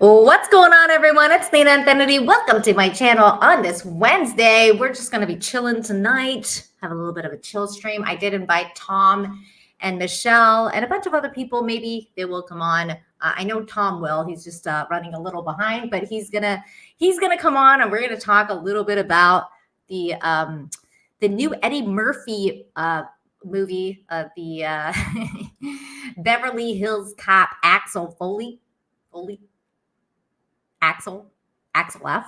What's going on, everyone? It's Nina Infinity. Welcome to my channel on this Wednesday. We're just going to be chilling tonight, have a little bit of a chill stream. I did invite Tom and Michelle and a bunch of other people. Maybe they will come on. I know Tom will. He's just running a little behind, but he's gonna come on, and we're gonna talk a little bit about the new Eddie Murphy movie, the Beverly Hills Cop, Axel F.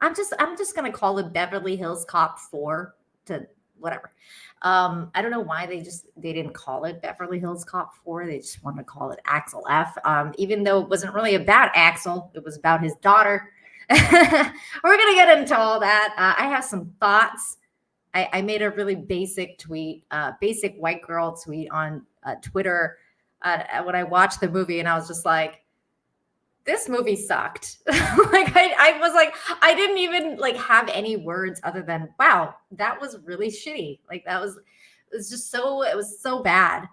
I'm just gonna call it Beverly Hills Cop 4 to whatever. I don't know why they didn't call it Beverly Hills Cop 4. They just wanted to call it Axel F. Even though it wasn't really about Axel, it was about his daughter. We're gonna get into all that. I have some thoughts. I made a really basic tweet, basic white girl tweet on Twitter when I watched the movie, and I was just like, this movie sucked. I was like, I didn't even have any words other than, wow, that was really shitty. It was so bad.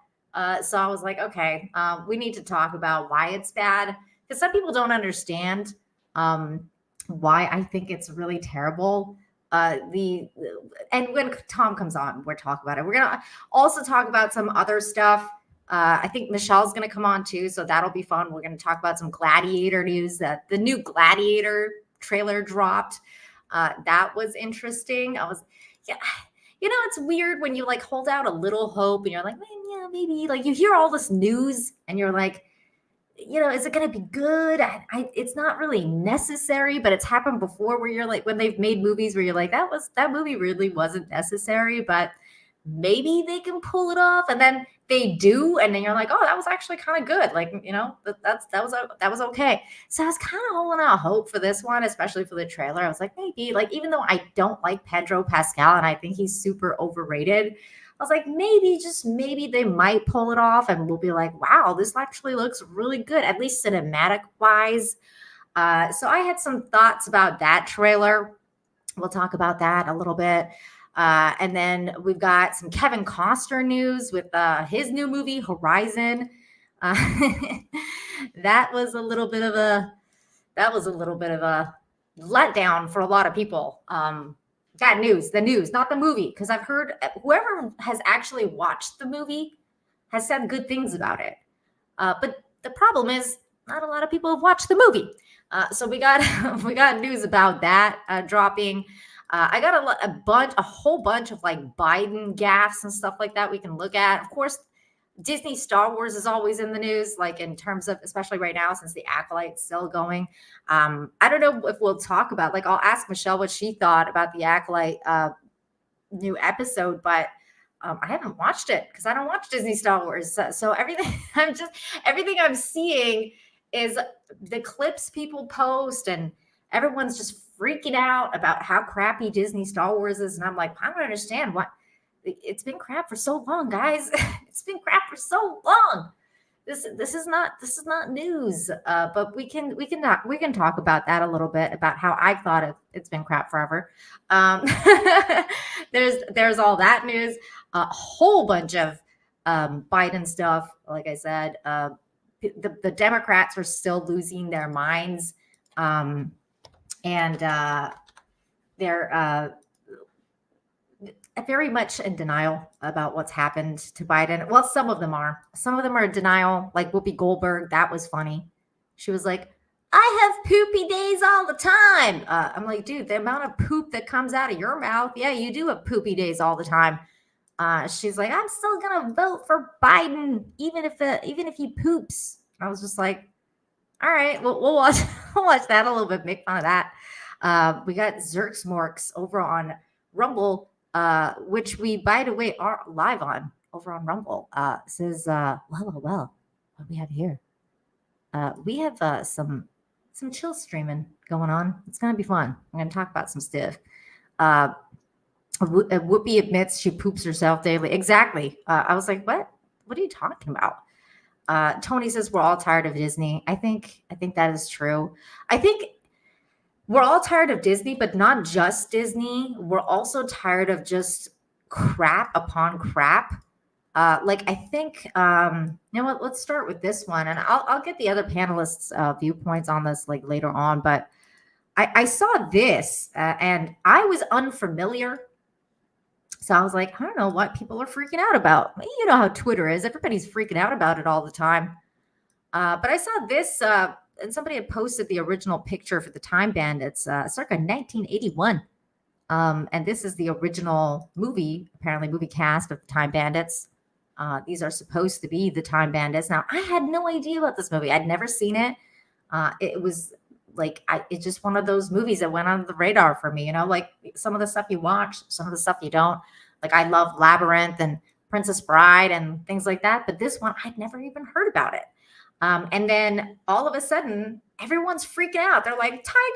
So I was like, okay, we need to talk about why it's bad. Because some people don't understand why I think it's really terrible. And when Tom comes on, we'll talk about it. We're going to also talk about some other stuff. I think Michelle's going to come on too, so that'll be fun. We're going to talk about some Gladiator news. That the new Gladiator trailer dropped. That was interesting. It's weird when you hold out a little hope and you're like, man, yeah, maybe. You hear all this news and you're like, is it going to be good? It's not really necessary, but it's happened before where you're like, when they've made movies where you're like, that movie really wasn't necessary, but maybe they can pull it off, and then they do, and then you're like, oh, that was actually kind of good. That was okay. So I was kind of holding out hope for this one, especially for the trailer. I was like, maybe, even though I don't like Pedro Pascal and I think he's super overrated, I was like, maybe they might pull it off, and we'll be like, wow, this actually looks really good, at least cinematic wise. So I had some thoughts about that trailer. We'll talk about that a little bit. And then we've got some Kevin Costner news with his new movie, Horizon. That was a little bit of a letdown for a lot of people. The news, not the movie, because I've heard whoever has actually watched the movie has said good things about it. But the problem is not a lot of people have watched the movie. So we got news about that dropping. I got a whole bunch of Biden gaffes and stuff like that we can look at. Of course, Disney Star Wars is always in the news, in terms of, especially right now since the Acolyte's still going. I don't know if we'll talk about, I'll ask Michelle what she thought about the Acolyte new episode, but I haven't watched it because I don't watch Disney Star Wars. So everything I'm seeing is the clips people post, and everyone's just freaking out about how crappy Disney Star Wars is. And I'm like, I don't understand why. It's been crap for so long, guys. It's been crap for so long. This is not news. But we can talk about that a little bit, about how I thought it's been crap forever. There's all that news, a whole bunch of Biden stuff. Like I said, the Democrats are still losing their minds. And they're very much in denial about what's happened to Biden. Well, some of them are. Some of them are in denial, like Whoopi Goldberg. That was funny. She was like, I have poopy days all the time. I'm like, dude, the amount of poop that comes out of your mouth, yeah, you do have poopy days all the time. She's like, I'm still gonna vote for Biden, even if he poops. I was just like, all right, we'll watch that a little bit, make fun of that. We got Zerksmorks over on Rumble, which we, by the way, are live on over on Rumble. Says, well, what do we have here? We have some chill streaming going on. It's going to be fun. I'm going to talk about some stuff. Whoopi admits she poops herself daily. Exactly. I was like, what? What are you talking about? Tony says we're all tired of Disney. I think that is true. I think we're all tired of Disney, but not just Disney. We're also tired of just crap upon crap. Like I think, you know what? Let's start with this one, and I'll get the other panelists' viewpoints on this like later on. But I saw this, and I was unfamiliar. So I was like, I don't know what people are freaking out about. You know how Twitter is. Everybody's freaking out about it all the time. But I saw this, and somebody had posted the original picture for the Time Bandits, circa 1981. And this is the original movie, apparently movie cast of the Time Bandits. These are supposed to be the Time Bandits. Now, I had no idea about this movie. I'd never seen it. It was like, it's just one of those movies that went under the radar for me, you know, like some of the stuff you watch, some of the stuff you don't. Like I love Labyrinth and Princess Bride and things like that. But this one, I'd never even heard about it. And then all of a sudden, everyone's freaking out. They're like, Taika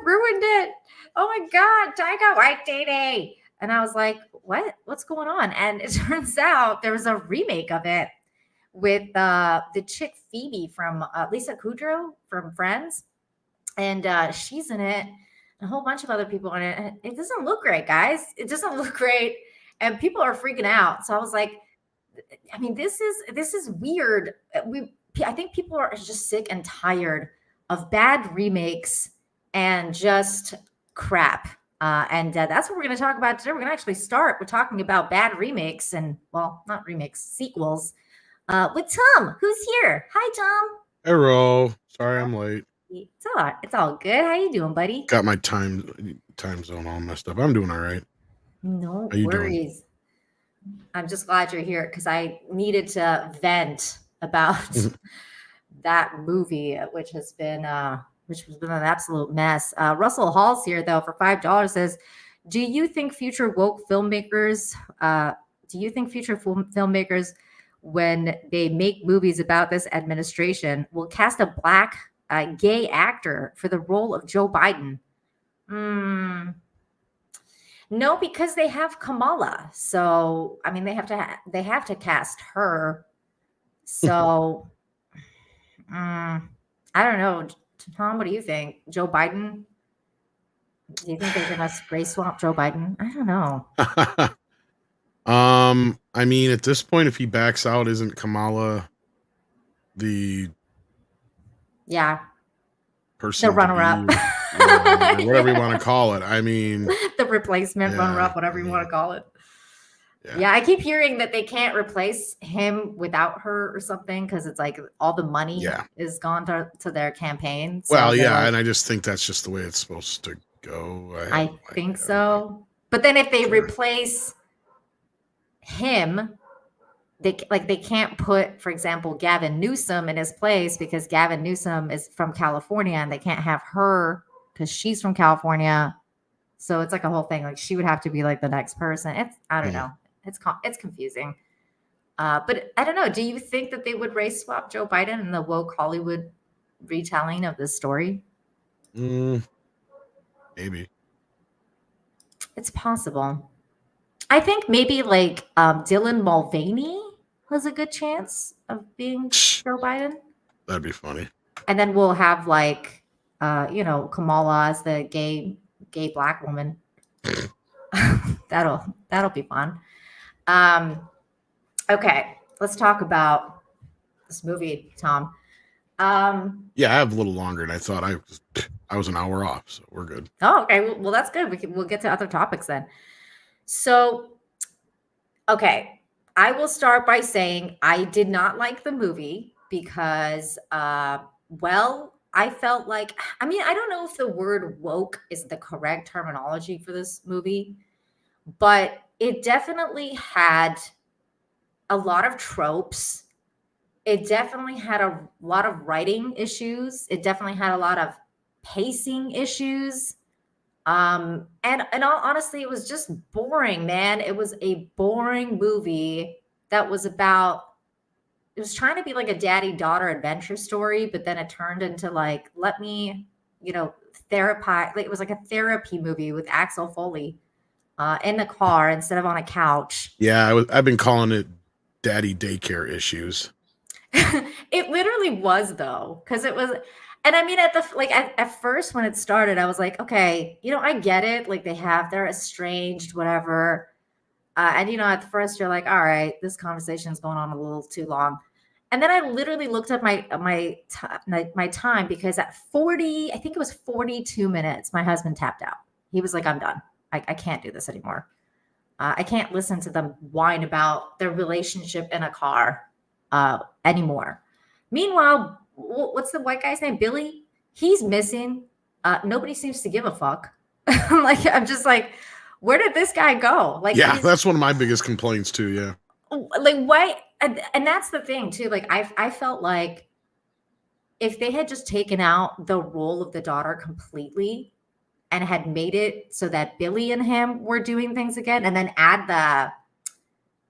ruined it. Oh my God, Taika Waititi. And I was like, what? What's going on? And it turns out there was a remake of it with the chick Phoebe from Lisa Kudrow from Friends. And she's in it. A whole bunch of other people in it. And it doesn't look great, guys. It doesn't look great. And people are freaking out. So I was like, I mean, this is weird. I think people are just sick and tired of bad remakes and just crap. And that's what we're going to talk about today. We're going to actually start. We're talking about bad remakes and, well, not remakes, sequels. With Tom, who's here. Hi, Tom. Hello. Sorry I'm late. It's all good. How you doing, buddy? Got my time zone all messed up. I'm doing all right. No How you worries. doing? I'm just glad you're here because I needed to vent about that movie, which has been an absolute mess. Russell Hall's here though for $5 says, "Do you think future woke filmmakers? When they make movies about this administration, will cast a black gay actor for the role of Joe Biden?" No, because they have Kamala. So, I mean, they have to cast her. So, I don't know. Tom, what do you think? Joe Biden? Do you think they're going to race swap Joe Biden? I don't know. I mean, at this point, if he backs out, isn't Kamala the person, the runner-up, whatever you want to call it? I mean, the replacement runner-up, whatever you want to call it. Yeah, I keep hearing that they can't replace him without her or something because it's like all the money is gone to their campaign. So well, yeah, and I just think that's just the way it's supposed to go. I think so. But then if they replace him, they can't put, for example, Gavin Newsom in his place because Gavin Newsom is from California and they can't have her because she's from California. So it's like a whole thing. Like she would have to be like the next person. I don't know. It's confusing. But I don't know. Do you think that they would race swap Joe Biden in the woke Hollywood retelling of this story? Maybe. It's possible. I think maybe like Dylan Mulvaney has a good chance of being Joe Biden. That'd be funny. And then we'll have like, Kamala as the gay black woman. That'll be fun. Okay, let's talk about this movie, Tom. Yeah, I have a little longer than I thought. I was an hour off, so we're good. Oh, okay. Well, that's good. We'll get to other topics then. So, okay, I will start by saying I did not like the movie because, I felt like, I mean, I don't know if the word woke is the correct terminology for this movie, but it definitely had a lot of tropes. It definitely had a lot of writing issues. It definitely had a lot of pacing issues. And all honestly, it was just boring, man. It was a boring movie that was it was trying to be like a daddy-daughter adventure story, but then it turned into like, let me, therapize. Like it was like a therapy movie with Axel Foley in the car instead of on a couch. Yeah, I've been calling it daddy daycare issues. It literally was though, because it was. And I mean, at first when it started, I was like, okay, I get it. Like they're estranged, whatever. And at first you're like, all right, this conversation is going on a little too long. And then I literally looked at my time, because at 40, I think it was 42 minutes, my husband tapped out. He was like, I'm done. I can't do this anymore. I can't listen to them whine about their relationship in a car anymore. Meanwhile, what's the white guy's name? Billy? He's missing. Nobody seems to give a fuck. I'm just like, where did this guy go? Like, yeah, that's one of my biggest complaints too. Yeah. Like, why? And that's the thing too. Like, I felt like if they had just taken out the role of the daughter completely and had made it so that Billy and him were doing things again, and then add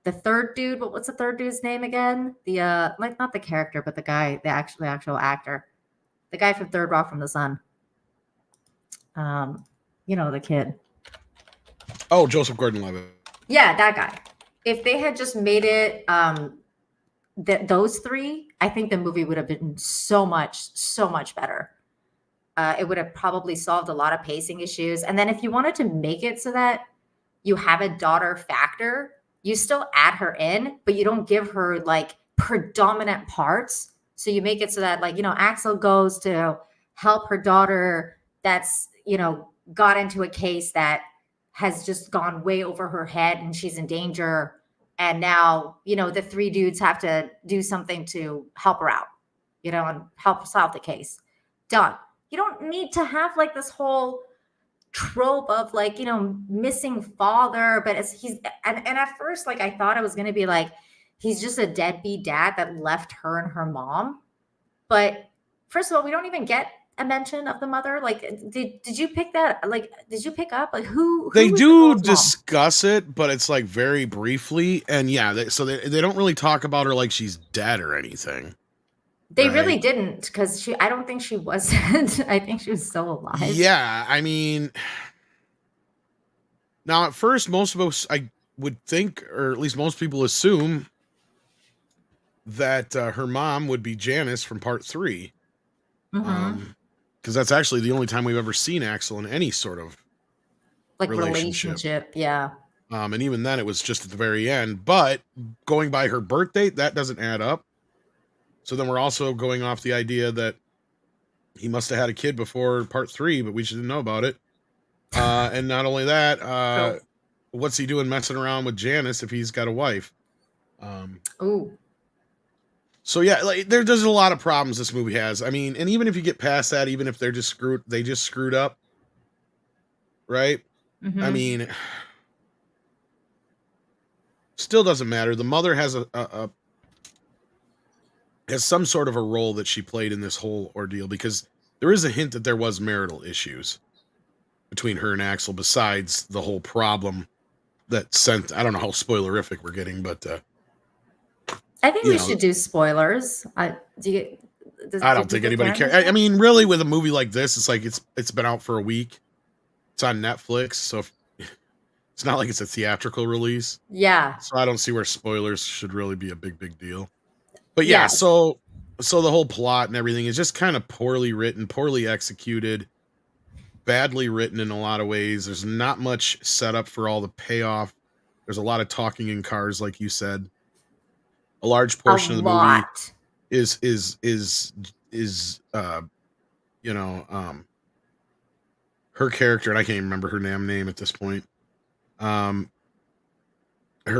the third dude. What's the third dude's name again? The like, not the character, but the guy, the actual actor, the guy from Third Rock from the Sun. The kid. Oh, Joseph Gordon-Levitt. Yeah, that guy. If they had just made it those three, I think the movie would have been so much better. It would have probably solved a lot of pacing issues. And then if you wanted to make it so that you have a daughter factor, you still add her in, but you don't give her like predominant parts. So you make it so that, like, Axel goes to help her daughter that's, got into a case that has just gone way over her head and she's in danger. And now, the three dudes have to do something to help her out, and help solve the case. Done. You don't need to have like this whole trope of like, missing father, but and at first, like, I thought it was going to be like, he's just a deadbeat dad that left her and her mom. But first of all, we don't even get a mention of the mother. Like, did you pick that? Like, did you pick up like who they do discuss it, but it's like very briefly. And yeah, they don't really talk about her like she's dead or anything. They really didn't, because I don't think she wasn't. I think she was still alive. Yeah, I mean, now at first, most of us, I would think, or at least most people assume, that her mom would be Janice from part 3. Because that's actually the only time we've ever seen Axel in any sort of like relationship. Yeah. And even then, it was just at the very end. But going by her birth date, that doesn't add up. So then we're also going off the idea that he must have had a kid before part 3, but we just didn't know about it. And not only that, what's he doing messing around with Janice if he's got a wife? Ooh. So yeah, like there's a lot of problems this movie has. I mean, and even if you get past that, even if they just screwed up, right? I mean, still doesn't matter. The mother has has some sort of a role that she played in this whole ordeal, because there is a hint that there was marital issues between her and Axel, besides the whole problem that sent, I don't know how spoilerific we're getting, but I think we should do spoilers. I don't think anybody cares. I mean, really, with a movie like this, it's like it's been out for a week. It's on Netflix, so it's not like it's a theatrical release. Yeah. So I don't see where spoilers should really be a big deal. But yeah, so the whole plot and everything is just kind of poorly written, poorly executed, badly written in a lot of ways. There's not much setup for all the payoff. There's a lot of talking in cars, like you said. A large portion of the movie is her character, and I can't even remember her damn name at this point. Her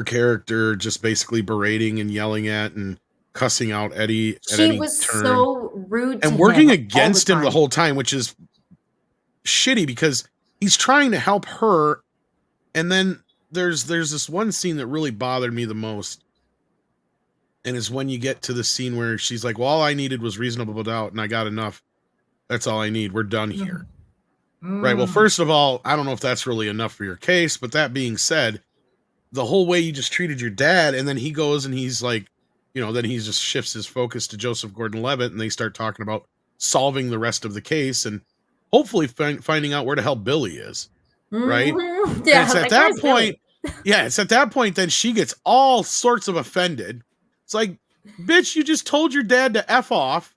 character just basically berating and yelling at and cussing out Eddie at any turn. She was so rude and working against him the whole time, which is shitty because he's trying to help her. And then there's this one scene that really bothered me the most. And it's when you get to the scene where she's like, well, all I needed was reasonable doubt and I got enough. That's all I need. We're done here. Right. Well, first of all, I don't know if that's really enough for your case, but that being said, the whole way you just treated your dad, and then he goes and he's like, then he just shifts his focus to Joseph Gordon-Levitt, and they start talking about solving the rest of the case and hopefully finding out where the hell Billy is. Right. Yeah. It's at that point. Yeah. It's at that point, then she gets all sorts of offended. It's like, bitch, you just told your dad to F off.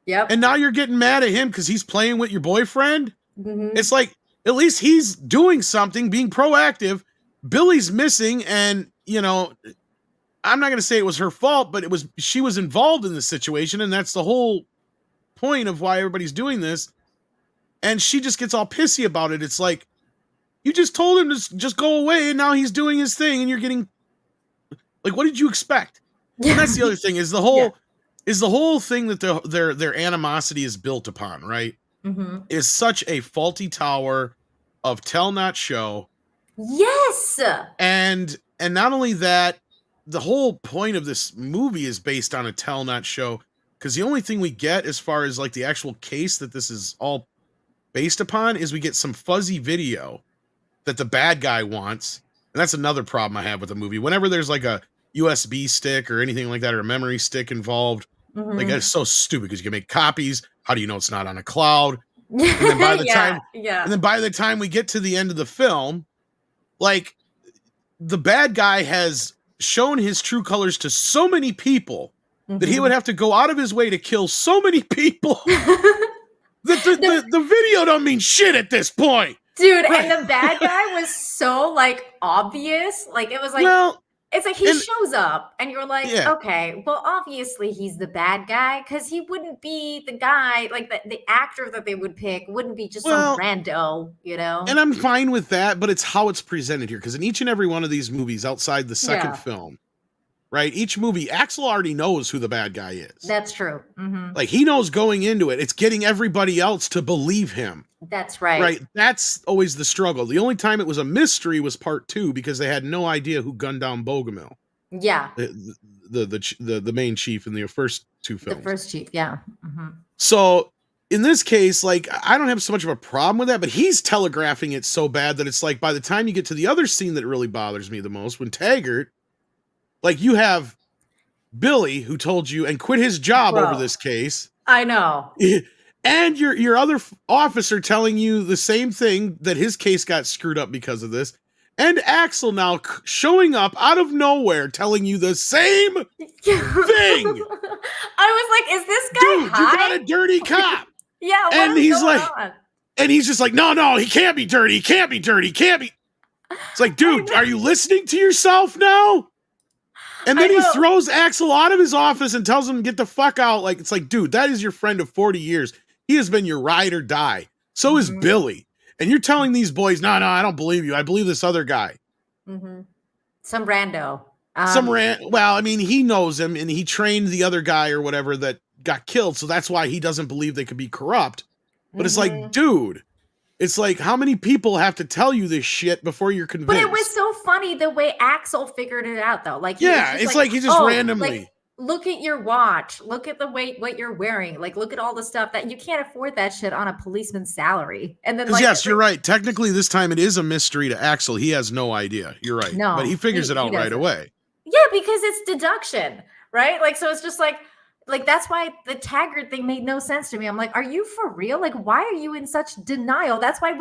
Yep. And now you're getting mad at him because he's playing with your boyfriend. It's like, at least he's doing something, being proactive. Billy's missing, and I'm not going to say it was her fault, but she was involved in the situation, and that's the whole point of why everybody's doing this. And she just gets all pissy about it. It's like, you just told him to just go away, and now he's doing his thing, and you're getting like, what did you expect? And that's the other thing is the whole thing that their animosity is built upon, right? Mm-hmm. Is such a faulty tower of tell not show. Yes. And not only that, the whole point of this movie is based on a tell not show, because the only thing we get as far as like the actual case that this is all based upon is we get some fuzzy video that the bad guy wants. And that's another problem I have with the movie. Whenever there's like a USB stick or anything like that, or a memory stick involved, like that's so stupid, because you can make copies. How do you know it's not on a cloud? And then by the time we get to the end of the film, like, the bad guy has shown his true colors to so many people that he would have to go out of his way to kill so many people that the video don't mean shit at this point. Dude, and the bad guy was so, like, obvious. Like, it was like, it's like he shows up and you're like, okay, well, obviously he's the bad guy, because he wouldn't be the guy, like the actor that they would pick wouldn't be just some rando, And I'm fine with that, but it's how it's presented here. Because in each and every one of these movies outside the second film, right? Each movie, Axel already knows who the bad guy is. That's true. Mm-hmm. Like, he knows going into it. It's getting everybody else to believe him. That's right. Right. That's always the struggle. The only time it was a mystery was part 2, because they had no idea who gunned down Bogomil. Yeah. The main chief in the first 2 films. The first chief, yeah. Mm-hmm. So in this case, like, I don't have so much of a problem with that, but he's telegraphing it so bad that it's like, by the time you get to the other scene that really bothers me the most, when Taggart, like, you have Billy, who told you and quit his job over this case. I know. And your other officer telling you the same thing, that his case got screwed up because of this. And Axel now showing up out of nowhere telling you the same thing. I was like, is this guy high? You got a dirty cop. Yeah, and he's like, on? And he's just like, no, he can't be dirty. He can't be dirty. He can't be. It's like, dude, are you listening to yourself now? And then he throws Axel out of his office and tells him to get the fuck out. Like, it's like, dude, that is your friend of 40 years. He has been your ride or die. So is Billy. And you're telling these boys, no, I don't believe you. I believe this other guy. Mm-hmm. Some rando. Well, I mean, he knows him, and he trained the other guy or whatever that got killed. So that's why he doesn't believe they could be corrupt. But it's like, dude, it's like, how many people have to tell you this shit before you're convinced? But it was so funny the way Axel figured it out, though. Like, it's like he just randomly. Like, look at your watch. Look at the what you're wearing. Like, look at all the stuff that you can't afford that shit on a policeman's salary. And then, like, yes, you're right. Technically, this time it is a mystery to Axel. He has no idea. You're right. No, but he figures it out right away. Yeah, because it's deduction, right? Like, so it's just like that's why the Taggart thing made no sense to me. I'm like, are you for real? Like, why are you in such denial? That's why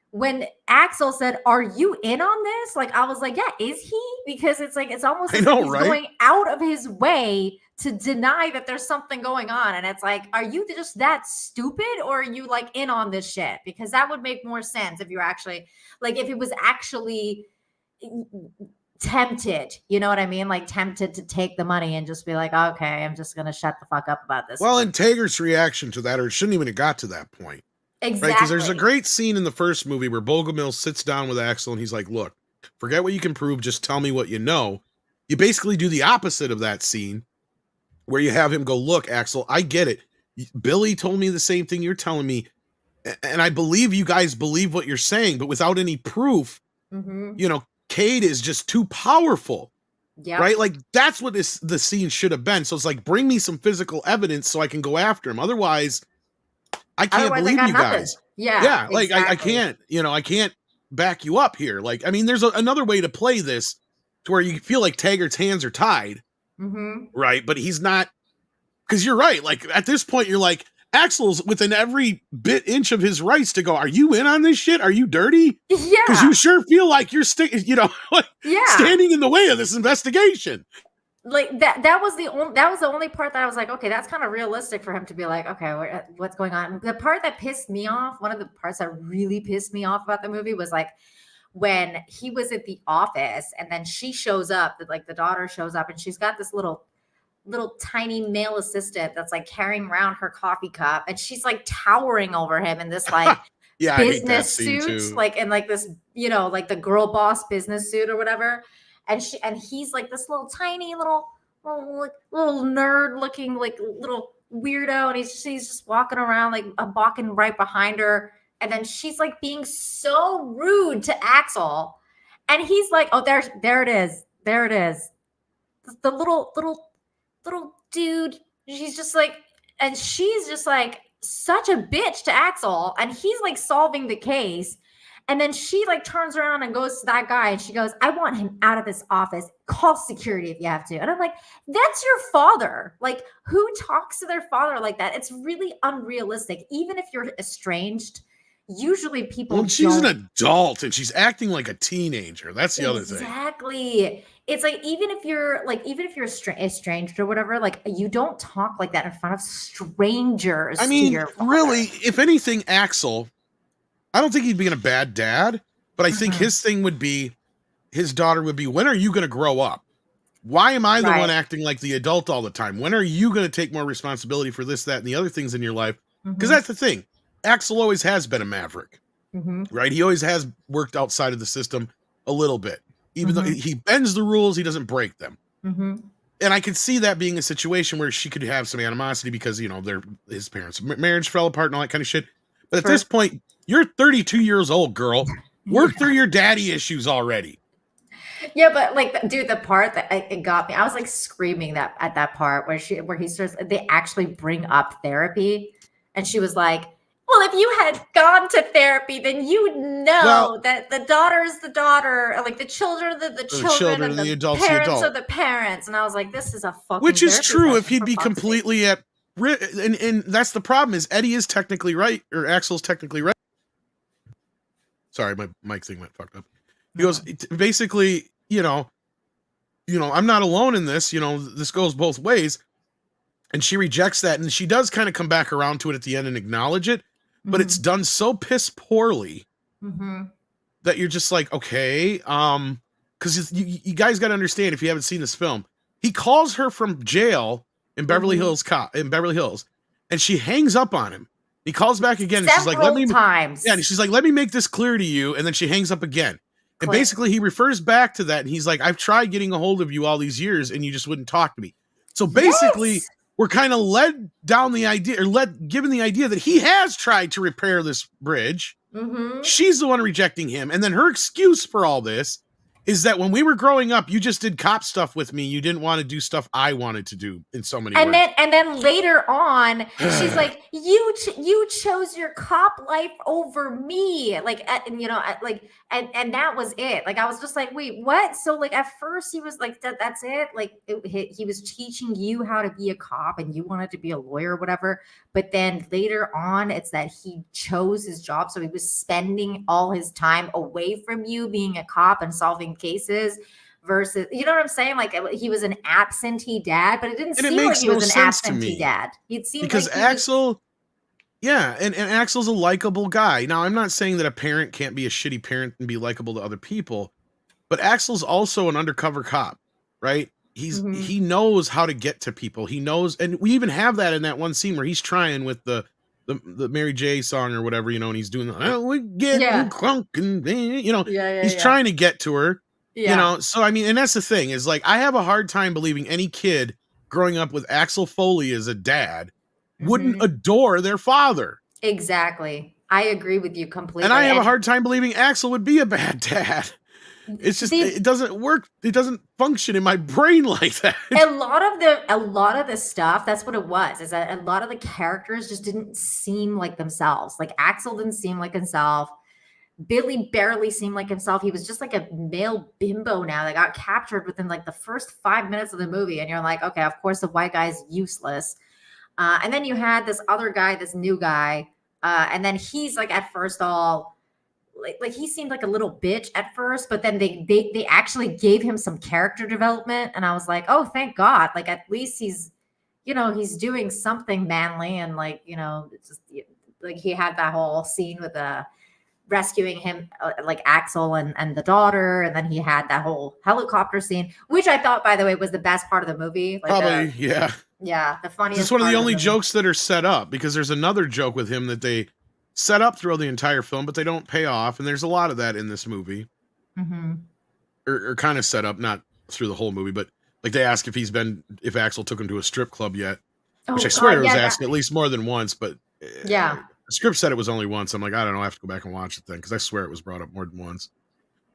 when Axel said, "Are you in on this?" Like, I was like, "Yeah, is he?" Because it's like, it's almost like he's going out of his way to deny that there's something going on. And it's like, are you just that stupid, or are you like in on this shit? Because that would make more sense if you're actually like, if it was actually tempted, you know what I mean? Like, tempted to take the money and just be like, okay, I'm just gonna shut the fuck up about this. Well, and Taggart's reaction to that, or it shouldn't even have got to that point. Exactly. Right? Because there's a great scene in the first movie where Bogomil sits down with Axel and he's like, look, forget what you can prove, just tell me what you know. You basically do the opposite of that scene where you have him go, look, Axel, I get it. Billy told me the same thing you're telling me. And I believe you guys believe what you're saying, but without any proof, Cade is just too powerful. Yeah. Right? Like, that's what the scene should have been. So it's like, bring me some physical evidence so I can go after him. Otherwise, I can't believe you guys. Yeah. Yeah. Like, exactly. I can't, I can't back you up here. Like, I mean, there's another way to play this to where you feel like Taggart's hands are tied. Right. But he's not, because you're right. Like, at this point, you're like, Axel's within every inch of his rights to go, are you in on this shit? Are you dirty? Yeah. Because you sure feel like you're standing in the way of this investigation. Like, that was the only part that I was like, okay, that's kind of realistic for him to be like, okay, what's going on? The part that pissed me off, one of the parts that really pissed me off about the movie was like when he was at the office, and then she shows up, like the daughter shows up, and she's got this little tiny male assistant that's like carrying around her coffee cup, and she's like towering over him in this like Yeah, I hate that business scene suit, too. like in like this, like the girl boss business suit or whatever. And he's like this little tiny little nerd looking like little weirdo, and she's just walking around like walking right behind her, and then she's like being so rude to Axel, and he's like, oh, there it is, the little dude. She's just like, and she's just like such a bitch to Axel, and he's like solving the case. And then she like turns around and goes to that guy, and she goes, I want him out of this office. Call security if you have to. And I'm like, that's your father. Like, who talks to their father like that? It's really unrealistic. Even if you're estranged, usually people Well, she's an adult and she's acting like a teenager. That's the other thing. Exactly. It's like even if you're estranged or whatever, like you don't talk like that in front of strangers. I mean, to your father. really, if anything, Axel, I don't think he'd be a bad dad, but I think his thing would be, his daughter would be, when are you going to grow up? Why am I the one acting like the adult all the time? When are you going to take more responsibility for this, that, and the other things in your life? Because that's the thing. Axel always has been a maverick, right? He always has worked outside of the system a little bit. Even though he bends the rules, he doesn't break them. And I could see that being a situation where she could have some animosity because, his parents' marriage fell apart and all that kind of shit. But at this point, you're 32 years old, girl. Work through your daddy issues already. Yeah, but like, dude, the part that it got me, I was like screaming that at that part where he starts, they actually bring up therapy, and she was like, well, if you had gone to therapy, then you would know that the daughter is the daughter, like the children are the children, and the adults parents are the parents. And I was like, this is a fucking which is true if he'd be fuck's completely sake. and that's the problem, is Eddie is technically right, or Axel's technically right. Sorry, my mic thing went fucked up. He goes, basically, I'm not alone in this, this goes both ways. And she rejects that, and she does kind of come back around to it at the end and acknowledge it, but it's done so piss poorly that you're just like, okay, because you guys got to understand, if you haven't seen this film, he calls her from jail in Beverly Hills Cop in Beverly Hills, and she hangs up on him. He calls back again, and she's like, times. Yeah, and she's like, let me make this clear to you, and then she hangs up again. And basically he refers back to that, and he's like, I've tried getting a hold of you all these years, and you just wouldn't talk to me. So basically, we're kind of led down the idea, or given the idea that he has tried to repair this bridge. She's the one rejecting him. And then her excuse for all this is that when we were growing up, you just did cop stuff with me. You didn't want to do stuff I wanted to do, in so many words. And then later on, she's like, you chose your cop life over me. Like, and that was it. Like, I was just like, wait, what? So like, at first he was like, that's it. Like he was teaching you how to be a cop, and you wanted to be a lawyer or whatever. But then later on, it's that he chose his job. So he was spending all his time away from you being a cop and solving cases, versus, you know what I'm saying? Like, he was an absentee dad, but it didn't seem like he was an absentee dad. It seemed because like Axel, and Axel's a likable guy. Now, I'm not saying that a parent can't be a shitty parent and be likable to other people, but Axel's also an undercover cop, right? He knows how to get to people. He knows, and we even have that in that one scene where he's trying with the Mary J song or whatever, and he's doing we getting crunk, and he's trying to get to her. So I mean, and that's the thing, is like, I have a hard time believing any kid growing up with Axel Foley as a dad wouldn't adore their father. Exactly. I agree with you completely. And I have a hard time believing Axel would be a bad dad. It's just, it doesn't work. It doesn't function in my brain like that. A lot of the stuff, that's what it was, is that a lot of the characters just didn't seem like themselves. Like, Axel didn't seem like himself. Billy barely seemed like himself. He was just like a male bimbo now that got captured within like the first 5 minutes of the movie. And you're like, okay, of course the white guy's useless. And then you had this other guy, this new guy. And then he's like, at first all like he seemed like a little bitch at first, but then they actually gave him some character development. And I was like, oh, thank God. Like, at least he's doing something manly. And like, it's just like, he had that whole scene with rescuing him, like Axel and the daughter, and then he had that whole helicopter scene, which I thought, by the way, was the best part of the movie. Like Probably, yeah. Yeah, the funniest. This is one of the only movie. jokes that are set up, because there's another joke with him that they set up throughout the entire film, but they don't pay off, and there's a lot of that in this movie. Mm-hmm. Or kind of set up, not through the whole movie, but like they ask if Axel took him to a strip club yet, which I swear it was asked at least more than once, but yeah, the script said it was only once. I'm like, I don't know, I have to go back and watch it then, because I swear it was brought up more than once.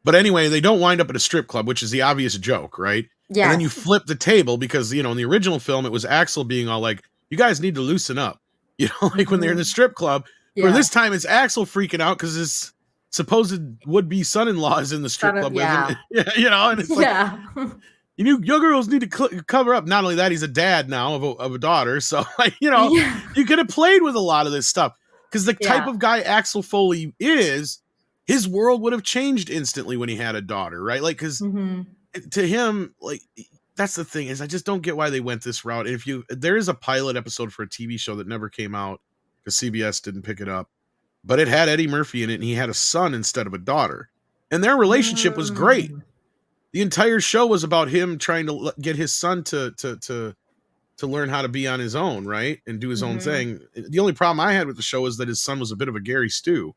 But anyway, they don't wind up at a strip club, which is the obvious joke, right? Yeah. And then you flip the table, because, you know, in the original film, it was Axel being all like, you guys need to loosen up. You know, like when they're in the strip club. Yeah. Or this time it's Axel freaking out because his supposed would-be son-in-law is in the strip club with him. You know, and it's like, you girls need to cover up. Not only that, he's a dad now of a daughter. So, like, you know, you could have played with a lot of this stuff. Because the type of guy Axel Foley is, his world would have changed instantly when he had a daughter, right? Like, because to him, like, that's the thing, is I just don't get why they went this route. And there is a pilot episode for a TV show that never came out because CBS didn't pick it up, but it had Eddie Murphy in it, and he had a son instead of a daughter, and their relationship was great. The entire show was about him trying to get his son to learn how to be on his own, right, and do his own thing. The only problem I had with the show is that his son was a bit of a Gary Stu,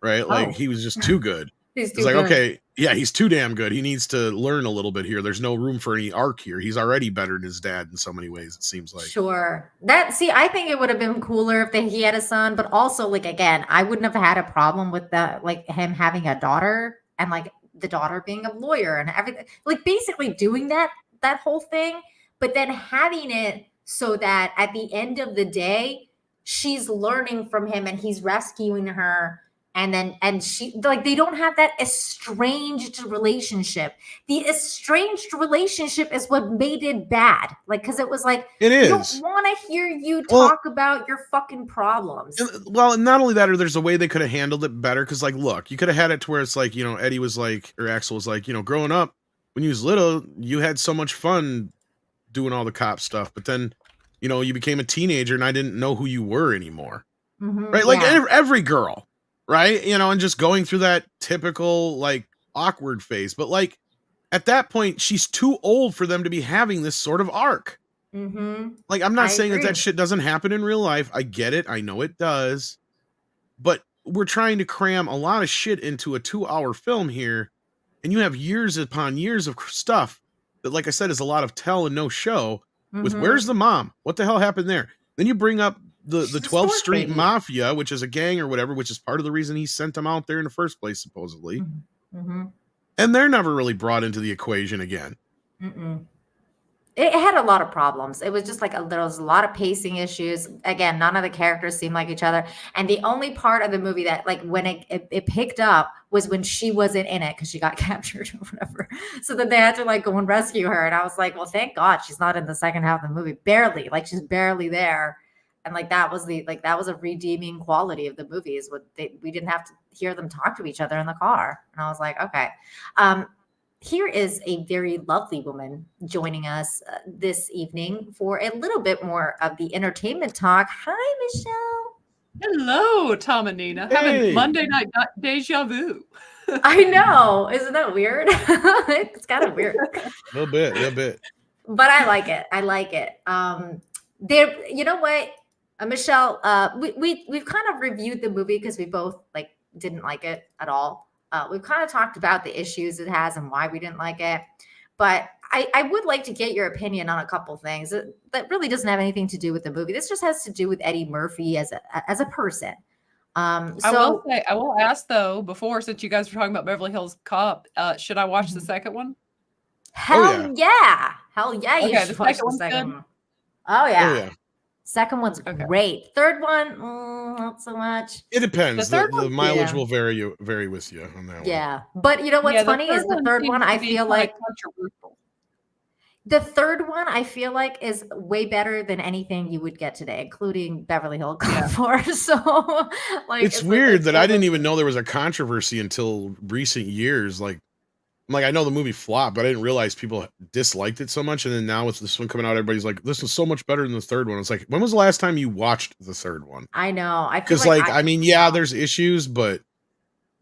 right? Like, he was just too good. It's like, good. Okay, yeah, he's too damn good. He needs to learn a little bit here. There's no room for any arc here. He's already better than his dad in so many ways, it seems like. Sure. I think it would have been cooler if he had a son, but also, like, again, I wouldn't have had a problem with him having a daughter, and like the daughter being a lawyer and everything. Like, basically doing that whole thing, but then having it so that at the end of the day, she's learning from him and he's rescuing her. And she, like, they don't have that estranged relationship. The estranged relationship is what made it bad. Like, because it was like, it is. I don't want to hear you talk about your fucking problems. Well, and not only that, or there's a way they could have handled it better. Because, like, look, you could have had it to where it's like, you know, Eddie was like, or Axel was like, you know, growing up, when you was little, you had so much fun doing all the cop stuff. But then, you know, you became a teenager and I didn't know who you were anymore. Right? Like, every girl. Right? You know, and just going through that typical, like, awkward phase. But, like, at that point, she's too old for them to be having this sort of arc. Like, I'm not saying that shit doesn't happen in real life. I get it. I know it does. But we're trying to cram a lot of shit into a 2-hour film here. And you have years upon years of stuff that, like I said, is a lot of tell and no show. With where's the mom? What the hell happened there? Then you bring up the 12th Street Mafia, which is a gang or whatever, which is part of the reason he sent them out there in the first place, supposedly. And they're never really brought into the equation again. It had a lot of problems. It was just like there was a lot of pacing issues. Again, none of the characters seemed like each other. And the only part of the movie that, like, when it picked up was when she wasn't in it because she got captured or whatever. So then they had to, like, go and rescue her. And I was like, well, thank God she's not in the second half of the movie. Barely. Like, she's barely there. And like that was a redeeming quality of the movie, is we didn't have to hear them talk to each other in the car. And I was like, okay. Here is a very lovely woman joining us this evening for a little bit more of the entertainment talk. Hi, Michelle. Hello, Tom and Nina. Hey. Having Monday night deja vu. I know. Isn't that weird? It's kind of weird. A little bit. But I like it. There, you know what? Michelle, we've kind of reviewed the movie because we both, like, didn't like it at all. We've kind of talked about the issues it has and why we didn't like it. But I would like to get your opinion on a couple things that really doesn't have anything to do with the movie. This just has to do with Eddie Murphy as a person. I will ask though, since you guys were talking about Beverly Hills Cop, should I watch the second one? Hell yeah. You should watch the second one. Oh yeah. Second one's great. Third one, not so much. It depends. The mileage will vary with you on that one. Yeah. But you know what's funny is the third one, I feel like the third one, I feel like, is way better than anything you would get today, including Beverly Hills Cop 4. So, like, it's weird that I didn't even know there was a controversy until recent years. Like, I know the movie flopped, but I didn't realize people disliked it so much. And then now with this one coming out, everybody's like, this is so much better than the third one. It's like, when was the last time you watched the third one? I know. Because, I mean, there's issues, but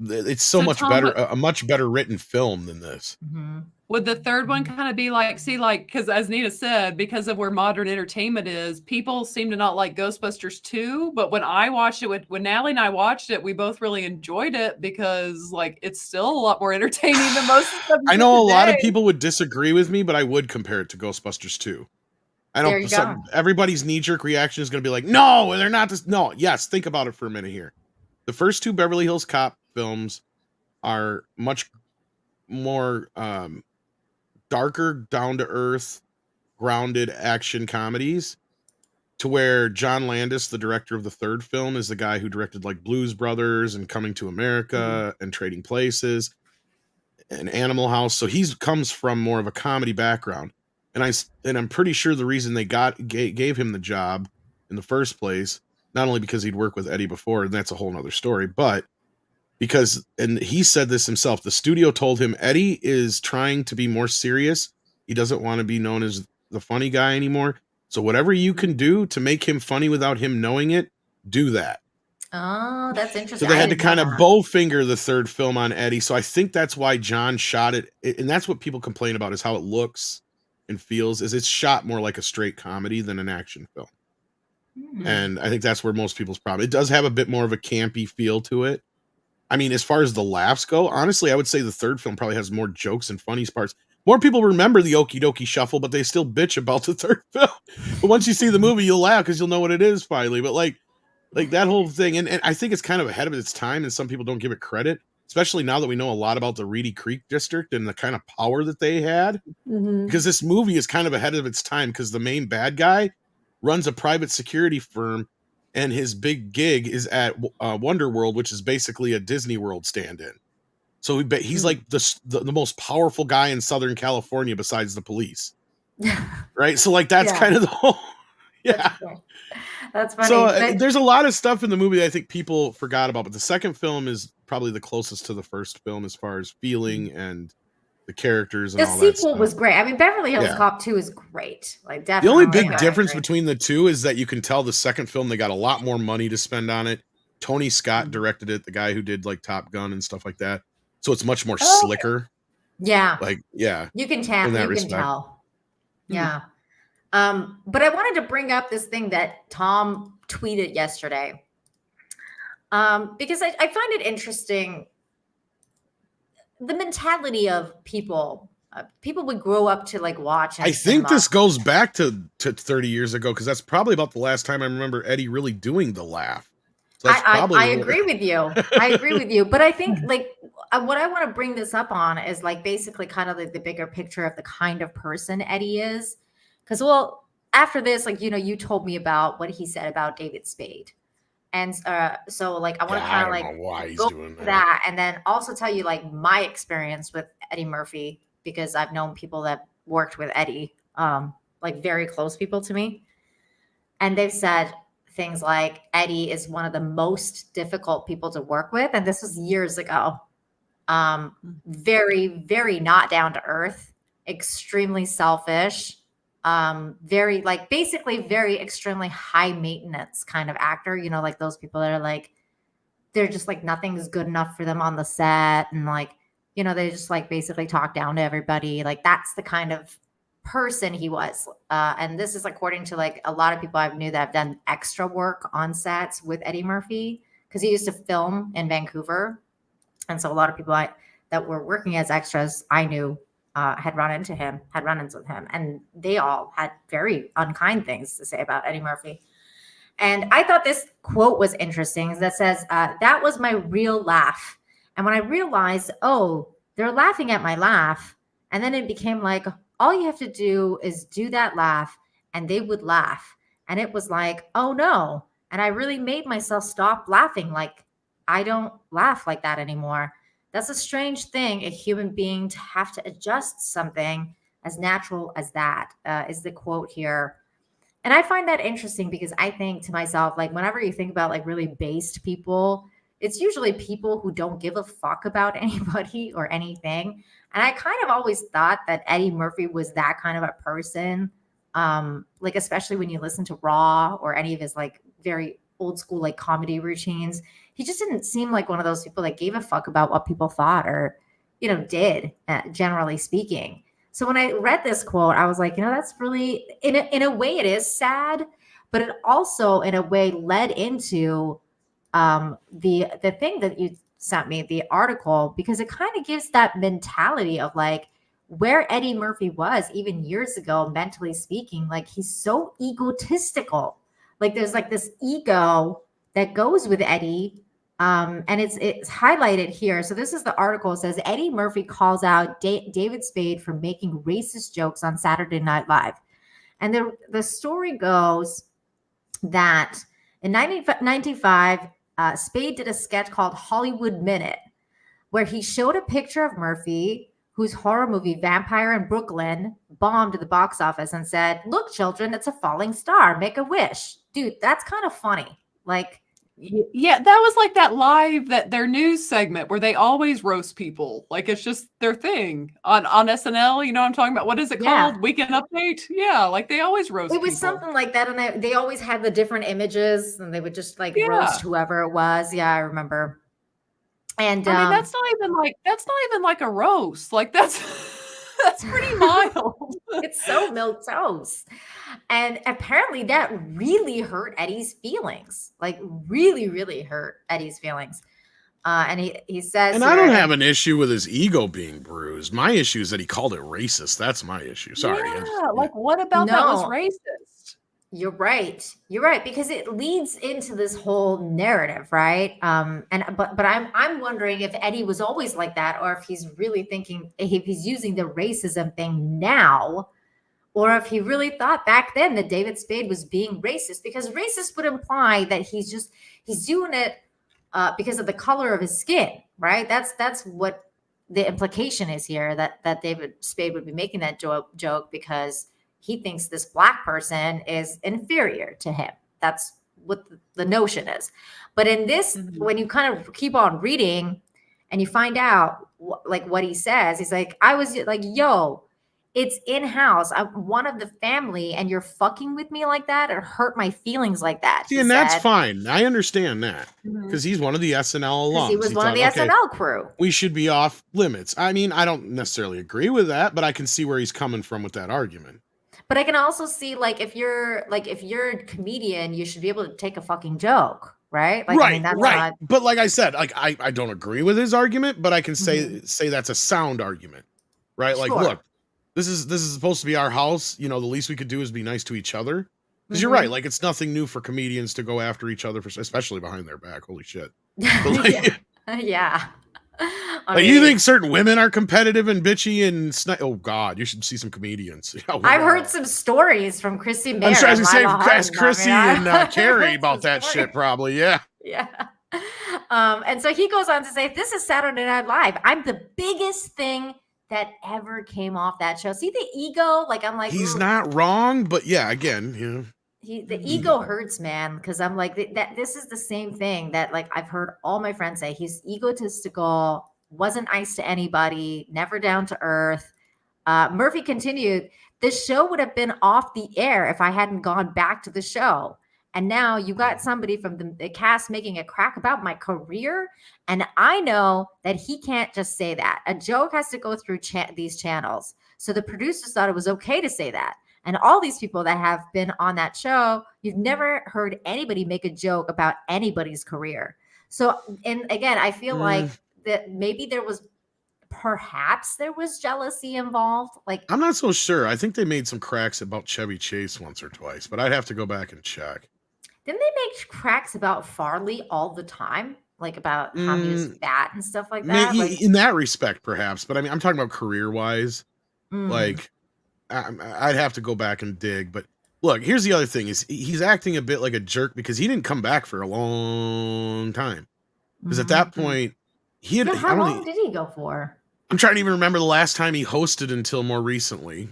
It's so much Tom, better, a much better written film than this. Mm-hmm. Would the third one kind of be like, because as Nina said, because of where modern entertainment is, people seem to not like Ghostbusters 2. But when I watched it, when Natalie and I watched it, we both really enjoyed it because like it's still a lot more entertaining than most of them. I know a lot of people would disagree with me, but I would compare it to Ghostbusters 2. I know everybody's knee-jerk reaction is going to be like, no, they're not this. No, yes, think about it for a minute here. The first two Beverly Hills Cop films are much more darker, down-to-earth, grounded action comedies, to where John Landis, the director of the third film, is the guy who directed like Blues Brothers and Coming to America and Trading Places and Animal House. So he comes from more of a comedy background. And I'm pretty sure the reason they gave him the job in the first place, not only because he'd worked with Eddie before, and that's a whole nother story, but because, and he said this himself, the studio told him Eddie is trying to be more serious. He doesn't want to be known as the funny guy anymore. So whatever you can do to make him funny without him knowing it, do that. Oh, that's interesting. So they had to kind of bowfinger the third film on Eddie. So I think that's why John shot it. And that's what people complain about, is how it looks and feels, is it's shot more like a straight comedy than an action film. And I think that's where most people's problem. It does have a bit more of a campy feel to it. I mean, as far as the laughs go, honestly, I would say the third film probably has more jokes and funny parts. More people remember the Okie Dokie Shuffle, but they still bitch about the third film. But once you see the movie, you'll laugh because you'll know what it is finally. But like that whole thing, and I think it's kind of ahead of its time, and some people don't give it credit, especially now that we know a lot about the Reedy Creek District and the kind of power that they had. Because this movie is kind of ahead of its time, because the main bad guy runs a private security firm, and his big gig is at Wonder World, which is basically a Disney World stand-in. So he's like the most powerful guy in Southern California besides the police. Right? So like that's kind of the whole... Yeah. That's funny. So there's a lot of stuff in the movie that I think people forgot about, but the second film is probably the closest to the first film as far as feeling and the characters and all that stuff. The sequel was great. I mean, Beverly Hills Cop 2 is great. Like, definitely. The only big difference between the two is that you can tell the second film, they got a lot more money to spend on it. Tony Scott directed it, the guy who did like Top Gun and stuff like that. So it's much more slicker. Yeah. Like, yeah. You can tell. Yeah. But I wanted to bring up this thing that Tom tweeted yesterday. Because I find it interesting. The mentality of people would grow up to like watch. I think this goes back to 30 years ago, because that's probably about the last time I remember Eddie really doing the laugh. So I agree with you. I agree with you. But I think like what I want to bring this up on is like basically kind of like the bigger picture of the kind of person Eddie is. Because after this, like, you told me about what he said about David Spade. And so like I want to kind of like go doing that, and then also tell you like my experience with Eddie Murphy, because I've known people that worked with Eddie, like very close people to me, and they've said things like Eddie is one of the most difficult people to work with, and this was years ago. Very, very not down to earth, extremely selfish. Very like basically very extremely high maintenance kind of actor, like those people that are like, they're just like nothing's good enough for them on the set, and like, they just like basically talk down to everybody. Like that's the kind of person he was. And this is according to like a lot of people I've knew that have done extra work on sets with Eddie Murphy, because he used to film in Vancouver. And so a lot of people that were working as extras I knew had run-ins with him, and they all had very unkind things to say about Eddie Murphy. And I thought this quote was interesting that says, that was my real laugh. And when I realized, oh, they're laughing at my laugh, and then it became like, all you have to do is do that laugh and they would laugh. And it was like, oh no. And I really made myself stop laughing. Like, I don't laugh like that anymore. That's a strange thing, a human being to have to adjust something as natural as that, is the quote here. And I find that interesting because I think to myself, like whenever you think about like really based people, it's usually people who don't give a fuck about anybody or anything. And I kind of always thought that Eddie Murphy was that kind of a person. Like, especially when you listen to Raw or any of his like very old school like comedy routines, he just didn't seem like one of those people that gave a fuck about what people thought or, did, generally speaking. So when I read this quote, I was like, that's really, in a way it is sad, but it also in a way led into the thing that you sent me, the article, because it kind of gives that mentality of like where Eddie Murphy was even years ago, mentally speaking. Like he's so egotistical. Like there's like this ego that goes with Eddie. And it's highlighted here. So this is the article. It says Eddie Murphy calls out David Spade for making racist jokes on Saturday Night Live. And the story goes that in 1995, Spade did a sketch called Hollywood Minute, where he showed a picture of Murphy, whose horror movie Vampire in Brooklyn bombed at the box office, and said, "Look, children, it's a falling star. Make a wish." Dude, that's kind of funny. Like, yeah, that was like that live, their news segment where they always roast people. Like it's just their thing on SNL. You know what I'm talking about? What is it called? Weekend Update? Yeah, like they always roast It was people. something like that. And they always had the different images and they would just like roast whoever it was. Yeah, I remember. And I mean, that's not even like a roast. Like that's pretty mild. It's so milquetoast. And apparently that really hurt Eddie's feelings. Like really, really hurt Eddie's feelings. And he says, and I don't have an issue with his ego being bruised. My issue is that he called it racist. That's my issue. Sorry. Yeah, like what about that was racist? You're right. You're right, because it leads into this whole narrative, right? But I'm wondering if Eddie was always like that, or if he's really thinking, if he's using the racism thing now, or if he really thought back then that David Spade was being racist, because racist would imply that he's doing it because of the color of his skin, right? That's what the implication is here, that David Spade would be making that joke because he thinks this black person is inferior to him. That's what the notion is. But in this, when you kind of keep on reading and you find out like what he says, he's like, I was like, yo, it's in-house. I'm one of the family and you're fucking with me like that. It hurt my feelings like that. See, and that's fine. I understand that because he's one of the SNL alums. He was one of the SNL crew. We should be off limits. I mean, I don't necessarily agree with that, but I can see where he's coming from with that argument. But I can also see if you're a comedian, you should be able to take a fucking joke, right? Like, right, I mean, that's right. not... But like I said, like I don't agree with his argument, but I can say that's a sound argument, right? Like, look, this is supposed to be our house. The least we could do is be nice to each other. Because you're right, like it's nothing new for comedians to go after each other, especially behind their back. Holy shit! Yeah. Like, you think certain women are competitive and bitchy and oh god, you should see some comedians. I've heard some stories from Chrissy Mayer. I'm sure I was gonna say ask Chrissy and Carrie about that shit, probably. Yeah. And so he goes on to say, "This is Saturday Night Live. I'm the biggest thing that ever came off that show." See the ego? Like I'm like, he's not wrong, but yeah, again, the ego hurts, man, because I'm like that. This is the same thing that like I've heard all my friends say. He's egotistical, wasn't nice to anybody, never down to earth. Murphy continued, "The show would have been off the air if I hadn't gone back to the show. And now you got somebody from the cast making a crack about my career. And I know that he can't just say that. A joke has to go through these channels. So the producers thought it was okay to say that. And all these people that have been on that show, you've never heard anybody make a joke about anybody's career." So, and again, I feel like that maybe perhaps there was jealousy involved. Like, I'm not so sure. I think they made some cracks about Chevy Chase once or twice, but I'd have to go back and check. Didn't they make cracks about Farley all the time? Like about how he was fat and stuff like that? In that respect, perhaps. But I mean, I'm talking about career-wise. Like, I'd have to go back and dig. But look, here's the other thing: is he's acting a bit like a jerk because he didn't come back for a long time. Because at that point, he had. How long did he go for? I'm trying to even remember the last time he hosted until more recently,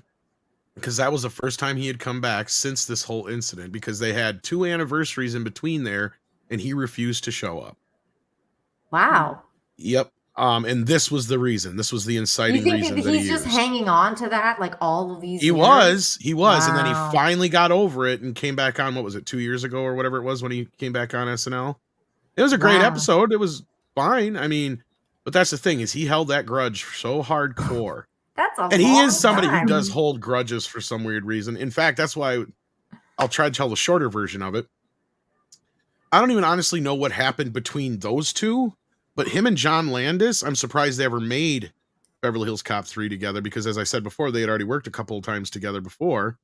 because that was the first time he had come back since this whole incident. Because they had 2 anniversaries in between there, and he refused to show up. Wow. Yep. And this was the reason. This was the inciting reason that he's just hanging on to that, like all of these. He was, wow. And then he finally got over it and came back on. What was it, 2 years ago or whatever it was when he came back on SNL? It was a great Wow. episode. It was fine. I mean, but that's the thing is he held that grudge so hardcore. That's a And he long is somebody time. who does hold grudges for some weird reason. In fact, that's why I'll try to tell the shorter version of it. I don't even honestly know what happened between those two, but him and John Landis, I'm surprised they ever made Beverly Hills Cop 3 together because, as I said before, they had already worked a couple of times together before.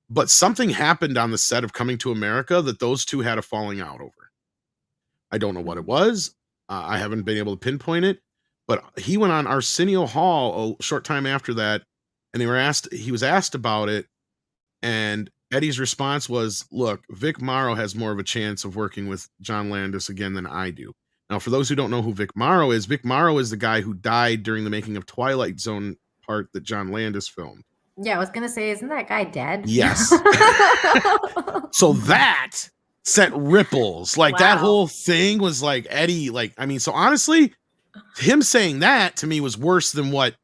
But something happened on the set of Coming to America that those two had a falling out over. I don't know what it was. I haven't been able to pinpoint it, but he went on Arsenio Hall a short time after that, and he was asked about it, and Eddie's response was, look, Vic Morrow has more of a chance of working with John Landis again than I do. Now, for those who don't know who Vic Morrow is the guy who died during the making of Twilight Zone part that John Landis filmed. Yeah, I was going to say, isn't that guy dead? Yes. So that sent ripples. Like that whole thing was like Eddie, like, I mean, so honestly, him saying that to me was worse than what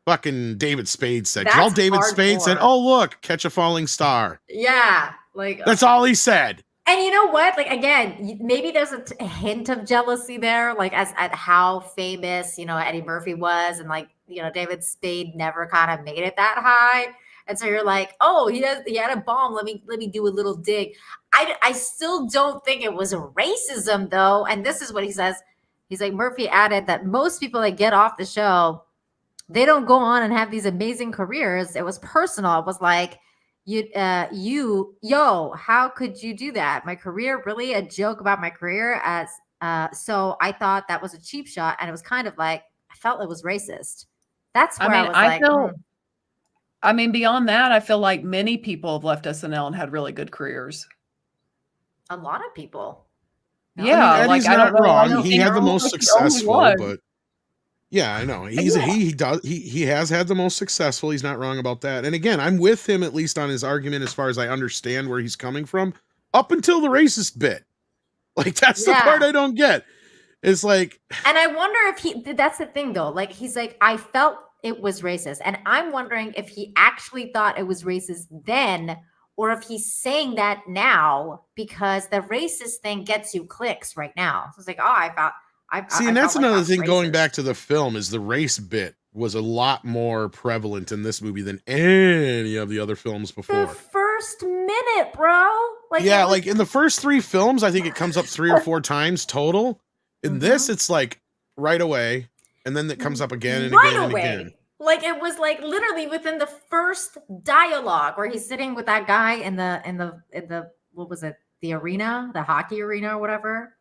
fucking David Spade said. All David Spade said, oh, look, catch a falling star. Yeah. Like that's all he said. And you know what? Like, again, maybe there's a hint of jealousy there, like as at how famous, Eddie Murphy was. And like, David Spade never kind of made it that high. And so you're like, oh, he had a bomb. Let me do a little dig. I still don't think it was racism though. And this is what he says. He's like, Murphy added that most people that get off the show, they don't go on and have these amazing careers. It was personal. It was like, how could you do that? My career, really a joke about my career so I thought that was a cheap shot. And it was kind of like, I felt it was racist. That's where I was beyond that, I feel like many people have left SNL and had really good careers. A lot of people. Yeah. I mean, Eddie's not wrong. He had the most successful, but yeah, I know. He has had the most successful. He's not wrong about that. And again, I'm with him at least on his argument as far as I understand where he's coming from up until the racist bit. Like that's the part I don't get. It's like, and I wonder if that's the thing though. Like he's like, I felt it was racist. And I'm wondering if he actually thought it was racist then, or if he's saying that now because the racist thing gets you clicks right now. So it's like, and that's another thing going back to the film is the race bit was a lot more prevalent in this movie than any of the other films before. The first minute, bro. Like in the first 3 films, I think it comes up 3 or 4 times total. In this, it's like right away, and then it comes up again and again and again. Like it was like literally within the first dialogue where he's sitting with that guy in the what was it, the arena, the hockey arena or whatever,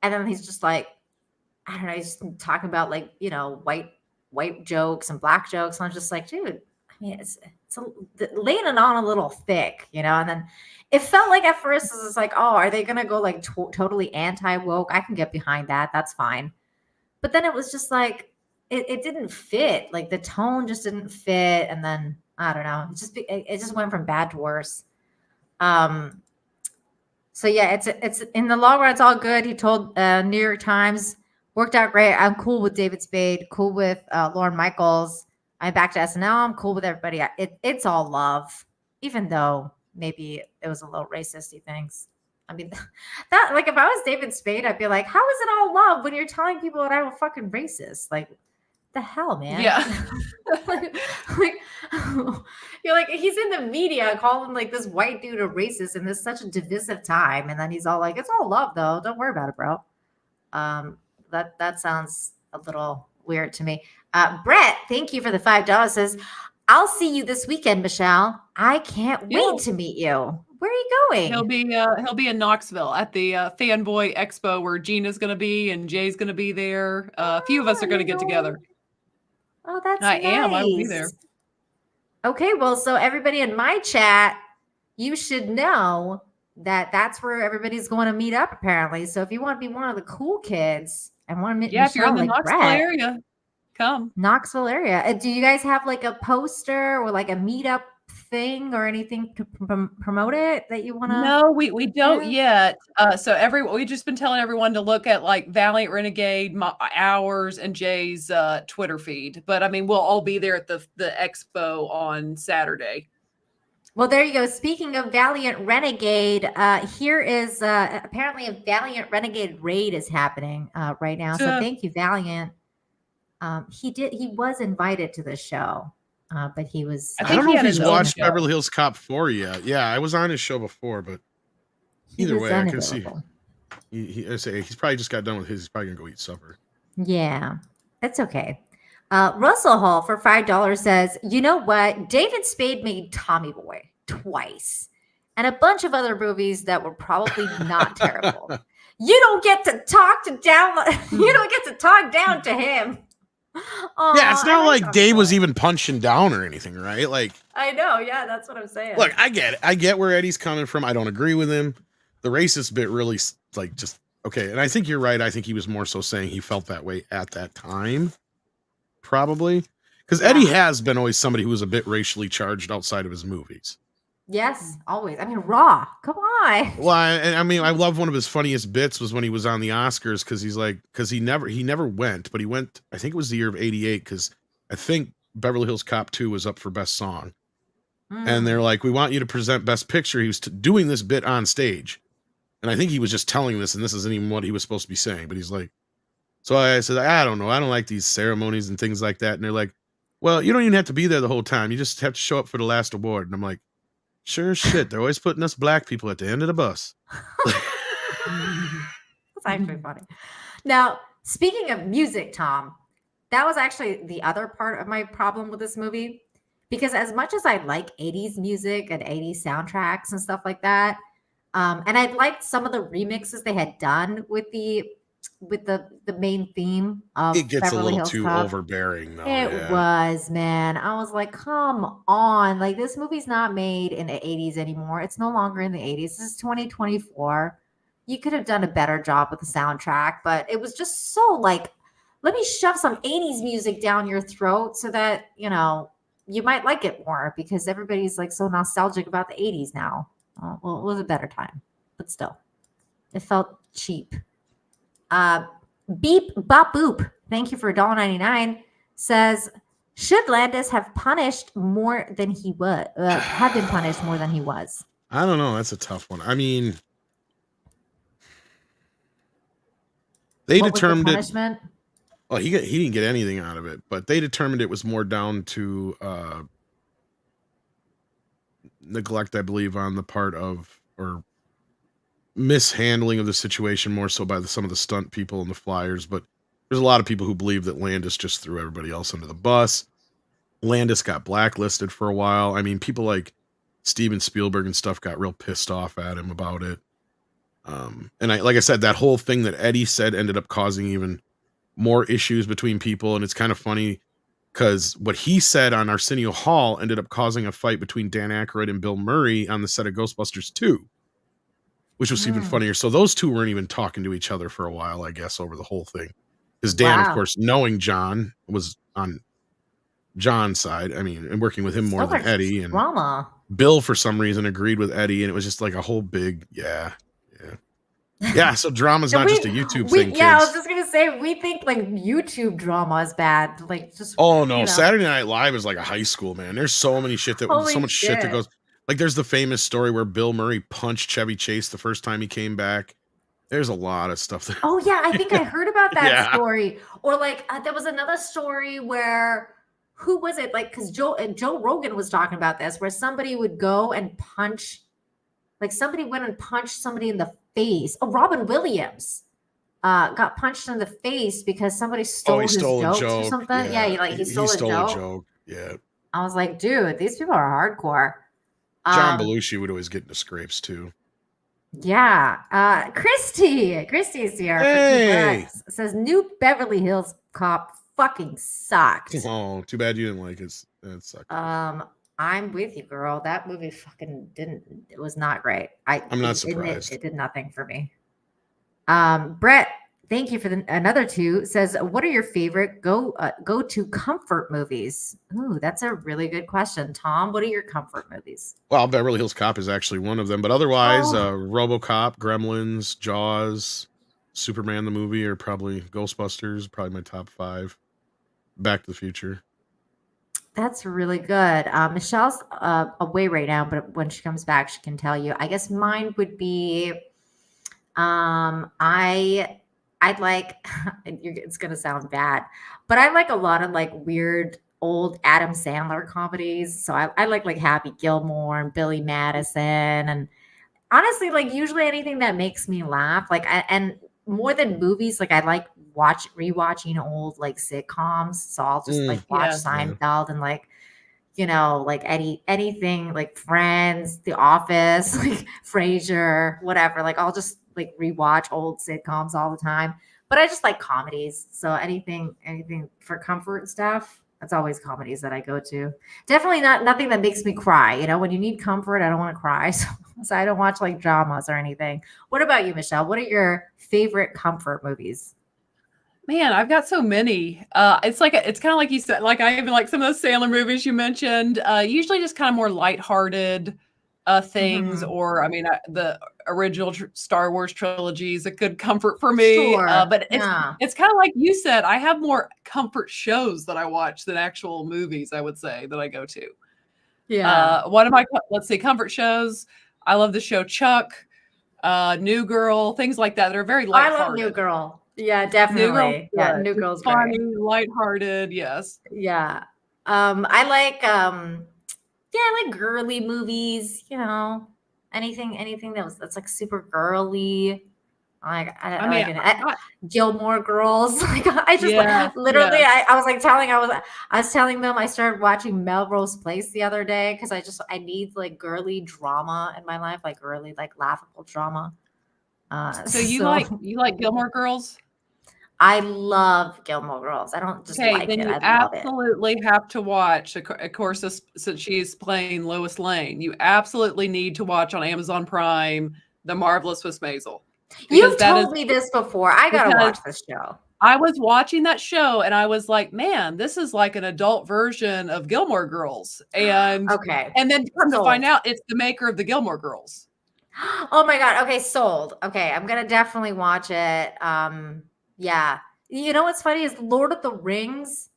and then he's just like, I don't know, he's just talking about like white jokes and black jokes. And I'm just like, dude, I mean, it's laying it on a little thick, and then it felt like at first it was like, oh, are they gonna go like totally anti-woke? I can get behind that. That's fine. But then it was just like it didn't fit. Like the tone just didn't fit. And then I don't know. It just went from bad to worse. So yeah, it's in the long run, it's all good. He told New York Times, worked out great. I'm cool with David Spade, cool with Lorne Michaels. I'm back to SNL. I'm cool with everybody. It's all love, even though maybe it was a little racist-y things. I mean, that like if I was David Spade, I'd be like, how is it all love when you're telling people that I'm a fucking racist? Like, the hell, man? Yeah. like you're like, he's in the media calling like this white dude a racist in this such a divisive time, and then he's all like, it's all love though. Don't worry about it, bro. That sounds a little weird to me. Brett, thank you for the $5. Says, I'll see you this weekend, Michelle. I can't wait to meet you. Where are you going? He'll be in Knoxville at the Fanboy Expo where Gina's going to be and Jay's going to be there. A few of us are going to get together. Oh, that's nice. I will be there. Okay, well, so everybody in my chat, you should know that that's where everybody's going to meet up apparently. So if you want to be one of the cool kids and want to meet Michelle, if you're in the Knoxville area, come. Knoxville area. Do you guys have like a poster or like a meetup thing or anything to promote it that you want to? No, we don't yet. So we've just been telling everyone to look at like Valiant Renegade, ours, and Jay's Twitter feed. But I mean, we'll all be there at the expo on Saturday. Well, there you go. Speaking of Valiant Renegade, here is apparently a Valiant Renegade raid is happening right now. So thank you, Valiant. He was invited to the show, but he was. I I think don't he know if had he's his own watched show. Beverly Hills Cop 4 yet. Yeah, I was on his show before, but either way, I can see. I say he's probably just got done with his. He's probably gonna go eat supper. Yeah, that's okay. Russell Hall for $5 says, you know what? David Spade made Tommy Boy twice and a bunch of other movies that were probably not terrible. You don't get to talk to down. You don't get to talk down to him. Yeah, it's not like Dave was even punching down or anything, right? Like, I know. Yeah, that's what I'm saying. look, I get it. I get where Eddie's coming from. I don't agree with him. The racist bit really, like, just okay. And I think you're right. I think he was more so saying he felt that way at that time. Probably because Eddie has been always somebody who was a bit racially charged outside of his movies. Yes, always. I mean, Raw. Come on. Well, I mean, I love one of his funniest bits was when he was on the Oscars because he's like, because he never went, but he went. I think it was the year of '88 because I think Beverly Hills Cop 2 was up for Best Song, and they're like, we want you to present Best Picture. He was doing this bit on stage, and I think he was just telling this, and this isn't even what he was supposed to be saying, but he's like. So I said, I don't know. I don't like these ceremonies and things like that. And they're like, well, you don't even have to be there the whole time. You just have to show up for the last award. And I'm like, sure as shit. They're always putting us black people at the end of the bus. That's actually funny. Now, speaking of music, Tom, that was actually the other part of my problem with this movie. Because as much as I like 80s music and 80s soundtracks and stuff like that, and I liked some of the remixes they had done with the main theme of it gets Beverly a little Hills too Cop. overbearing though. It was, man. I was like, come on. Like, this movie's not made in the 80s anymore. It's no longer in the 80s. This is 2024. You could have done a better job with the soundtrack, but it was just so like, let me shove some 80s music down your throat so that, you know, you might like it more because everybody's like so nostalgic about the 80s now. Well, it was a better time, but still, it felt cheap. Beep Bop Boop, thank you for $1.99, says, should Landis have punished more than he was? Have been punished more than he was? I don't know. That's a tough one. I mean, they determined it. Well, he didn't get anything out of it, but they determined it was more down to neglect, I believe, on the part of or mishandling of the situation more so by some of the stunt people and the flyers. But there's a lot of people who believe that Landis just threw everybody else under the bus. Landis got blacklisted for a while. I mean, people like Steven Spielberg and stuff got real pissed off at him about it. And like I said, that whole thing that Eddie said ended up causing even more issues between people. And it's kind of funny because what he said on Arsenio Hall ended up causing a fight between Dan Aykroyd and Bill Murray on the set of Ghostbusters 2. Which was even funnier. So those two weren't even talking to each other for a while, I guess, over the whole thing. Because Dan, of course, knowing John, was on John's side. I mean, and working with him more than Eddie. And drama. Bill, for some reason, agreed with Eddie. And it was just like a whole big, yeah. So drama's not just a YouTube thing, kids. Yeah, I was just going to say, we think like YouTube drama is bad. Like, just. Oh, no. Saturday Night Live is like a high school, man. There's so many shit that, shit that goes. Like, there's the famous story where Bill Murray punched Chevy Chase the first time he came back. There's a lot of stuff. Oh, yeah. I think I heard about that story. Or, like, there was another story where, who was it? Like, because Joe Rogan was talking about this, where somebody would go and punch, like, somebody went and punched somebody in the face. Oh, Robin Williams got punched in the face because somebody stole his jokes or something. Yeah, he stole a joke. Yeah. I was like, dude, these people are hardcore. John Belushi would always get into scrapes too. Yeah. Christy's here. Hey. Says new Beverly Hills Cop fucking sucked. Oh, too bad you didn't like it. It sucked. I'm with you, girl. That movie fucking it was not great. I'm not surprised. It did nothing for me. Brett, thank you for another two. Says, what are your favorite go-to comfort movies? Ooh, that's a really good question. Tom, what are your comfort movies? Well, Beverly Hills Cop is actually one of them, but otherwise, RoboCop, Gremlins, Jaws, Superman the movie, or probably Ghostbusters, probably my top 5. Back to the Future. That's really good. Michelle's away right now, but when she comes back, she can tell you. I guess mine would be, I'd like. It's gonna sound bad, but I like a lot of like weird old Adam Sandler comedies. So I like Happy Gilmore and Billy Madison, and honestly, like usually anything that makes me laugh. And more than movies, like I like rewatching old like sitcoms. So I'll just like watch Yeah. Seinfeld and like like anything like Friends, The Office, like Frasier, whatever. Like I'll just like rewatch old sitcoms all the time. But I just like comedies. So anything for comfort stuff, that's always comedies that I go to. Definitely nothing that makes me cry. When you need comfort, I don't want to cry. So I don't watch like dramas or anything. What about you, Michelle? What are your favorite comfort movies? Man, I've got so many. It's kind of like you said, like I even like some of those Sandler movies you mentioned. Usually just kind of more lighthearted things, Mhm. or I mean, the original Star Wars trilogy is a good comfort for me. Sure. But Yeah. it's kind of like you said. I have more comfort shows that I watch than actual movies. I would say that I go to. Yeah. One of my let's see, comfort shows. I love the show Chuck, New Girl, things like that. They're very I love New lighthearted. Girl. Yeah, New Girl's definitely. Yeah, good. New It's Girl's great. funny, lighthearted, yes. Yeah. I like yeah, I like girly movies, anything that's like super girly. I I mean, like Gilmore Girls. Like I just yes, literally yes. I was like I was telling them I started watching Melrose Place the other day because I need like girly drama in my life, like girly like laughable drama. So you So like Gilmore Girls? I love Gilmore Girls. I don't just Okay, like then it. you I love it. absolutely have to watch, of course, since she's playing Lois Lane, you absolutely need to watch on Amazon Prime, The Marvelous Miss Maisel, because You've that is told me this before. I gotta because watch this show. I was watching that show and I was like, "Man, this is like an adult version of Gilmore Girls." Okay. And then come to find Sold. out it's the maker of the Gilmore Girls. Oh my god. Okay, sold. Okay, I'm gonna definitely watch it. Yeah. You know what's funny is Lord of the Rings.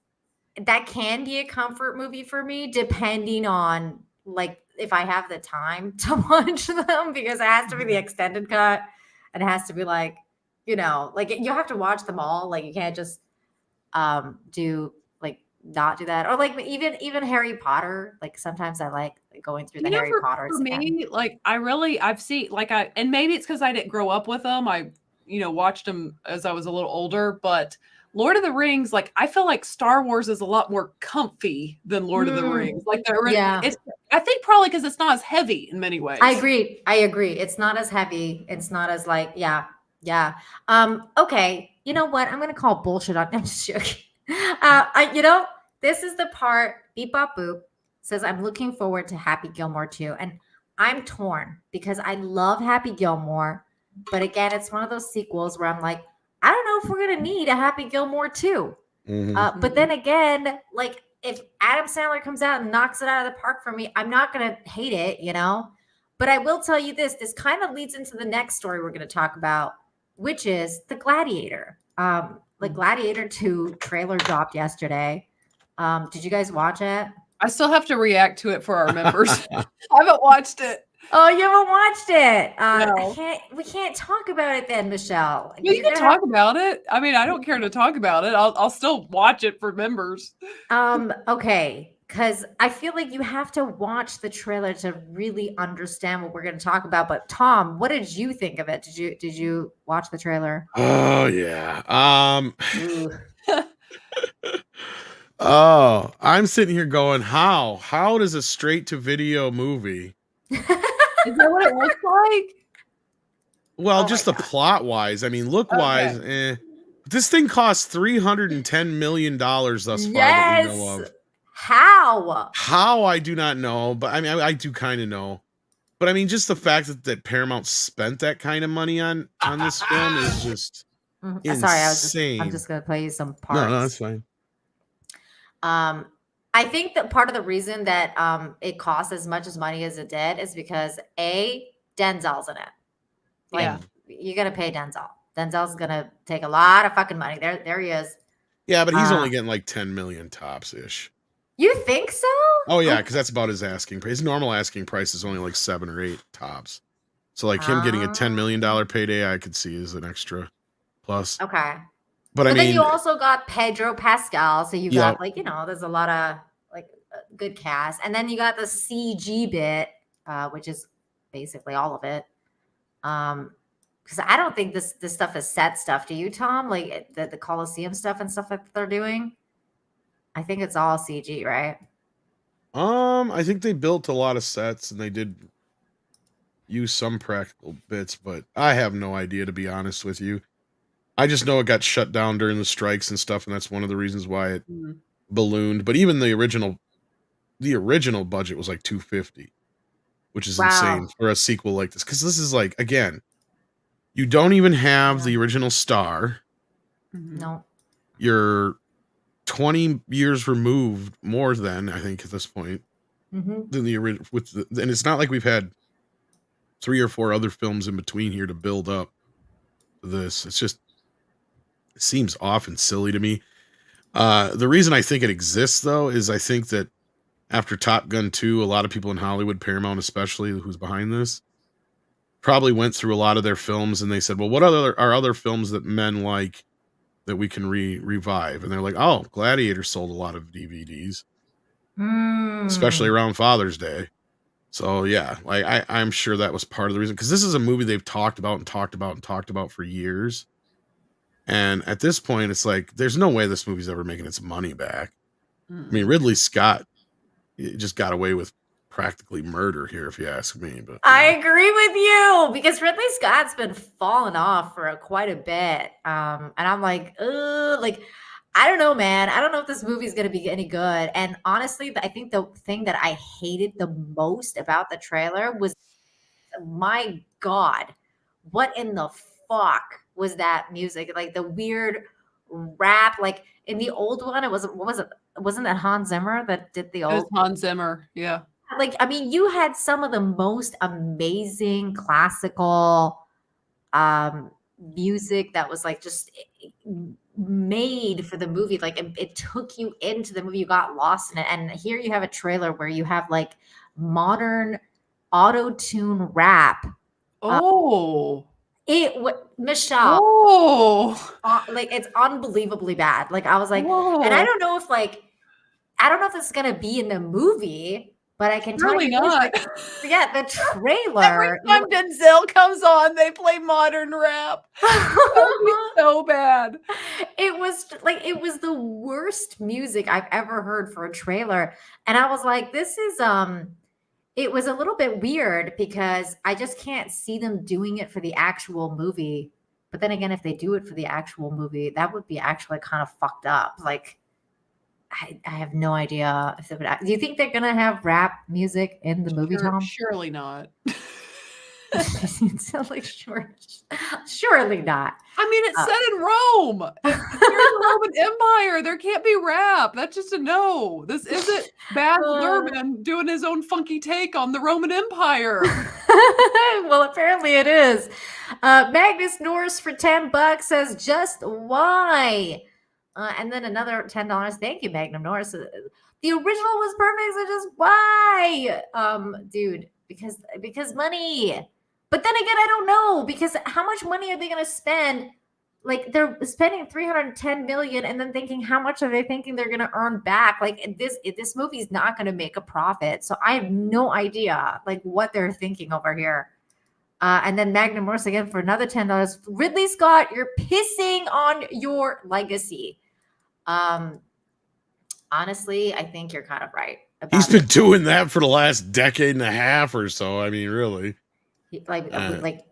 That can be a comfort movie for me, depending on like if I have the time to watch them, because it has to be the extended cut. And it has to be like, like you have to watch them all. Like you can't just do like not do that. Or like even Harry Potter. Like sometimes I like going through the Harry Potters For again. me, like I've seen and maybe it's because I didn't grow up with them. I watched them as I was a little older, but Lord of the Rings, like I feel like Star Wars is a lot more comfy than Lord of the Rings. Like Yeah. it's I think probably because it's not as heavy in many ways. I agree. It's not as heavy. It's not as like, yeah. Yeah. Okay. You know what? I'm gonna call bullshit on I'm just joking. This is the part beep bop boop says I'm looking forward to Happy Gilmore 2. And I'm torn because I love Happy Gilmore, but again, it's one of those sequels where I'm like, I don't know if we're gonna need a Happy Gilmore 2. But then again, like if Adam Sandler comes out and knocks it out of the park for me, I'm not going to hate it, But I will tell you this kind of leads into the next story we're going to talk about, which is the Gladiator. Like Gladiator 2 trailer dropped yesterday. Did you guys watch it? I still have to react to it for our members. I haven't watched it. Oh, you haven't watched it. No. We can't talk about it then, Michelle. Well, you can talk about it. I mean, I don't care to talk about it. I'll still watch it for members. Okay, because I feel like you have to watch the trailer to really understand what we're going to talk about. But Tom, what did you think of it? Did you watch the trailer? Oh yeah. Ooh. Oh, I'm sitting here going, how does a straight to video movie? Is that what it looks like? Well, Oh just my the God. plot wise. I mean, look wise, This thing cost $310 million thus far that we know of. How? How, I do not know, but I mean, I do kind of know. But I mean, just the fact that Paramount spent that kind of money on this film is just insane. I'm just gonna play you some parts. No, that's fine. I think that part of the reason that it costs as much as money as it did is because Denzel's in it. Like you gotta pay Denzel. Denzel's gonna take a lot of fucking money. There he is. Yeah, but he's only getting like 10 million tops ish. You think so? Oh yeah, because that's about his asking price. His normal asking price is only like 7 or 8 tops. So like him getting a $10 million payday, I could see as an extra plus. Okay. But I But then mean, you also got Pedro Pascal, so you yeah, got like, there's a lot of like good cast, and then you got the CG bit, which is basically all of it. Because I don't think this stuff is set stuff. Do you, Tom? Like the Coliseum stuff and stuff that they're doing. I think it's all CG, right? I think they built a lot of sets and they did use some practical bits, but I have no idea, to be honest with you. I just know it got shut down during the strikes and stuff, and that's one of the reasons why it ballooned. But even the original budget was like 250, which is insane for a sequel like this. Because this is like, again, you don't even have the original star. No. You're 20 years removed, more than, I think, at this point, than the original. And it's not like we've had 3 or 4 other films in between here to build up this. It's just, it seems off and silly to me. The reason I think it exists, though, is I think that after Top Gun 2, a lot of people in Hollywood, Paramount especially, who's behind this, probably went through a lot of their films and they said, well, what are other films that men like that we can revive? And they're like, oh, Gladiator sold a lot of DVDs, especially around Father's Day. So yeah, like I'm sure that was part of the reason, because this is a movie they've talked about and talked about and talked about for years. And at this point, it's like, there's no way this movie's ever making its money back. I mean, Ridley Scott just got away with practically murder here, if you ask me. But I agree with you, because Ridley Scott's been falling off for quite a bit. And I'm like, I don't know, man. I don't know if this movie is going to be any good. And honestly, I think the thing that I hated the most about the trailer was, my God, what in the fuck was that music? Like the weird rap, like in the old one, it wasn't, what was it? Wasn't that Hans Zimmer that did the old? It was Hans Zimmer, yeah. Like, I mean, you had some of the most amazing classical music that was like just made for the movie. Like it took you into the movie, you got lost in it. And here you have a trailer where you have like modern auto-tune rap. Michelle. Like it's unbelievably bad. Like I was like, and I don't know if this is gonna be in the movie, but I can tell you not. The trailer. Every time Denzel comes on, they play modern rap. So bad. It was the worst music I've ever heard for a trailer. And I was like, this is it was a little bit weird because I just can't see them doing it for the actual movie. But then again, if they do it for the actual movie, that would be actually kind of fucked up. Like, I have no idea if they would. Do you think they're gonna have rap music in the movie, Tom? Surely not. Like, surely not. I mean, it's set in Rome. It's the Roman Empire. There can't be rap. That's just a no. This isn't Baz Luhrmann doing his own funky take on the Roman Empire. Well, apparently it is. Magnus Norris for $10 says, just why? And then another $10. Thank you, Magnum Norris. The original was perfect, so just why? Dude, because money. But then again, I don't know, because how much money are they going to spend? Like, they're spending $310 million and then thinking, how much are they thinking they're going to earn back? Like, this movie's not going to make a profit. So I have no idea, like, what they're thinking over here. And then Magnum Morse again for another $10. Ridley Scott, you're pissing on your legacy. Honestly, I think you're kind of right. He's been doing that for the last decade and a half or so. I mean, really. Like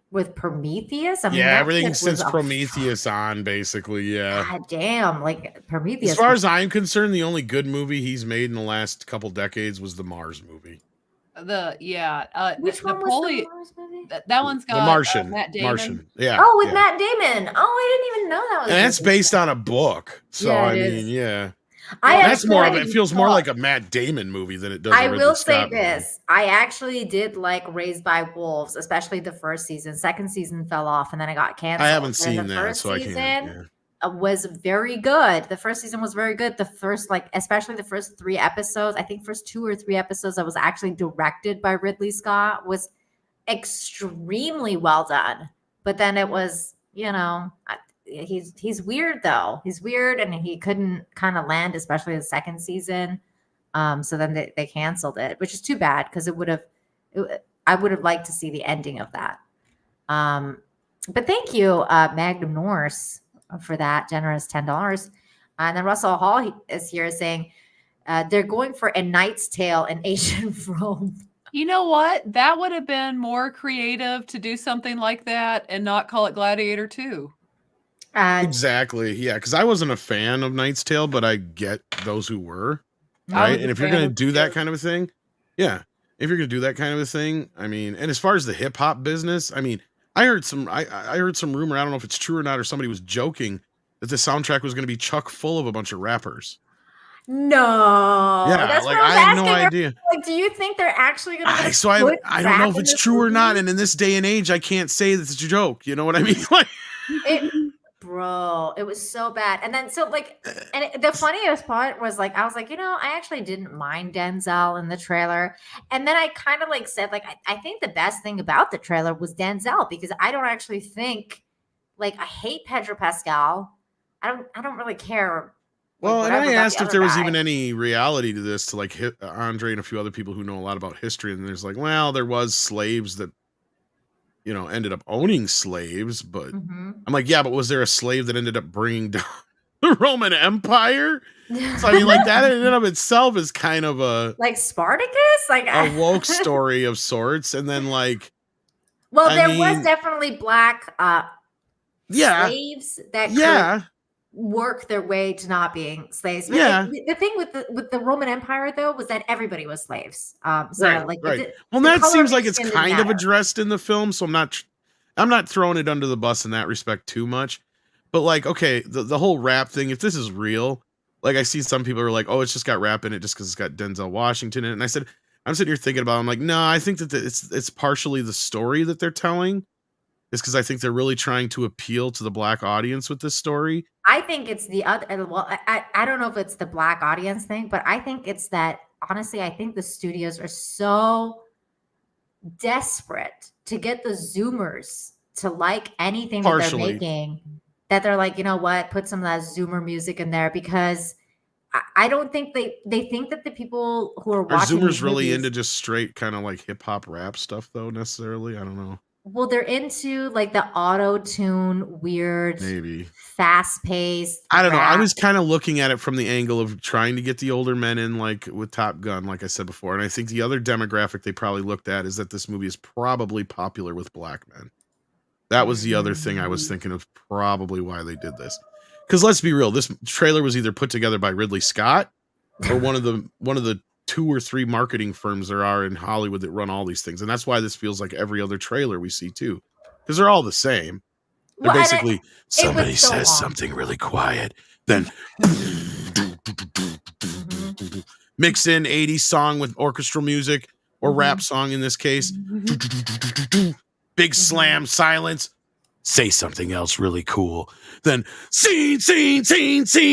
with Prometheus? I mean, everything since Prometheus on, basically, yeah. God damn, like Prometheus. As far as I'm concerned, the only good movie he's made in the last couple decades was the Mars movie. Which one was the Mars movie? That one's got The Martian. Matt Damon. Martian, yeah. Oh, with Matt Damon. Oh, I didn't even know that was. And that's based on a book. So I mean, yeah. That's more of it. Feels more like a Matt Damon movie than it does. I will say this: I actually did like Raised by Wolves, especially the first season. Second season fell off, and then it got canceled. I haven't seen that, so I can't. was very good. The first season was very good. The first, like, especially the first 3 episodes, I think first 2 or 3 episodes that was actually directed by Ridley Scott was extremely well done. But then it was, he's weird though. He's weird, and he couldn't kind of land, especially the second season. So then they canceled it, which is too bad because I would have liked to see the ending of that. But thank you, Magnum Norse, for that generous $10. And then Russell Hall is here saying they're going for A Knight's Tale in ancient Rome. You know what? That would have been more creative to do something like that and not call it Gladiator 2. Exactly. Yeah, because I wasn't a fan of Knight's Tale, but I get those who were. Right. And if you're going to do that kind of a thing, yeah. If you're going to do that kind of a thing, I mean, and as far as the hip hop business, I mean, I heard some rumor, I don't know if it's true or not, or somebody was joking that the soundtrack was going to be chock full of a bunch of rappers. No. Yeah, that's like I had no idea. Like, do you think they're actually going to I don't know if it's true or not, and in this day and age, I can't say that it's a joke. You know what I mean? Like, bro, it was so bad. And then the funniest part was, like, I was like, I actually didn't mind Denzel in the trailer. And then I kind of like said, like, I think the best thing about the trailer was Denzel, because I don't actually think, like, I hate Pedro Pascal. I don't really care. Well, and I asked if there was even any reality to this, to like Andre and a few other people who know a lot about history. And there's like, well, there was slaves that, ended up owning slaves. But I'm like, yeah, but was there a slave that ended up bringing down the Roman Empire? So I mean, like, that in and of itself is kind of a like Spartacus, like a woke story of sorts. And then, like, well, there was definitely black slaves that could work their way to not being slaves. But the thing with the Roman Empire, though, was that everybody was slaves. Well, that seems like it's kind of addressed in the film, so I'm not throwing it under the bus in that respect too much. But, like, okay, the whole rap thing, if this is real, like, I see some people are like, oh, it's just got rap in it just because it's got Denzel Washington in it. And I said, I'm sitting here thinking about it, I'm like, no, I think that it's partially the story that they're telling. It's because I think they're really trying to appeal to the black audience with this story. I think it's the other. Well, I don't know if it's the black audience thing, but I think it's that, honestly, I think the studios are so desperate to get the Zoomers to like anything that they're making, that they're like, you know what, put some of that Zoomer music in there, because I don't think they think that the people who are watching Zoomers really into just straight kind of like hip hop rap stuff, though, necessarily. I don't know. Well, they're into, like, the auto-tune, weird, maybe fast-paced. I don't know. I was kind of looking at it from the angle of trying to get the older men in, like with Top Gun, like I said before. And I think the other demographic they probably looked at is that this movie is probably popular with black men. That was the other thing I was thinking of, probably why they did this. Because let's be real, this trailer was either put together by Ridley Scott or one of the 2 or 3 marketing firms there are in Hollywood that run all these things. And that's why this feels like every other trailer we see too. Because they're all the same. They're basically, somebody says something really quiet, then mix in 80s song with orchestral music, or rap song in this case. Big slam, silence. Say something else really cool. Then scene,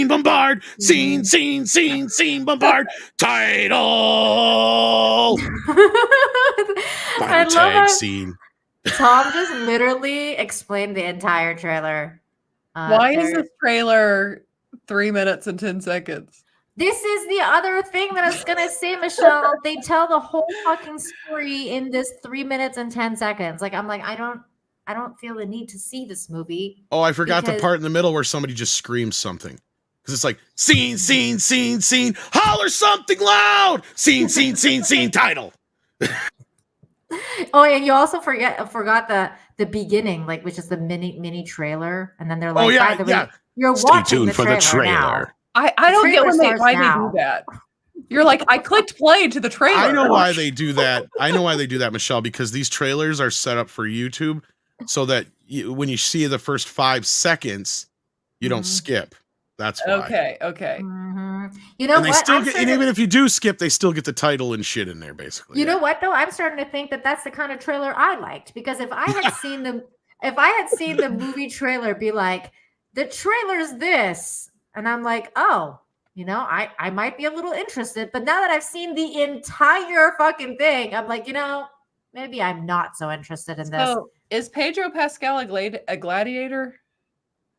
bombard. Scene, bombard. Title. I tag scene. Tom just literally explained the entire trailer. Why is this trailer 3 minutes and 10 seconds? This is the other thing that I was going to say, Michelle. They tell the whole fucking story in this 3 minutes and 10 seconds. Like, I'm like, I don't feel the need to see this movie. Oh, I forgot the part in the middle where somebody just screams something. Because it's like, scene, holler something loud. Scene, title. Oh, and you also forgot the beginning, like, which is the mini trailer. And then they're like, by the way, you're Stay watching tuned the for the trailer. Now. I don't get why they do that. You're like, I clicked play to the trailer. I know why they do that. Michelle, because these trailers are set up for YouTube so that when you see the first 5 seconds, you don't skip. That's why. Okay. Mm-hmm. You know, and they still get, and even if you do skip, they still get the title and shit in there, basically. You know what, though? I'm starting to think that that's the kind of trailer I liked, because if I had seen the movie trailer be like, the trailer's this. And I'm like, oh, I might be a little interested. But now that I've seen the entire fucking thing, I'm like, maybe I'm not so interested in this. So is Pedro Pascal a gladiator?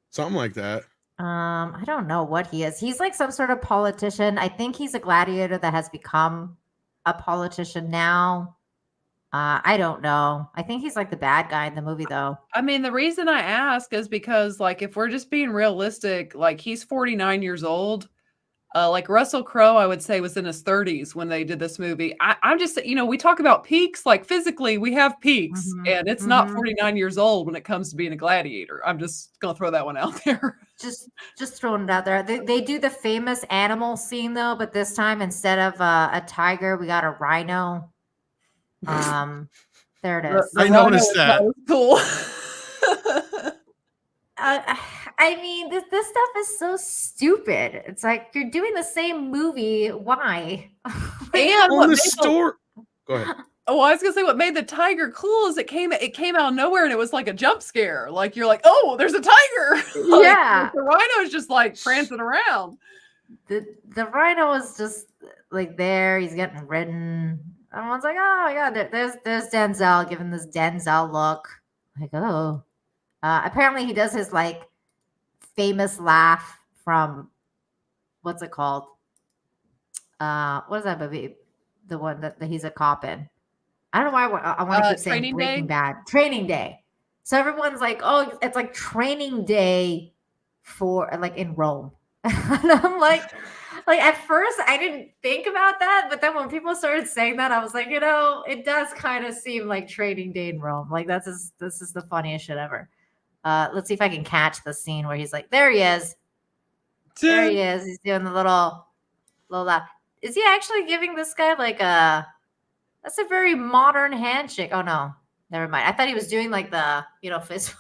Something like that. I don't know what he is. He's like some sort of politician. I think he's a gladiator that has become a politician now. I don't know. I think he's like the bad guy in the movie, though. I mean, the reason I ask is because, like, if we're just being realistic, like, he's 49 years old. Like Russell Crowe, I would say, was in his 30s when they did this movie. I'm just, we talk about peaks, like physically, we have peaks, and it's not 49 years old when it comes to being a gladiator. I'm just gonna throw that one out there. Just throwing it out there. They do the famous animal scene though, but this time instead of a tiger, we got a rhino. There it is. I noticed that. Cool. I mean, this stuff is so stupid. It's like you're doing the same movie. Why? And on the store. Go ahead. Oh, I was gonna say what made the tiger cool is it came out of nowhere and it was like a jump scare. Like you're like, oh, there's a tiger. Yeah. The rhino is just like prancing around. The rhino is just like there. He's getting ridden. Everyone's like, oh my god, there's Denzel giving this Denzel look. Like, oh. Apparently he does his like famous laugh from what's it called? What is that movie? The one that he's a cop in. I don't know why I want to keep saying Breaking Bad. Training Day. So everyone's like, oh, it's like Training Day for like in Rome. And I'm like at first I didn't think about that, but then when people started saying that, I was like, it does kind of seem like Training Day in Rome. Like this is the funniest shit ever. Let's see if I can catch the scene where he's like, there he is. There he is. He's doing the little laugh. Is he actually giving this guy like that's a very modern handshake. Oh no, never mind. I thought he was doing like the, fist.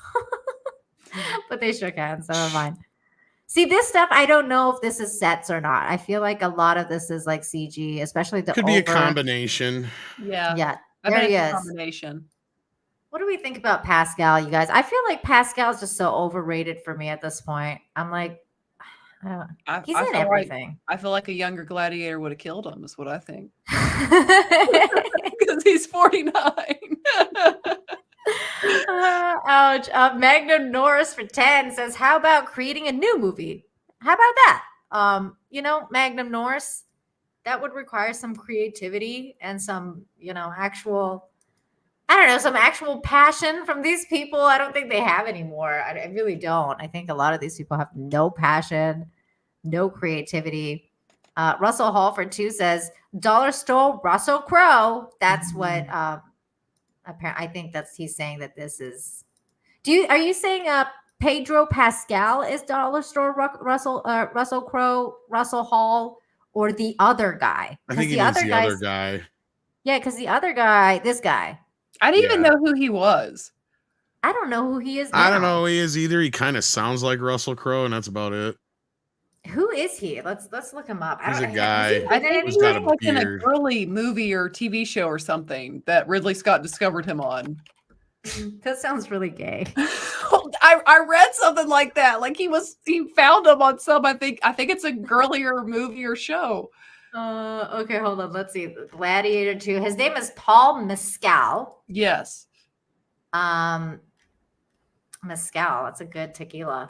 But they shook hands. Never mind. See, this stuff, I don't know if this is sets or not. I feel like a lot of this is like CG, especially the could be a combination. Yeah. Yeah. There he is. Combination. What do we think about Pascal, you guys? I feel like Pascal's just so overrated for me at this point. I'm like, I don't know. He's in everything. I feel like a younger gladiator would have killed him, is what I think. Because he's 49. Ouch. Magnum Norris for 10 says, how about creating a new movie? How about that? Magnum Norris, that would require some creativity and some, actual, I don't know, some actual passion from these people. I don't think they have anymore. I really don't. I think a lot of these people have no passion, no creativity. Russell Hall for 2 says, Dollar Store Russell Crowe. That's what apparently I think he's saying that this is. Are you saying Pedro Pascal is Dollar Store Russell Crowe, Russell Hall, or the other guy? I think he means the other guy. Yeah, because the other guy, this guy. I didn't even know who he was. I don't know who he is now. I don't know who he is either. He kind of sounds like Russell Crowe, and that's about it. Who is he? Let's look him up. He's a guy. I think he was like in a girly movie or TV show or something that Ridley Scott discovered him on. That sounds really gay. I read something like that. Like he found him on some. I think it's a girlier movie or show. Okay, hold on. Let's see. Gladiator 2. His name is Paul Mescal. Yes. Mescal. That's a good tequila.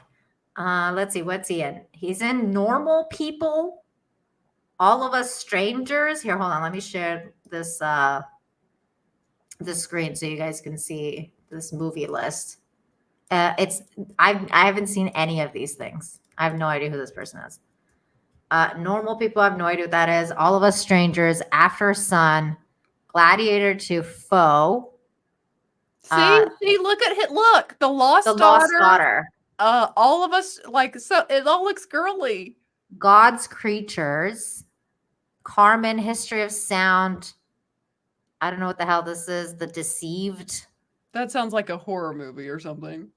Let's see. What's he in? He's in Normal People. All of Us Strangers. Here, hold on. Let me share this screen so you guys can see this movie list. I haven't seen any of these things. I have no idea who this person is. Normal People, I have no idea what that is. All of Us Strangers, After Sun, Gladiator 2, Foe. See, look, The Lost Daughter. All of Us, so it all looks girly. God's Creatures, Carmen, History of Sound. I don't know what the hell this is. The Deceived. That sounds like a horror movie or something.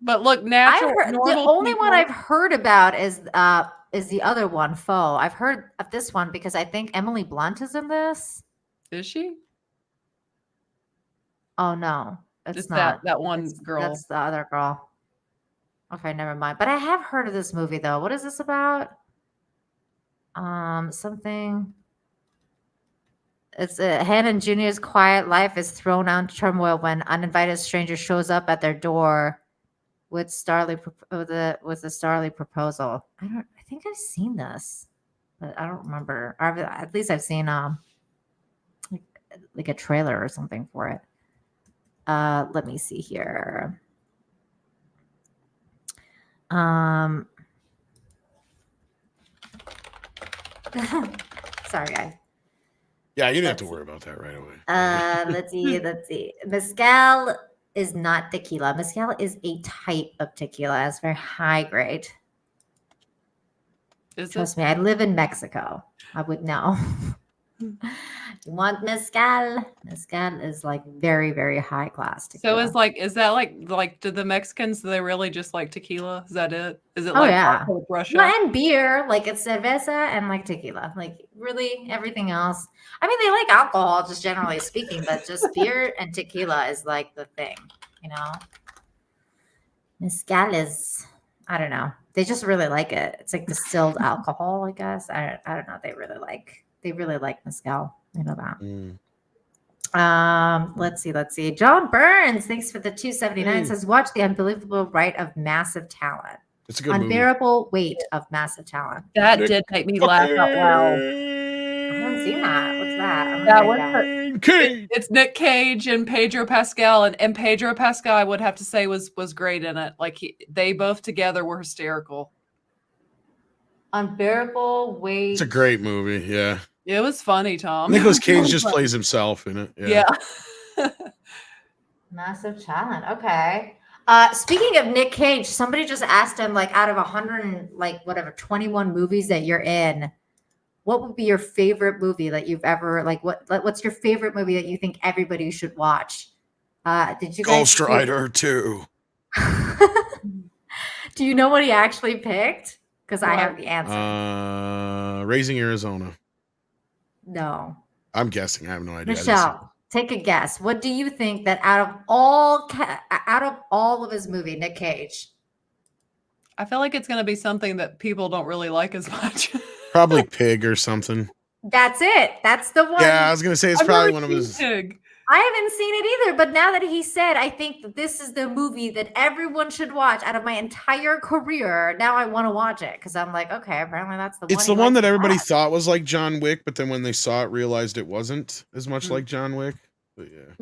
But look, the only one I've heard about is the other one, Foe. I've heard of this one because I think Emily Blunt is in this. Is she? Oh no, it's not that one girl. That's the other girl. Okay, never mind. But I have heard of this movie though. What is this about? Something. It's Hannah Jr.'s quiet life is thrown out into turmoil when uninvited stranger shows up at their door with with a Starly proposal. I think I've seen this, but I don't remember. Or at least I've seen like a trailer or something for it. Let me see here. Sorry, guys. Yeah, you didn't have to worry about that right away. Let's see. Mezcal is not tequila. Mezcal is a type of tequila. It's very high grade. Trust me, I live in Mexico. I would know. You want mezcal? Mezcal is like very, very high class tequila. So is that like do the Mexicans, do they really just like tequila? Is that it? Is it with Russia? Well, and beer, like it's cerveza and like tequila. Like really everything else. I mean, they like alcohol, just generally speaking, but just beer and tequila is like the thing, you know? Mezcal is, I don't know. They just really like it. It's like distilled alcohol, I guess. I don't know. They really like mezcal. I know that. Let's see. John Burns, thanks for the 279. Says, watch The Unbelievable Right of Massive Talent. It's a good Unbearable Weight of Massive Talent. That did make me laugh out loud. I haven't seen that. What's that? That was it's Nick Cage and Pedro Pascal, and Pedro Pascal, I would have to say, was great in it. Like they both together were hysterical. Unbearable Weight. It's a great movie. Yeah. It was funny, Tom. Nicolas Cage just plays himself in it. Yeah. Massive Talent. Okay. Speaking of Nick Cage, somebody just asked him, like, out of 21 movies that you're in, what would be your favorite movie that you've ever what's your favorite movie that you think everybody should watch? Did you guys Ghost Rider 2? Do you know what he actually picked? Because I have the answer. Raising Arizona. No. I'm guessing. I have no idea. Michelle, take a guess. What do you think that out of all of his movie, Nick Cage? I feel like it's going to be something that people don't really like as much. Probably Pig or something. That's it. That's the one. Yeah, I was going to say it's probably one of his. Pig. I haven't seen it either, but now that he said, I think that this is the movie that everyone should watch out of my entire career. Now I want to watch it because I'm like, okay, apparently that's the one. It's the one that everybody thought was like John Wick, but then when they saw it, realized it wasn't as much like John Wick. But yeah,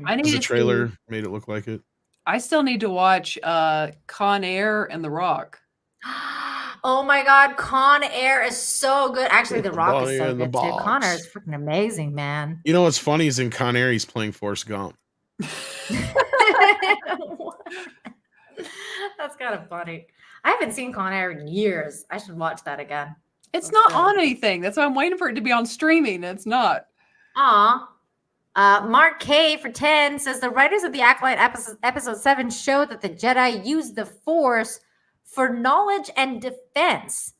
I need the trailer made it look like it. I still need to watch Con Air and The Rock. Oh my God, Con Air is so good. Actually, The Rock is so good too. Con Air is freaking amazing, man. You know what's funny is in Con Air, he's playing Forrest Gump. That's kind of funny. I haven't seen Con Air in years. I should watch that again. It's not on anything. That's why I'm waiting for it to be on streaming. It's not. Mark K for 10 says the writers of the Acolyte episode 7 show that the Jedi use the Force for knowledge and defense.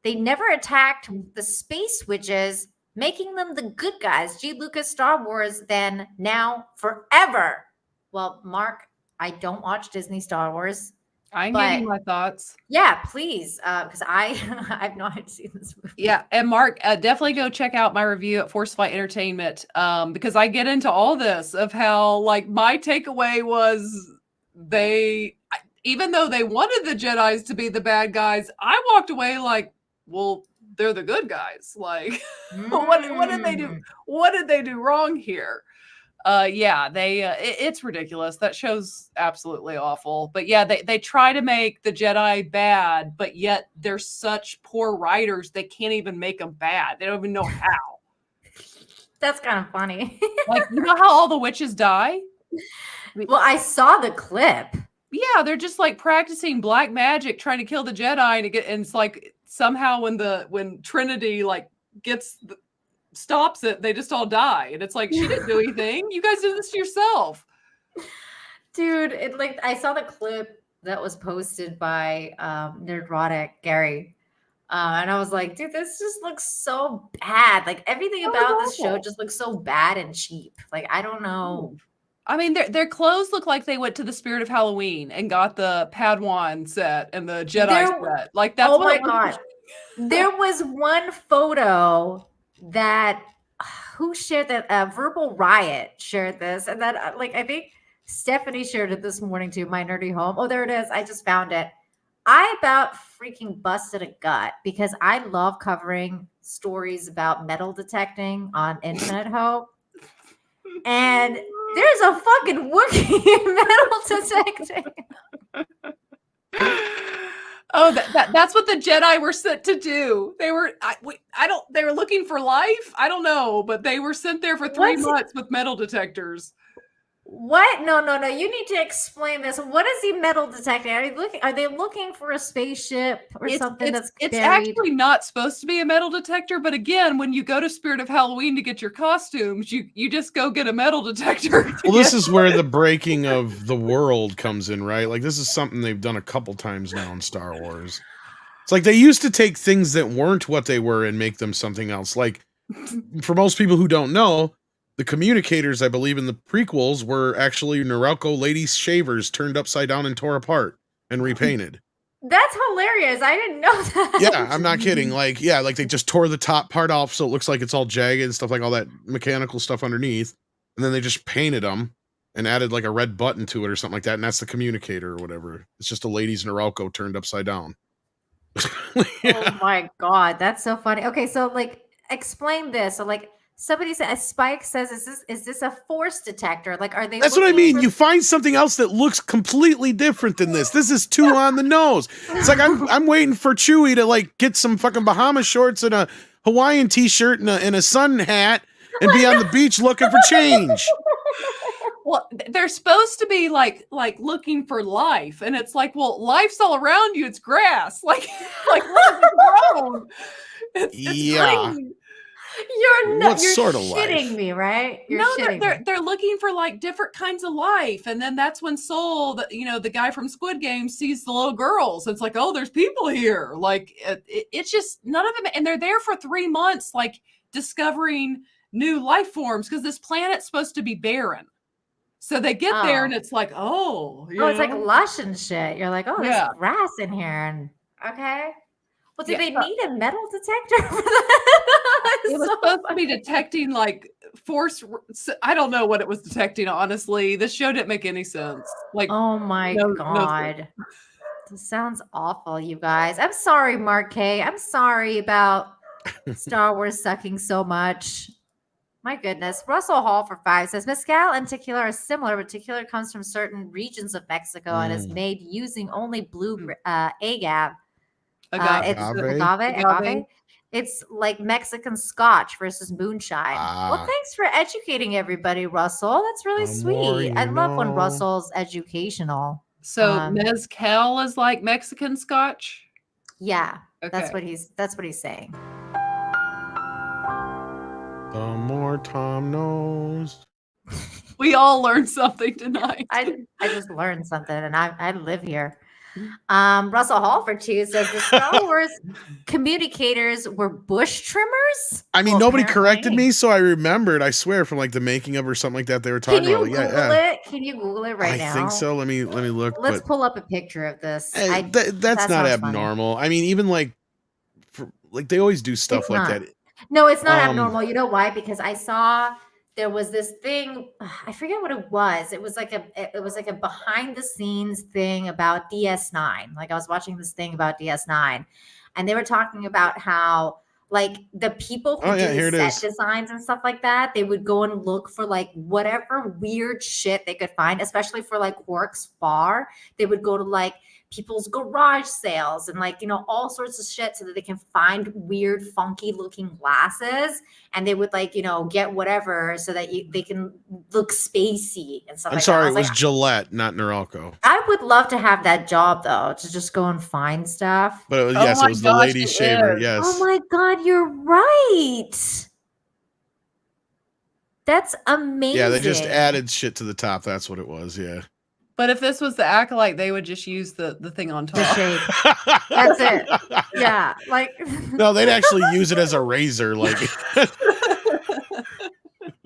They never attacked the space witches, making them the good guys. G. Lucas, Star Wars, then, now, forever. Well, Mark, I don't watch Disney Star Wars. I can give you my thoughts. Yeah, please, because I've not seen this movie. Yeah, and Mark, definitely go check out my review at Force Fight Entertainment, because I get into all this of how, like, my takeaway was even though they wanted the Jedis to be the bad guys, I walked away like, well, they're the good guys. Like, what did they do? What did they do wrong here? It's ridiculous. That show's absolutely awful. But yeah, they try to make the Jedi bad, but yet they're such poor writers, they can't even make them bad. They don't even know how. That's kind of funny. Like, you know how all the witches die? Well, I saw the clip. Yeah, they're just like practicing black magic, trying to kill the Jedi, and it's like somehow when Trinity like stops it, they just all die, and it's like, she didn't do anything. You guys did this to yourself, dude. I saw the clip that was posted by Nerdrotic Gary, and I was like, dude, this just looks so bad. Like everything about this show just looks so bad and cheap. Like I don't know. I mean, their clothes look like they went to the Spirit of Halloween and got the Padawan set and the Jedi set. Like that's oh what my it was. God. There was one photo that who shared that? Verbal Riot shared this, and then like I think Stephanie shared it this morning too. My nerdy home. Oh, there it is. I just found it. I about freaking busted a gut because I love covering stories about metal detecting on Infinite Hope, and there's a fucking Wookiee metal detecting. Oh, that's what the Jedi were sent to do. They were they were looking for life. I don't know, but they were sent there for 3 months with metal detectors. What? No. You need to explain this. What is he metal detecting? Are they looking for a spaceship or something that's it's buried? actually not supposed to be a metal detector, but again, when you go to Spirit of Halloween to get your costumes, you just go get a metal detector. Well, this is where the breaking of the world comes in, right? Like this is something they've done a couple times now in Star Wars. It's like they used to take things that weren't what they were and make them something else. Like for most people who don't know, the communicators, I believe, in the prequels were actually Norelco ladies' shavers turned upside down and tore apart and repainted. That's hilarious. I didn't know that. Yeah, I'm not kidding. Like, yeah, like they just tore the top part off so it looks like it's all jagged and stuff, like all that mechanical stuff underneath. And then they just painted them and added like a red button to it or something like that. And that's the communicator or whatever. It's just a ladies' Norelco turned upside down. Yeah. Oh my God. That's so funny. Okay. So like, explain this. So like, somebody said, Spike says, is this a force detector? Like, are they? That's what I mean. You find something else that looks completely different than this. This is too on the nose. It's like I'm waiting for Chewie to like get some fucking Bahama shorts and a Hawaiian t-shirt and a sun hat and be on the beach looking for change. Well, they're supposed to be like looking for life, and it's like, well, life's all around you. It's grass, like what is it grown? It's yeah. green. You're sort of shitting life? me, right? They're looking for like different kinds of life, and then that's when Soul, the guy from Squid Game, sees the little girls. It's like, oh, there's people here. Like it's just none of them, and they're there for 3 months, like discovering new life forms because this planet's supposed to be barren. So they get there, and it's like, it's like lush and shit. You're like, oh, there's grass in here, and okay. Well, do they need a metal detector for that? It was supposed to be detecting like force. I don't know what it was detecting, honestly. This show didn't make any sense. Like, oh my God. This sounds awful, you guys. I'm sorry, Mark K. I'm sorry about Star Wars sucking so much. My goodness. Russell Hall for 5 says, Mezcal and tequila are similar, but tequila comes from certain regions of Mexico and is made using only blue agave. Agave. It's like Mexican scotch versus moonshine. Well, thanks for educating everybody, Russell. That's really sweet. I love when Russell's educational. So mezcal is like Mexican scotch? Yeah. Okay. That's what he's saying. The more Tom knows. We all learned something tonight. I just learned something, and I live here. Russell Hall for 2 says the Star Wars communicators were bush trimmers. I mean, nobody corrected me, so I remembered. I swear, from like the making of or something like that, they were talking about. Can you Google it right now? I think so. Let me look. Let's pull up a picture of this. That's not abnormal. Funny. I mean, even like they always do stuff like that. No, it's not abnormal. You know why? Because I saw there was this thing. I forget what it was. It was like a behind the scenes thing about DS9. Like I was watching this thing about DS9, and they were talking about how like the people who do set designs and stuff like that, they would go and look for like whatever weird shit they could find, especially for like Quark's bar. They would go to like people's garage sales and like, all sorts of shit so that they can find weird, funky looking glasses. And they would like, get whatever so that they can look spacey and stuff. I'm sorry, it was Gillette, not Norelco. I would love to have that job though, to just go and find stuff. But it was the lady shaver. Yes. Oh my God, you're right. That's amazing. Yeah, they just added shit to the top. That's what it was. Yeah. But if this was the Acolyte, they would just use the thing on top. The shade. That's it. Yeah. Like no, they'd actually use it as a razor. Like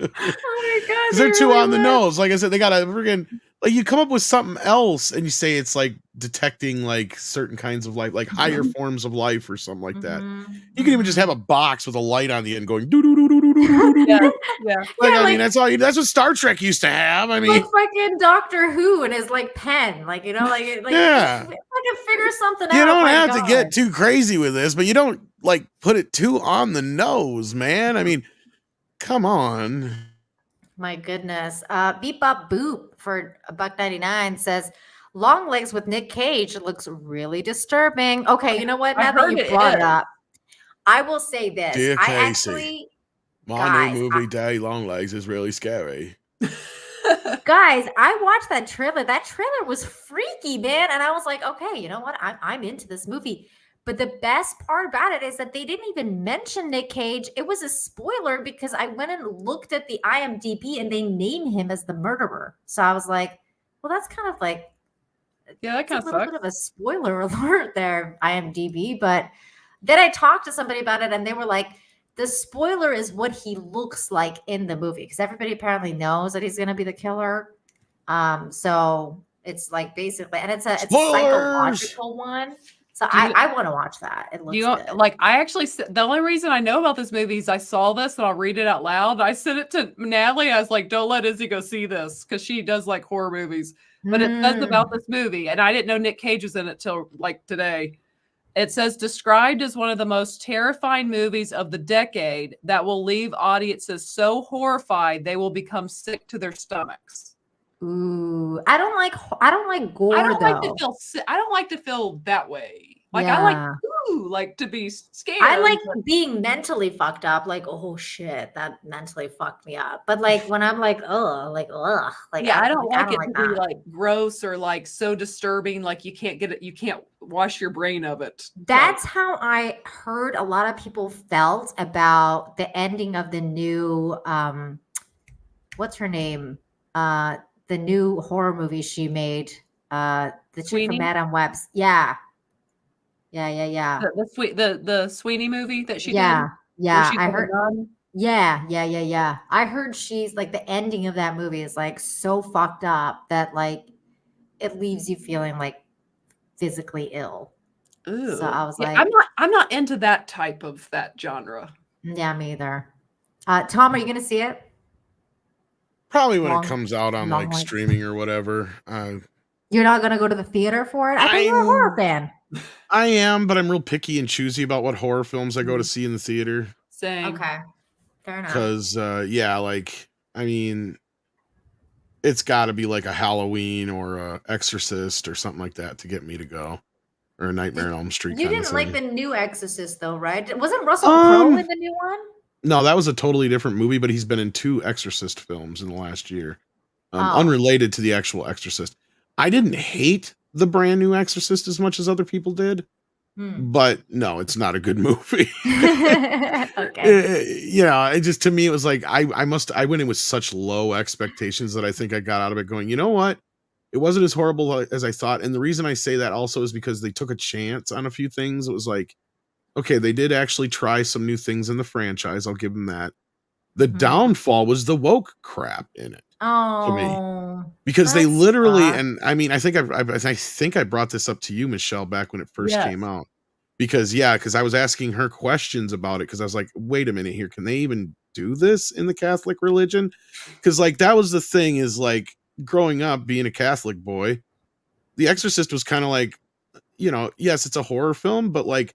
Oh my god, Because they're too really on the were. nose. Like I said, they got a friggin' like you come up with something else and you say it's like detecting like certain kinds of life, like higher forms of life or something like that. You can even just have a box with a light on the end going doo doo doo doo doo doo doo doo Yeah, doo. yeah. Like Yeah, I like mean, that's what Star Trek used to have. I mean, like fucking Doctor Who and his like pen, like like yeah. fucking figure something You out. don't My have to god, get too crazy with this, but you don't like put it too on the nose, man. I mean, come on. my goodness. Beep Bop Boop for $1.99 says long legs with Nick Cage looks really disturbing. Okay, you know what? I Now that heard you it brought it is. up, I will say this. Dear I Casey, actually, my new guys, movie, Daddy Longlegs, is really scary. guys, I watched that trailer. That trailer was freaky, man. And I was like, okay, you know what? I'm into this movie. But the best part about it is that they didn't even mention Nick Cage. It was a spoiler because I went and looked at the IMDb and they name him as the murderer. So I was like, well, that's kind of like, Yeah, that it's a kind of little sucks. bit of a spoiler alert there, IMDb. But then I talked to somebody about it and they were like, the spoiler is what he looks like in the movie because everybody apparently knows that he's going to be the killer. So it's like basically, and it's a Spoilers! psychological one. So Do you- I want to watch that. It looks You good. like I actually the only reason I know about this movie is I saw this and I'll read it out loud. I sent it to Natalie. I was like, don't let Izzy go see this because she does like horror movies. But it says about this movie, and I didn't know Nick Cage was in it till like today. It says described as one of the most terrifying movies of the decade that will leave audiences so horrified they will become sick to their stomachs. Ooh, I don't like gore I don't though. like to feel I don't like to feel that way. Like I like Yeah. like to be scared. I like being mentally fucked up. Like, oh shit, that mentally fucked me up. But like when I'm like, like yeah, I don't like it to be that. like gross or like so disturbing. Like you can't get it, you can't wash your brain of it. That's how I heard a lot of people felt about the ending of the new what's her name? The new horror movie she made. The chick Sweeney? from Madame Web's. Yeah. Yeah. The Sweeney movie that she Yeah. did. Yeah. She's I like a heard nun. Yeah. I heard she's like the ending of that movie is like so fucked up that like it leaves you feeling like physically ill. Ooh. So I was Yeah, like, I'm not into that type of that genre. yeah, me either. Tom, are you gonna see it? Probably when Long- it comes out on long like legs. streaming or whatever. You're not gonna go to the theater for it? I thought you were a horror fan. I am, but I'm real picky and choosy about what horror films I go to see in the theater. Same. Okay. Fair enough. Because yeah, like I mean, it's got to be like a Halloween or a Exorcist or something like that to get me to go, or a Nightmare on Elm Street. You kind didn't of like thing. the new Exorcist though, right? Wasn't Russell Crowe in the new one? No, that was a totally different movie, but he's been in 2 Exorcist films in the last year, Oh. unrelated to the actual Exorcist. I didn't hate the brand new Exorcist as much as other people did, but no, it's not a good movie. Okay. You know, it just, to me, it was like I went in with such low expectations that I think I got out of it going, you know what? It wasn't as horrible as I thought. And the reason I say that also is because they took a chance on a few things. It was like, okay, they did actually try some new things in the franchise. I'll give them that. The downfall was the woke crap in it. To me, because they literally, and I mean, I think I brought this up to you, Michelle, back when it first came out. Because I was asking her questions about it because I was like, wait a minute here, can they even do this in the Catholic religion? Because like that was the thing, is like growing up being a Catholic boy, The Exorcist was kind of like, you know, yes, it's a horror film, but like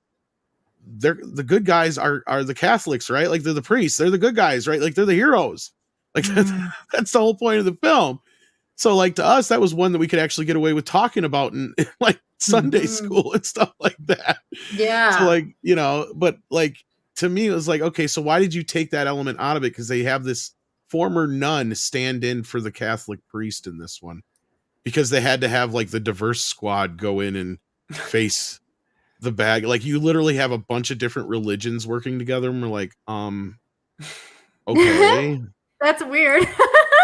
the good guys are the Catholics, right? Like they're the priests, they're the good guys, right? Like they're the heroes. Like that's the whole point of the film. So like to us, that was one that we could actually get away with talking about in like Sunday school and stuff like that. Yeah. So like, you know, but like to me, it was like, okay, so why did you take that element out of it? Because they have this former nun stand in for the Catholic priest in this one, because they had to have like the diverse squad go in and face the bag. Like you literally have a bunch of different religions working together, and we're like, okay. That's weird.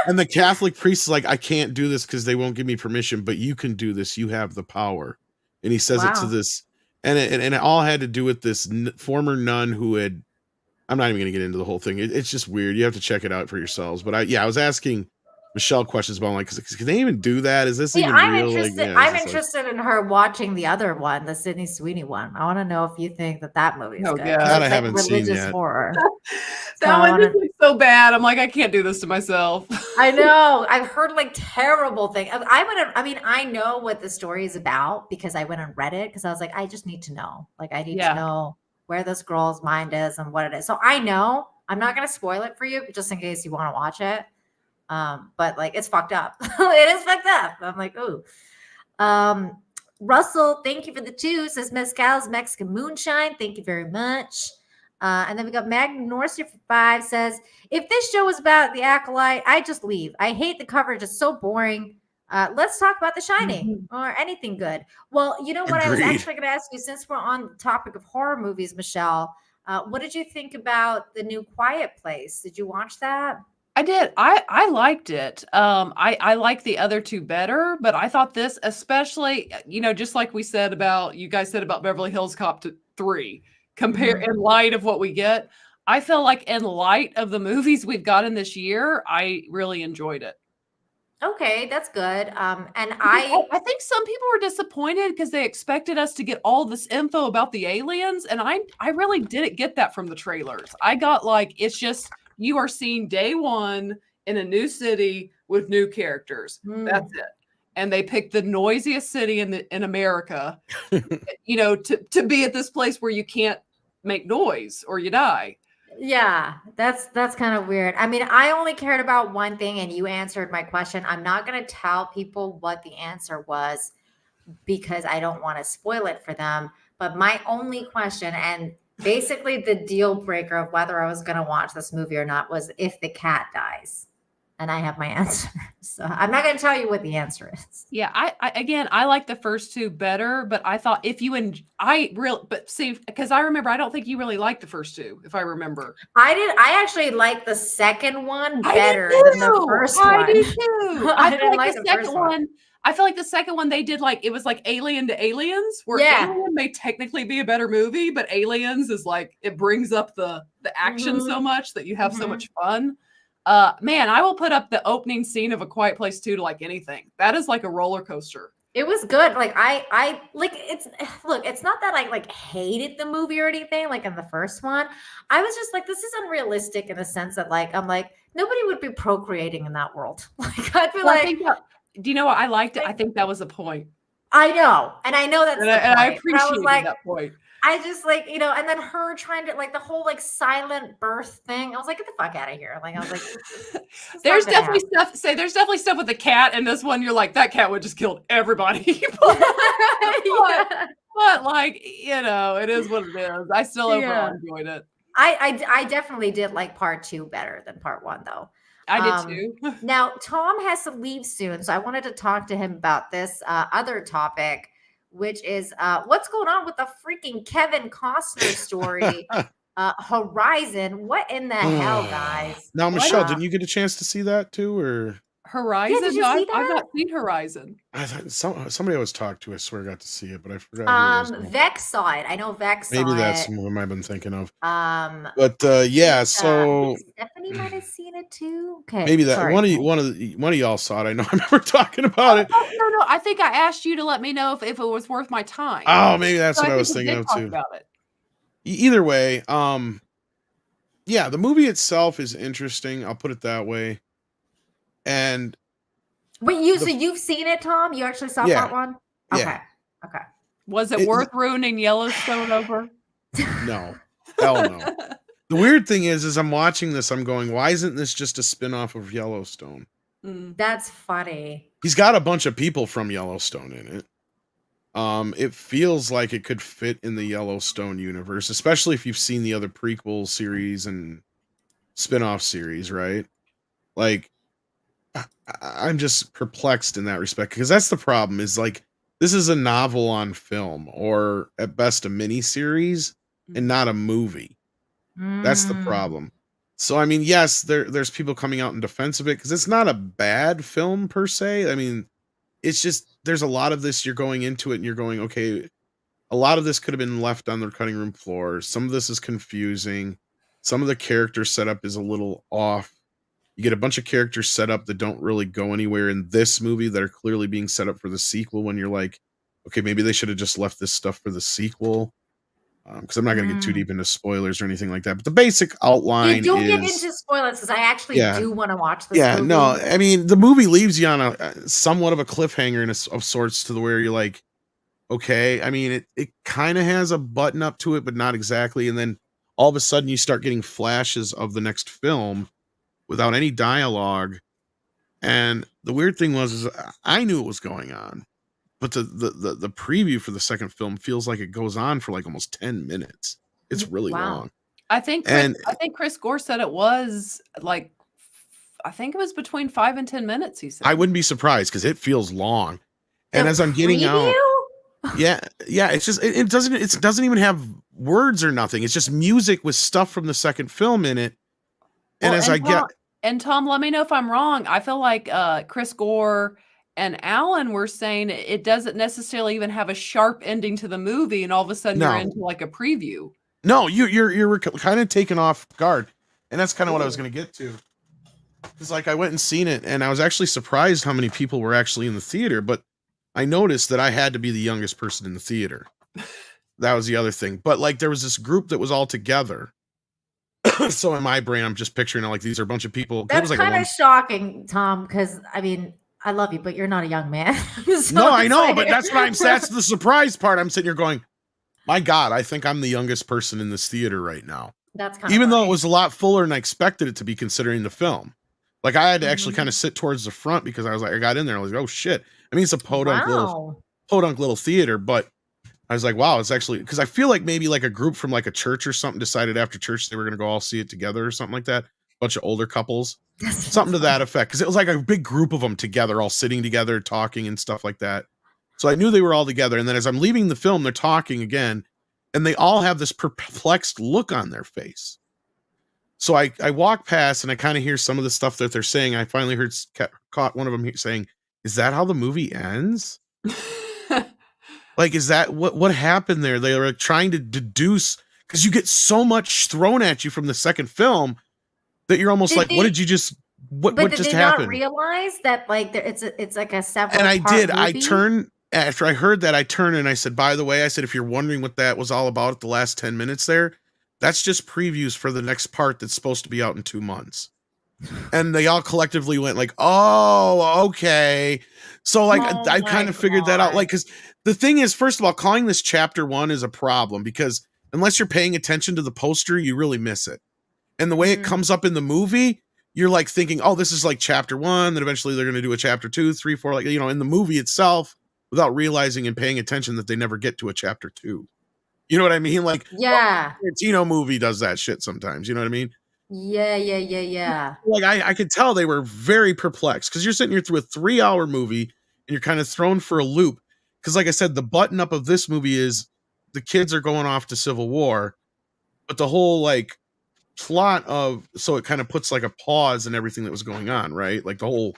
And the Catholic priest is like, I can't do this because they won't give me permission, but you can do this. You have the power. And he says it to this, and it all had to do with this former nun who had I'm not even going to get into the whole thing. It's just weird. You have to check it out for yourselves. But I was asking Michelle questions about like, can they even do that? Is this See, even I'm real? interested. Like, yeah, I'm interested in her watching the other one, the Sydney Sweeney one. I want to know if you think that movie is Oh, good. God. Because that it's I like haven't seen religious yet. horror. That one just looks so bad. I'm like, I can't do this to myself. I know. I've heard like terrible things. I know what the story is about because I went and read it because I was like, I just need to know. Like, I need to Yeah. know where this girl's mind is and what it is. So I know. I'm not going to spoil it for you, but just in case you want to watch it. But like, it's fucked up. It is fucked up. I'm like, ooh. Russell, thank you for the 2. Says Mezcal's Mexican Moonshine. Thank you very much. And then we got Magna Norcia for 5 says, if this show was about the Acolyte, I'd just leave. I hate the coverage. It's so boring. Let's talk about The Shining or anything good. Well, you know what? I was Agreed. actually going to ask you, since we're on the topic of horror movies, Michelle, what did you think about the new Quiet Place? Did you watch that? I did. I liked it. I like the other 2 better, but I thought this, especially, just like you guys said about Beverly Hills Cop 3, compare in light of what we get. I feel like in light of the movies we've gotten this year, I really enjoyed it. Okay, that's good. And I think some people were disappointed because they expected us to get all this info about the aliens, and I really didn't get that from the trailers. I got like, it's just, you are seeing day 1 in a new city with new characters. That's it. And they picked the noisiest city in America, to be at this place where you can't make noise or you die. Yeah, that's kind of weird. I mean, I only cared about one thing and you answered my question. I'm not going to tell people what the answer was because I don't want to spoil it for them. But my only question, and basically the deal breaker of whether I was going to watch this movie or not, was if the cat dies. And I have my answer. So I'm not going to tell you what the answer is. Yeah, I like the first 2 better, but I thought because I remember, I don't think you really liked the first 2, if I remember. I actually like the second one better than the first one. I do too. I feel like the second one. I feel like the second one they did it was like Alien to Aliens, where Alien may technically be a better movie, but Aliens is like, it brings up the action so much that you have so much fun. Man, I will put up the opening scene of A Quiet Place 2 to like anything. That is like a roller coaster. It was good. Like I like it's not that I like hated the movie or anything like in the first one. I was just like, this is unrealistic in the sense that like I'm like, nobody would be procreating in that world. Like I'd be do you know what? I liked it. I think that was the point. I know. And I know that's the point. And I appreciated that point. I just like, and then her trying to like the whole like silent birth thing. I was like, get the fuck out of here. Like, I was like, there's definitely stuff with the cat. And this one, you're like, that cat would just kill everybody. But like, it is what it is. I still overall enjoyed it. I definitely did like part 2 better than part 1 though. I did too. Now Tom has to leave soon. So I wanted to talk to him about this other topic, which is what's going on with the freaking Kevin Costner story, Horizon. What in the hell, guys? Now, Michelle, didn't you get a chance to see that too, or Horizon? Yeah, did you see that? I've not seen Horizon. I thought somebody I was talked to, I swear, got to see it, but I forgot. Vex saw it. I know Vex saw it. Maybe that's what I've been thinking of. But yeah, so Stephanie might have seen it too. Okay, maybe that sorry. one of y'all saw it. I know. I remember talking about it. No. I think I asked you to let me know if it was worth my time. Oh, maybe that's what I was thinking of too. About it. Either way, yeah, the movie itself is interesting. I'll put it that way. And wait, so you've seen it, Tom? You actually saw part 1? Okay. Yeah. Okay. Was it worth ruining Yellowstone over? No. Hell no. The weird thing is I'm watching this, I'm going, why isn't this just a spin-off of Yellowstone? That's funny. He's got a bunch of people from Yellowstone in it. It feels like it could fit in the Yellowstone universe, especially if you've seen the other prequel series and spin-off series, right? Like, I'm just perplexed in that respect, because that's the problem, is like, this is a novel on film, or at best a mini series, and not a movie. That's the problem. So, I mean, yes, there's people coming out in defense of it, because it's not a bad film per se. I mean, it's just, there's a lot of this, you're going into it and you're going, okay, a lot of this could have been left on the cutting room floor. Some of this is confusing. Some of the character setup is a little off. You get a bunch of characters set up that don't really go anywhere in this movie that are clearly being set up for the sequel when you're like, okay, maybe they should have just left this stuff for the sequel. Because I'm not going to get too deep into spoilers or anything like that. But the basic outline is... Don't get into spoilers because I actually do want to watch this movie. No, I mean, the movie leaves you on a somewhat of a cliffhanger of sorts to the where you're like, okay, I mean, it kind of has a button up to it, but not exactly. And then all of a sudden you start getting flashes of the next film without any dialogue. And the weird thing was I knew it was going on. But the preview for the second film feels like it goes on for like almost 10 minutes. It's really long. I think Chris Gore said it was like, I think it was between 5 and 10 minutes. He said. I wouldn't be surprised because it feels long. And as I'm getting out, yeah, it's just it doesn't even have words or nothing. It's just music with stuff from the second film in it. And Tom, let me know if I'm wrong. I feel like Chris Gore and Alan were saying it doesn't necessarily even have a sharp ending to the movie, and all of a sudden you're into like a preview. No, you're kind of taken off guard, and that's kind of what I was going to get to. It's like I went and seen it, and I was actually surprised how many people were actually in the theater. But I noticed that I had to be the youngest person in the theater. That was the other thing. But like there was this group that was all together. So in my brain, I'm just picturing like these are a bunch of people. That's kind of shocking, Tom, because I mean, I love you, but you're not a young man. So no, I know, but that's what that's the surprise part. I'm sitting here going, my God, I think I'm the youngest person in this theater right now. That's kind of even though it was a lot fuller than I expected it to be considering the film. Like I had to actually kind of sit towards the front because I was like, I got in there. I was like, oh shit. I mean, it's a podunk little theater, but I was like, wow, it's actually, because I feel like maybe like a group from like a church or something decided after church they were going to go all see it together or something like that. Bunch of older couples, something to that effect. Because it was like a big group of them together, all sitting together, talking and stuff like that. So I knew they were all together. And then as I'm leaving the film, they're talking again, and they all have this perplexed look on their face. So I walk past and I kind of hear some of the stuff that they're saying. I finally caught one of them saying, "Is that how the movie ends?" Like, is that what happened there? They were trying to deduce, because you get so much thrown at you from the second film that you're almost what did you just what just happened? Not realize that like it's like a several. And I did. Movie? I turned after I heard that. I turned and I said, by the way, I said, if you're wondering what that was all about, the last 10 minutes there, that's just previews for the next part that's supposed to be out in 2 months. And they all collectively went like, oh, okay. So like I kind of figured that out. Like, because the thing is, first of all, calling this chapter 1 is a problem because unless you're paying attention to the poster, you really miss it. And the way it comes up in the movie, you're like thinking, oh, this is like chapter 1, then eventually they're going to do a chapter 2, 3, 4, like, in the movie itself, without realizing and paying attention that they never get to a chapter 2. You know what I mean? Like, yeah, Tarantino movie does that shit sometimes. You know what I mean? Yeah. Like I could tell they were very perplexed because you're sitting here through a 3-hour movie and you're kind of thrown for a loop. Because like I said, the button up of this movie is the kids are going off to Civil War, but the whole like plot of, so it kind of puts like a pause in everything that was going on, right? Like the whole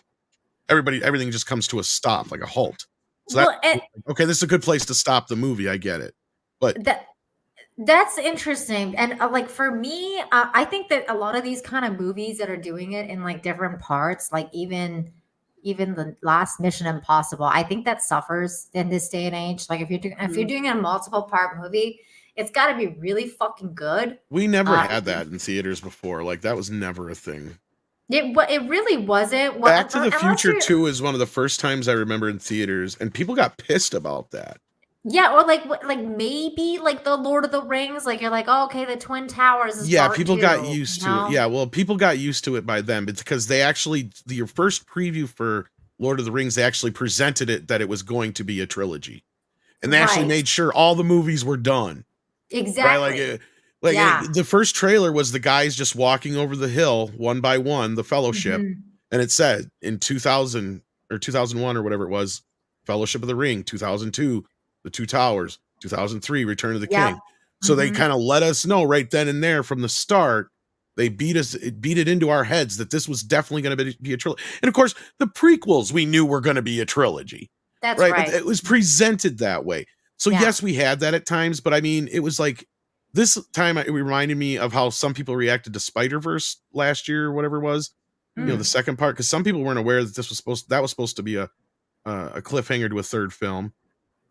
everything just comes to a stop, like a halt. So okay, this is a good place to stop the movie. I get it, but that's interesting. And like for me, I think that a lot of these kind of movies that are doing it in like different parts, like even the last Mission Impossible, I think that suffers in this day and age. Like if you're doing a multiple part movie, it's got to be really fucking good. We never had that in theaters before. Like that was never a thing. It really wasn't. Back to the Future 2 is one of the first times I remember in theaters, and people got pissed about that. Yeah, or like maybe like the Lord of the Rings, like you're like, oh, okay, the Twin Towers is people got used to it. Yeah, well, people got used to it by then, but because they actually your first preview for Lord of the Rings, they actually presented it that it was going to be a trilogy, and they actually made sure all the movies were done. Exactly. Right? The first trailer was the guys just walking over the hill one by one, the Fellowship, and it said in 2000 or 2001 or whatever it was, Fellowship of the Ring, 2002. The Two Towers, 2003, Return of the King. So they kind of let us know right then and there from the start. They beat it into our heads that this was definitely going to be a trilogy. And of course, the prequels we knew were going to be a trilogy. That's right. It was presented that way. So yes, we had that at times, but I mean, it was like This time it reminded me of how some people reacted to Spider-Verse last year or whatever it was. You know, the second part, because some people weren't aware that this was supposed to be a cliffhanger to a third film,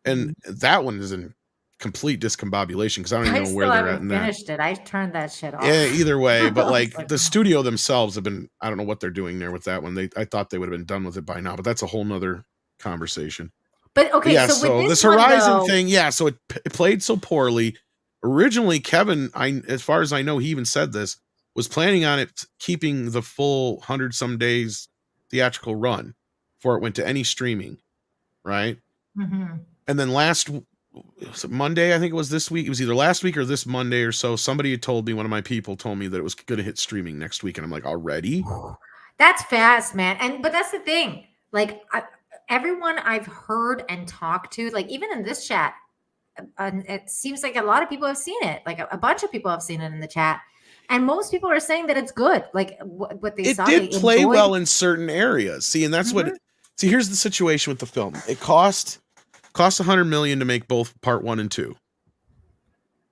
and that one is in complete discombobulation because I don't even know where they're at in that. Finished it. I turned that shit off. Yeah, either way, but like like, the studio themselves have been, I don't know what they're doing there with that one. I thought they would have been done with it by now, but that's a whole nother conversation. But okay, yeah, so with this one, Horizon though, thing, yeah, so it played so poorly. Originally, Kevin, as far as I know, he even said this, was planning on it keeping the full 100-some days theatrical run before it went to any streaming, right? Mhm. And then Monday, I think it was this week. It was either last week or this Monday or so. Somebody had told me, one of my people told me that it was going to hit streaming next week. And I'm like, already? That's fast, man. But that's the thing. Like, everyone I've heard and talked to, like even in this chat, it seems like a lot of people have seen it. Like a bunch of people have seen it in the chat. And most people are saying that it's good. Like what they saw. It did play well in certain areas. See, and that's see, here's the situation with the film. It cost $100 million to make both part 1 and 2.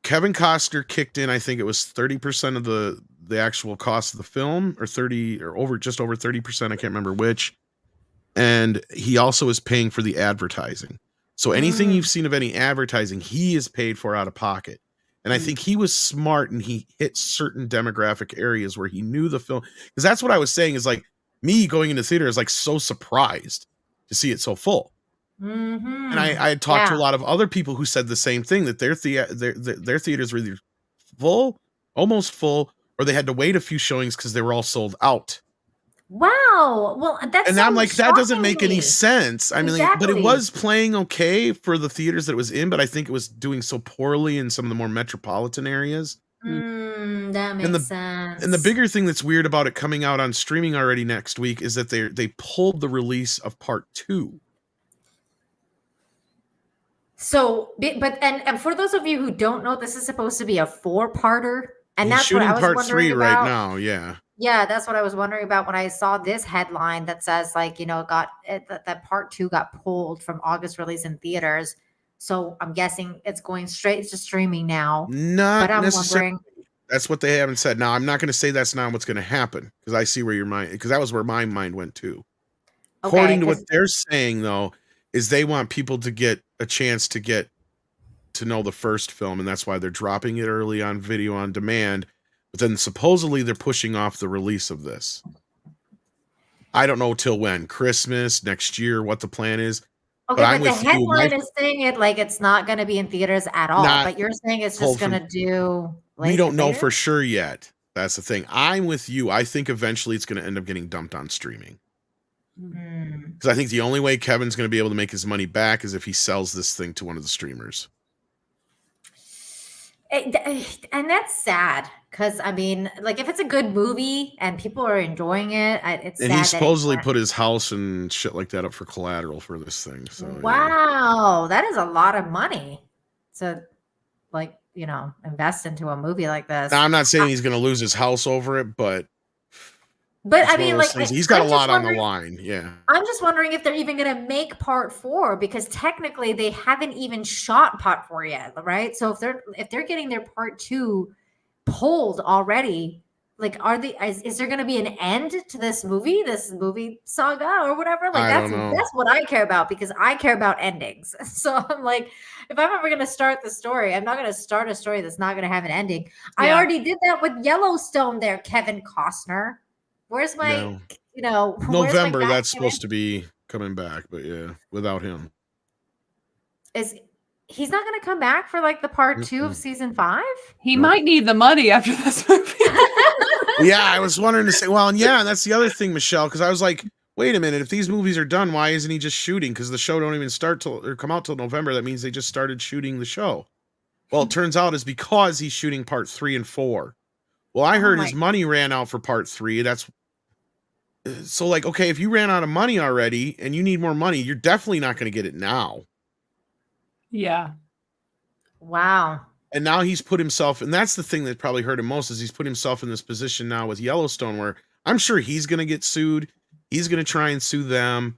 Kevin Costner kicked in, I think it was 30% of the actual cost of the film, or 30 or just over 30%. I can't remember which. And he also is paying for the advertising. So anything you've seen of any advertising, he is paid for out of pocket. And I think he was smart and he hit certain demographic areas where he knew the film. Because that's what I was saying is like me going into theater is like so surprised to see it so full. And I had talked to a lot of other people who said the same thing, that their theaters were either full, almost full, or they had to wait a few showings because they were all sold out. Wow. Well, that's and so I'm like, that doesn't make shocking to any me. sense. I mean, but it was playing okay for the theaters that it was in, but I think it was doing so poorly in some of the more metropolitan areas. That makes sense. And the bigger thing that's weird about it coming out on streaming already next week is that they pulled the release of part 2. So, and for those of you who don't know, this is supposed to be a 4-parter, and He's that's what shooting I was part wondering 3 about. right now. Yeah. Yeah, that's what I was wondering about when I saw this headline that says, like, you know, that part 2 got pulled from August release in theaters. So I'm guessing it's going straight to streaming now. Not but I'm necessarily. wondering. That's what they haven't said. Now, I'm not going to say that's not what's going to happen, because I see where your mind, because that was where my mind went too. Okay, According to what they're saying, though, is they want people to get a chance to get to know the first film, and that's why they're dropping it early on video on demand. But then supposedly they're pushing off the release of this. I don't know till when, Christmas, next year, what the plan is. Okay, but the headline is saying it like it's not going to be in theaters at all. But you're saying it's just going to do. We don't know for sure yet. That's the thing. I'm with you. I think eventually it's going to end up getting dumped on streaming. Because I think the only way Kevin's going to be able to make his money back is if he sells this thing to one of the streamers. And that's sad, because I mean, like, if it's a good movie and people are enjoying it, it's sad. And he supposedly put his house and shit like that up for collateral for this thing. So wow, that is a lot of money to, like, you know, invest into a movie like this. Now, I'm not saying he's going to lose his house over it, but I mean, like, he's got a lot on the line. Yeah. I'm just wondering if they're even going to make part 4, because technically they haven't even shot part 4 yet, right? So if they're getting their part 2 pulled already, like, is there going to be an end to this movie saga or whatever? Like, that's what I care about, because I care about endings. So I'm like, if I'm ever going to start the story, I'm not going to start a story that's not going to have an ending. Yeah. I already did that with Yellowstone there, Kevin Costner. Where's my, November, that's supposed to be coming back, but yeah, without him. He's not going to come back for like the part 2 of season 5? He might need the money after this movie. Yeah, I was wondering to say, well, and yeah, that's the other thing, Michelle, because I was like, wait a minute, if these movies are done, why isn't he just shooting? Because the show don't even come out till November. That means they just started shooting the show. Well, it turns out it's because he's shooting part 3 and 4. Well, I heard his money ran out for part 3. So, like, okay, if you ran out of money already and you need more money, you're definitely not going to get it now. Yeah. Wow. And now he's put himself, and that's the thing that probably hurt him most, is he's put himself in this position now with Yellowstone where I'm sure he's going to get sued. He's going to try and sue them.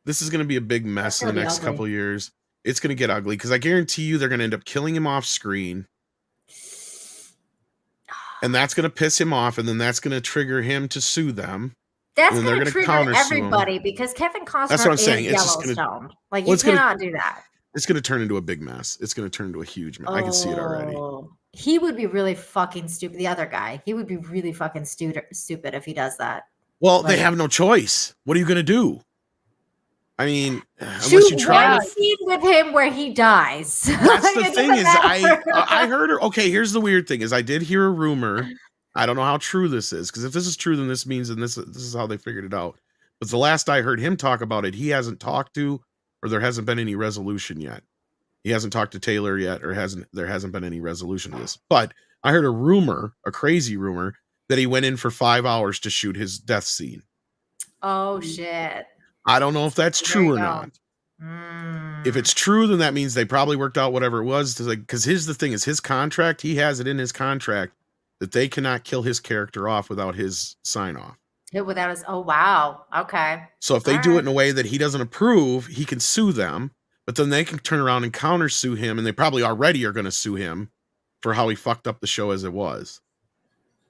This is going to be a big mess in the next couple of years. It's going to get ugly, because I guarantee you they're going to end up killing him off screen. and that's going to piss him off, and then that's going to trigger him to sue them. That's and they're going to gonna trigger countersue him. everybody because Kevin Costner That's what I'm is saying. It's just Yellowstone. Like well, you cannot do that. It's going to turn into a big mess. It's going to turn into a huge mess. I can see it already. He would be really fucking stupid. The other guy, he would be really fucking stupid if he does that. Well, they have no choice. What are you going to do? I mean, unless you try to scene with him where he dies. That's the thing is, I heard her. Okay, here's the weird thing is, I did hear a rumor. I don't know how true this is, because if this is true, then this means this is how they figured it out. But the last I heard him talk about it, he hasn't talked to, or there hasn't been any resolution yet. He hasn't talked to Taylor yet, or there hasn't been any resolution to this. But I heard a rumor, a crazy rumor, that he went in for 5 hours to shoot his death scene. Oh shit! I don't know if that's true or not. If it's true, then that means they probably worked out whatever it was. Because here's the thing: is his contract. He has it in his contract that they cannot kill his character off without his sign off. Without his, oh wow, okay. So if they do it in a way that he doesn't approve, he can sue them. But then they can turn around and countersue him, and they probably already are going to sue him for how he fucked up the show as it was.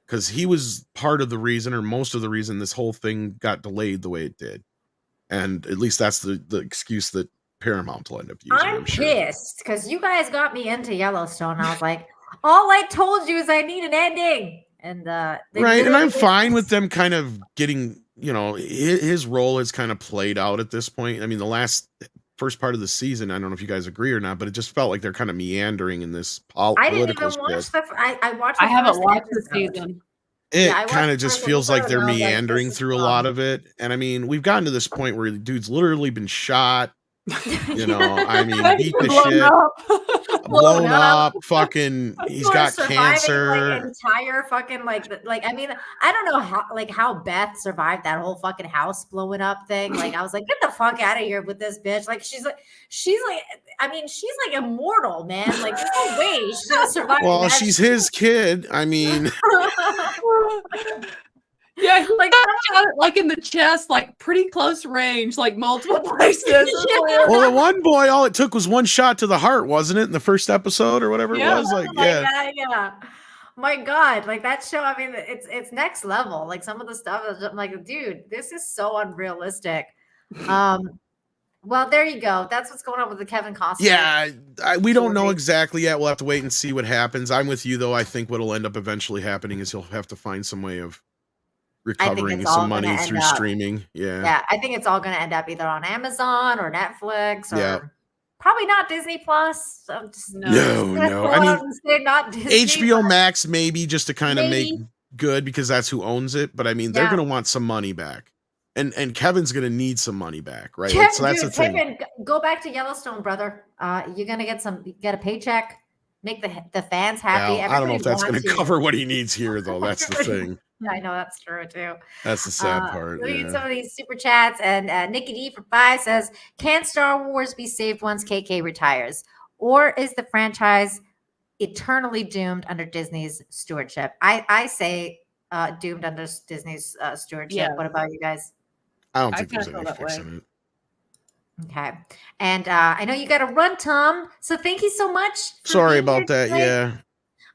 Because he was part of the reason, or most of the reason, this whole thing got delayed the way it did. And at least that's the excuse that Paramount will end up using. I'm pissed because you guys got me into Yellowstone. I was like, all I told you is I need an ending. And right, and I'm fine with them kind of getting, his role is kind of played out at this point. I mean, the first part of the season, I don't know if you guys agree or not, but it just felt like they're kind of meandering in this political. I didn't even watch I watched. I haven't watched the season. It kind of just feels like they're meandering through a lot of it. And I mean, we've gotten to this point where the dude's literally been shot. I mean, beat the shit, blown up, fucking, he's got cancer. Entire fucking like, I mean, I don't know how Beth survived that whole fucking house blowing up thing. Like, I was like, get the fuck out of here with this bitch. Like, she's like, I mean, she's like immortal, man. Like, there's no way she's gonna survive. Well, she's his kid. I mean. Yeah, like in the chest, like pretty close range, like multiple places. Yeah. Well, the one boy, all it took was one shot to the heart, wasn't it? In the first episode or whatever it was. Like, yeah. My God, like that show. I mean, it's next level. Like some of the stuff, I'm like, dude, this is so unrealistic. Well, there you go. That's what's going on with the Kevin Costner. Yeah, we don't know exactly yet. We'll have to wait and see what happens. I'm with you, though. I think what'll end up eventually happening is he'll have to find some way of recovering some money through streaming. Yeah, I think it's all going to end up either on Amazon or Netflix or probably not Disney Plus. No. I mean, not Disney, HBO Max maybe just to kind of make good because that's who owns it. But I mean, they're going to want some money back. And Kevin's going to need some money back, right? So that's the thing. Kevin, go back to Yellowstone, brother. You're going to get a paycheck, make the fans happy. Well, I don't know if that's going to cover what he needs here, though. That's the thing. I know that's true too. That's the sad part. Read some of these super chats, and Nikki D for 5 says, "Can Star Wars be saved once KK retires, or is the franchise eternally doomed under Disney's stewardship?" I say doomed under Disney's stewardship. Yeah. What about you guys? I don't think there's any fixing it. Okay, and I know you got to run, Tom. So thank you so much. Sorry about that. Today. Yeah.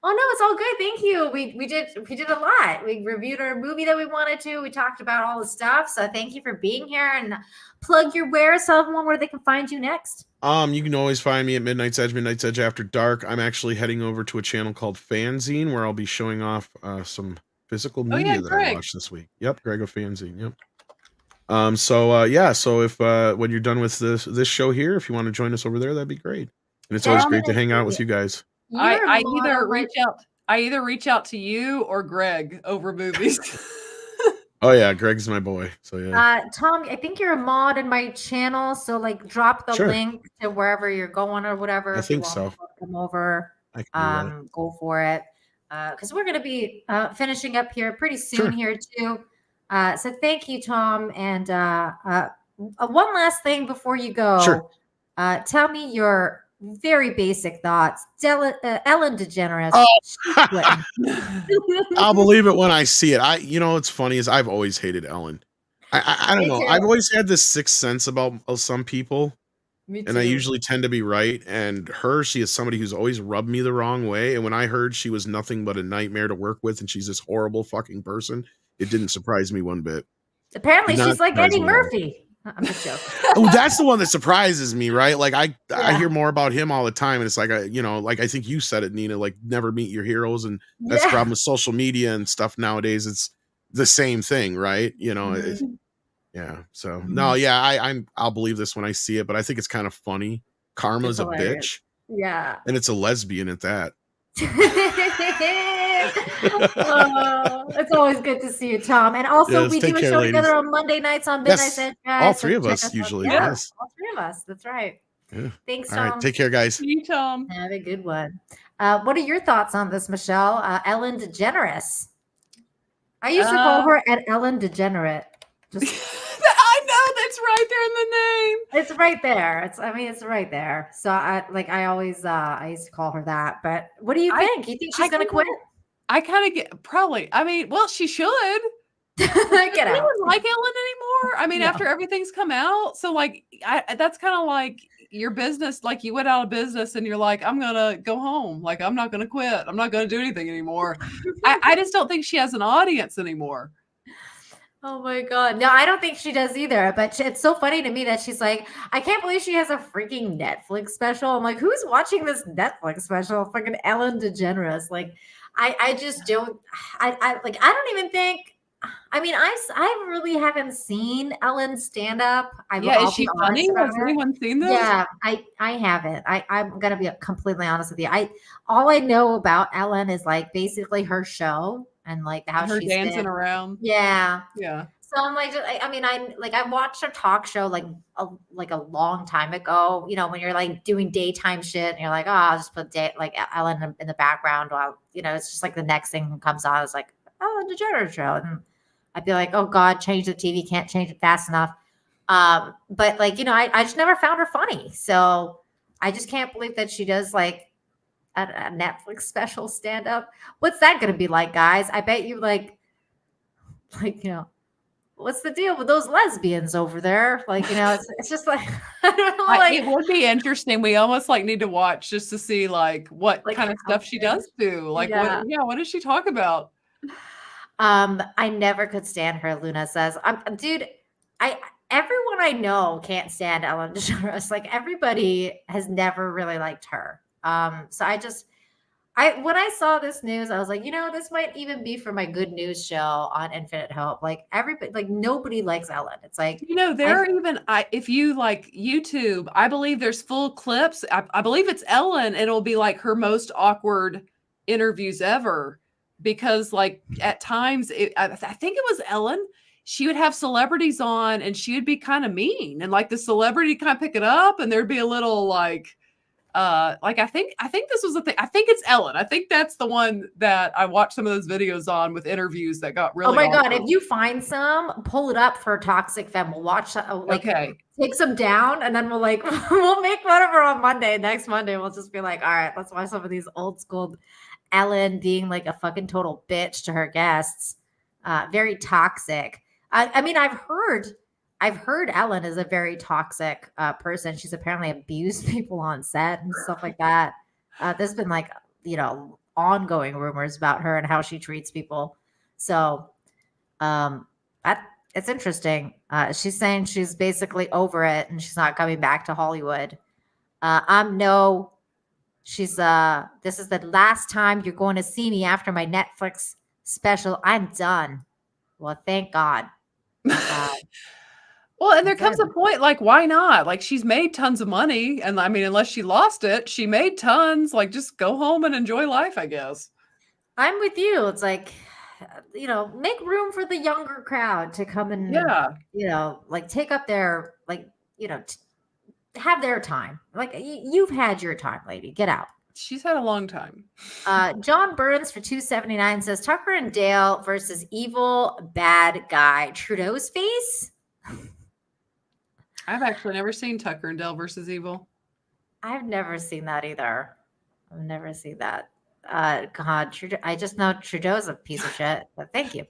Oh no, it's all good. Thank you. We did a lot. We reviewed our movie that we wanted to. We talked about all the stuff. So thank you for being here, and plug your wares. Tell everyone where they can find you next. You can always find me at Midnight's Edge After Dark. I'm actually heading over to a channel called Fanzine where I'll be showing off some physical media that I watched this week. Yep, Greg of Fanzine. Yep. So if when you're done with this show here, if you want to join us over there, that'd be great. And it's always great to hang out with you guys. I either reach out to you or Greg over movies. Oh yeah, Greg's my boy. So yeah. Tom, I think you're a mod in my channel, so like drop the link to wherever you're going or whatever. I think so. Come over. Go for it. Because we're gonna be finishing up here pretty soon here too. So thank you, Tom. And one last thing before you go. Sure. Tell me your very basic thoughts. Ellen DeGeneres. I'll believe it when I see it. What's funny is I've always hated Ellen. I don't know. I've always had this sixth sense about some people. Me too. And I usually tend to be right. And she is somebody who's always rubbed me the wrong way. And when I heard she was nothing but a nightmare to work with and she's this horrible fucking person, it didn't surprise me one bit. Apparently, Did not she's like surprise Eddie me at all. Murphy. I'm just joking. Oh, that's the one that surprises me, right? Like I Yeah. hear more about him all the time, and it's like like I think you said it, Nina. Like never meet your heroes, and that's the Yeah. problem with social media and stuff nowadays. It's the same thing, right? Mhm. Yeah. So no, yeah, I'll believe this when I see it, but I think it's kind of funny. Karma's It's a hilarious. bitch, Yeah. and it's a lesbian at that. It's always good to see you, Tom. And also, Yes, we take do a care, show ladies. together on Monday nights on Midnight Yes, Set, all guys. So three of check us out. usually. Yeah, Yes. all three of us. That's right. Yeah. Thanks, All right. Tom. Take care, guys. You, Tom. Have a good one. What are your thoughts on this, Michelle? Ellen DeGeneres. I used to call her an Ellen Degenerate. Just I know that's right there in the name. it's right there. It's right there. So I always I used to call her that. But what do you think? You think she's gonna quit? I kind of get probably. I mean, well, she should. Get Does out. anyone like Ellen anymore? I mean, No. after everything's come out, so like, that's kind of like your business. Like you went out of business, and you're like, I'm gonna go home. Like I'm not gonna quit. I'm not gonna do anything anymore. I just don't think she has an audience anymore. Oh my God. No, I don't think she does either. But it's so funny to me that she's like, I can't believe she has a freaking Netflix special. I'm like, who's watching this Netflix special? Fucking Ellen DeGeneres. Like, I just don't, I don't even think, I mean, I really haven't seen Ellen stand up. Is she funny? Has anyone seen this? Yeah, I haven't. I'm gonna be completely honest with you. All I know about Ellen is like basically her show and like how Her she's dancing around. Yeah. Yeah. So I'm like, I watched her talk show like a long time ago. You know, when you're like doing daytime shit, and you're like, oh, I'll just put Ellen in the background while it's just like the next thing that comes on is like, oh, the DeGeneres show, and I'd be like, oh God, change the TV, can't change it fast enough. But like I just never found her funny, so I just can't believe that she does like a Netflix special stand up. What's that going to be like, guys? I bet you like what's the deal with those lesbians over there? Like, it's just like, I don't know, like, it would be interesting. We almost like need to watch just to see like what like kind of stuff she does do. Like, what does she talk about? I never could stand her. Luna says, dude, everyone I know can't stand Ellen DeGeneres. Like everybody has never really liked her. So when I saw this news, I was like, this might even be for my good news show on Infinite Hope. Like everybody, like nobody likes Ellen. It's like, there are even if you like YouTube, I believe there's full clips. I believe it's Ellen, and it'll be like her most awkward interviews ever. Because like at times, I think it was Ellen. She would have celebrities on, and she would be kind of mean, and like the celebrity kind of pick it up, and there'd be a little like I think this was the thing. I think it's Ellen. I think that's the one that I watched some of those videos on with interviews that got really. Oh my God! If you find some, pull it up for Toxic Femme. We'll watch. Take some down, and then we'll we'll make fun of her on Monday. Next Monday, we'll just be like, all right, let's watch some of these old school Ellen being like a fucking total bitch to her guests. Very toxic. I mean, I've heard Ellen is a very toxic person. She's apparently abused people on set and stuff like that. There's been ongoing rumors about her and how she treats people. So it's interesting. She's saying she's basically over it and she's not coming back to Hollywood. She's this is the last time you're going to see me after my Netflix special. I'm done. Well, thank God. Well, and there comes a point, like, why not? Like, she's made tons of money. And I mean, unless she lost it, she made tons. Like, just go home and enjoy life, I guess. I'm with you. It's like, make room for the younger crowd to come and, take up their, have their time. Like, you've had your time, lady. Get out. She's had a long time. John Burns for $2.79 says Tucker and Dale versus evil bad guy Trudeau's face. I've actually never seen Tucker and Dale versus Evil. I've never seen that either. I've never seen that. God, Trudeau, I just know Trudeau's a piece of shit, but thank you.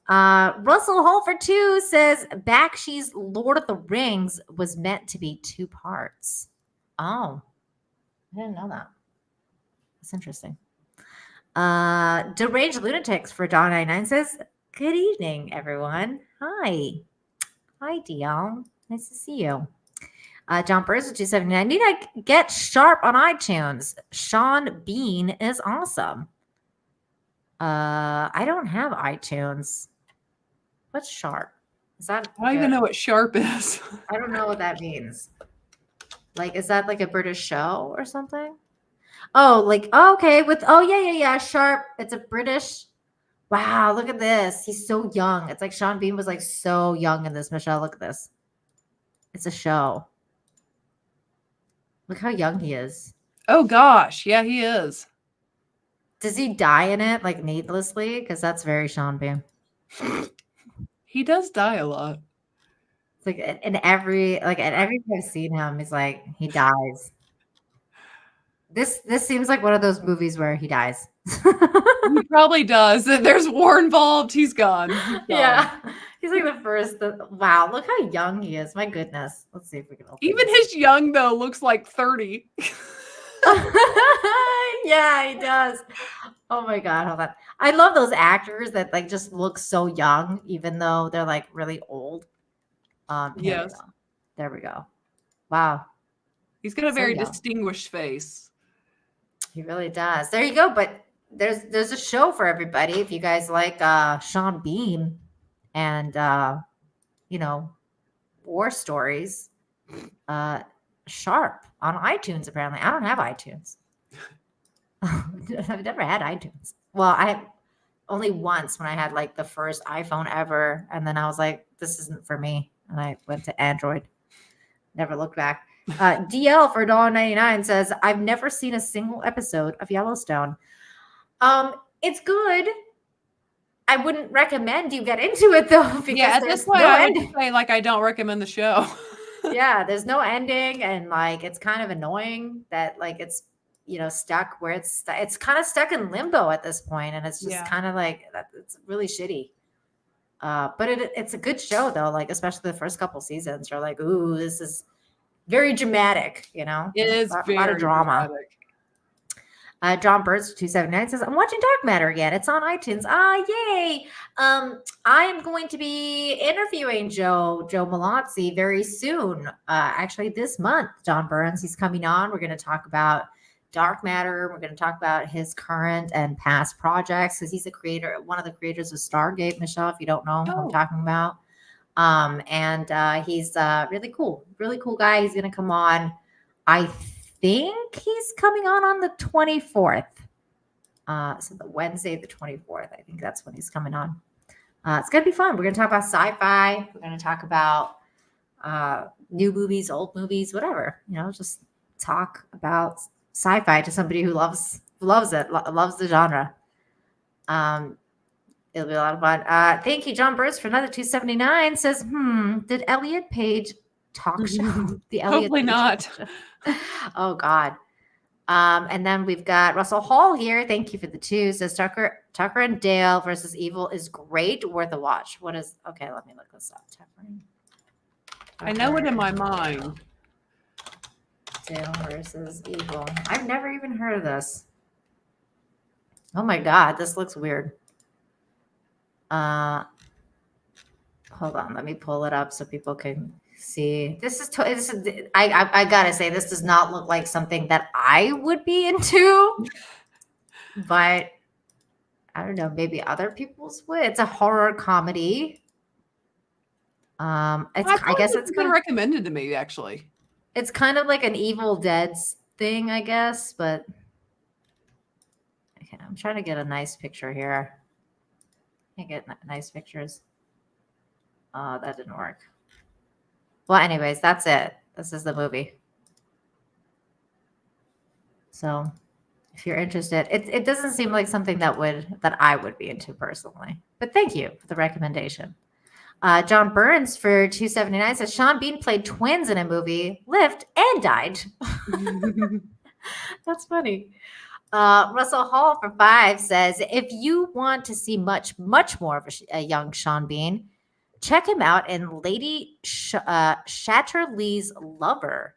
Russell Hall for 2 says Bakshi's Lord of the Rings was meant to be 2 parts. Oh, I didn't know that. That's interesting. Deranged Lunatics for $1.99 says, good evening, everyone. Hi. Hi, DL. Nice to see you. John Burns with $2.79. Need I get Sharp on iTunes? Sean Bean is awesome. I don't have iTunes. What's Sharp? Is that I don't even know what Sharp is. I don't know what that means. Like, is that like a British show or something? Oh, like, okay. Yeah. Sharp. It's a British. Wow, look at this. He's so young. It's like Sean Bean was like so young in this. Michelle, look at this. It's a show. Look how young he is. Oh gosh, yeah, he is. Does he die in it like needlessly? Because that's very Sean Bean. He does die a lot. It's like in every time I've seen him, he's like he dies. This seems like one of those movies where he dies. He probably does. There's war involved. He's gone. Yeah. He's like the first. Wow, look how young he is. My goodness. Let's see if we can open Even this. his young, though, looks like 30. Yeah, he does. Oh my God. Hold on. I love those actors that like just look so young, even though they're like really old. Yes. There we go. Wow. He's got a So very young. distinguished face. He really does. There you go. But there's a show for everybody. If you guys like Sean Bean and war stories, Sharp on iTunes. Apparently, I don't have iTunes. I've never had iTunes. Well, I only once when I had like the first iPhone ever, and then I was like, this isn't for me, and I went to Android. Never looked back. DL for $1.99 says, I've never seen a single episode of Yellowstone. It's good. I wouldn't recommend you get into it though, because Yeah, there's that's why no I ending. would say like I don't recommend the show. Yeah, there's no ending, and like it's kind of annoying that like it's stuck where it's kind of stuck in limbo at this point, and it's just kind of like it's really shitty. But it's a good show though, like especially the first couple seasons. You're like, ooh, this is very dramatic, It is a very lot of drama. dramatic. John Burns 279 says, I'm watching Dark Matter again. It's on iTunes. Yay. I am going to be interviewing Joe Malazzi very soon. Actually this month, John Burns, he's coming on. We're going to talk about Dark Matter. We're going to talk about his current and past projects because he's one of the creators of Stargate, Michelle, if you don't know who I'm talking about. And he's really cool guy. He's going to come on. I think he's coming on the 24th. So the Wednesday, the 24th. I think that's when he's coming on. It's going to be fun. We're going to talk about sci-fi. We're going to talk about new movies, old movies, whatever. Just talk about sci-fi to somebody who loves it, loves the genre. It'll be a lot of fun. Thank you, John Burns, for another $2.79. Says, did Elliot Page talk show? The Elliot Hopefully Page not. talk show. Oh God. And then we've got Russell Hall here. Thank you for the 2. Says Tucker and Dale versus Evil is great, worth a watch. Okay, let me look this up. I know it in my mind. Dale versus Evil. I've never even heard of this. Oh my God, this looks weird. Hold on, let me pull it up so people can see. This is I gotta say, this does not look like something that I would be into, but I don't know, maybe other people's would. It's a horror comedy. I guess it's been recommended to me actually. It's kind of like an Evil Dead thing, I guess, but okay, I'm trying to get a nice picture here. Can't get nice pictures. That didn't work. Well, anyways, that's it. This is the movie. So if you're interested, it doesn't seem like something that I would be into personally. But thank you for the recommendation. John Burns for $2.79 says Sean Bean played twins in a movie, lived and died. That's funny. Russell Hall for 5 says, if you want to see much more of a young Sean Bean, check him out in Lady Shatterley's Lover.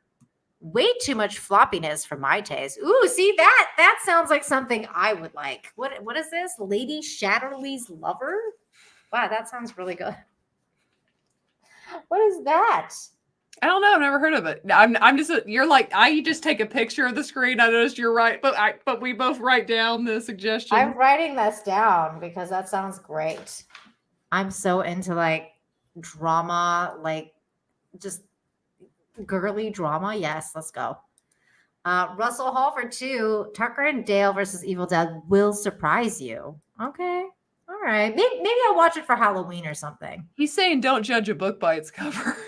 Way too much floppiness for my taste. Ooh, see that sounds like something I would like. What is this? Lady Shatterley's Lover? Wow, that sounds really good. What is that? I don't know. I've never heard of it. I'm just you're like I just take a picture of the screen. I noticed you're right, but we both write down the suggestion. I'm writing this down because that sounds great. I'm so into like drama, like just girly drama. Yes, let's go. Russell Hall for 2. Tucker and Dale versus Evil Dead will surprise you. Okay. All right. Maybe I'll watch it for Halloween or something. He's saying don't judge a book by its cover.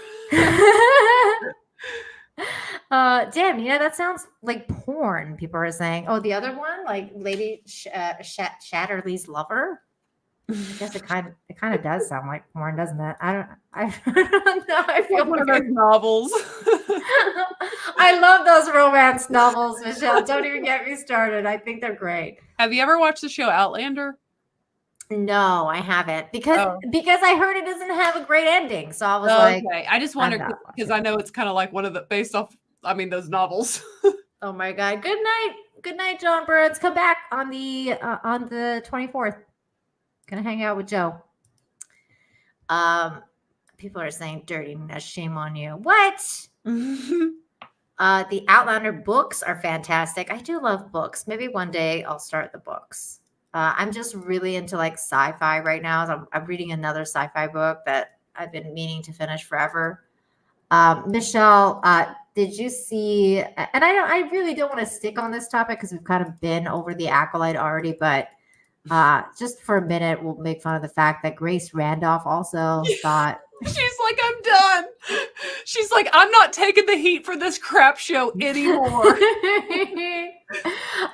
Damn, that sounds like porn. People are saying, oh, the other one, like Lady Shatterley's Lover. I guess it kind of does sound like porn, doesn't it? I don't know. I feel one of those novels. I love those romance novels, Michelle. Don't even get me started. I think they're great. Have you ever watched the show Outlander? No, I haven't because I heard it doesn't have a great ending. So I was okay. I just wondered because I know it's kind of like one of the based off. I mean, those novels. Oh my God! Good night, John Burns. Come back on the 24th. Gonna hang out with Joe. People are saying dirtiness. Shame on you. What? The Outlander books are fantastic. I do love books. Maybe one day I'll start the books. I'm just really into like sci-fi right now. So I'm reading another sci-fi book that I've been meaning to finish forever. Michelle, did you see? And I really don't want to stick on this topic because we've kind of been over the Acolyte already, but just for a minute, we'll make fun of the fact that Grace Randolph also thought. She's like, I'm done. She's like, I'm not taking the heat for this crap show anymore.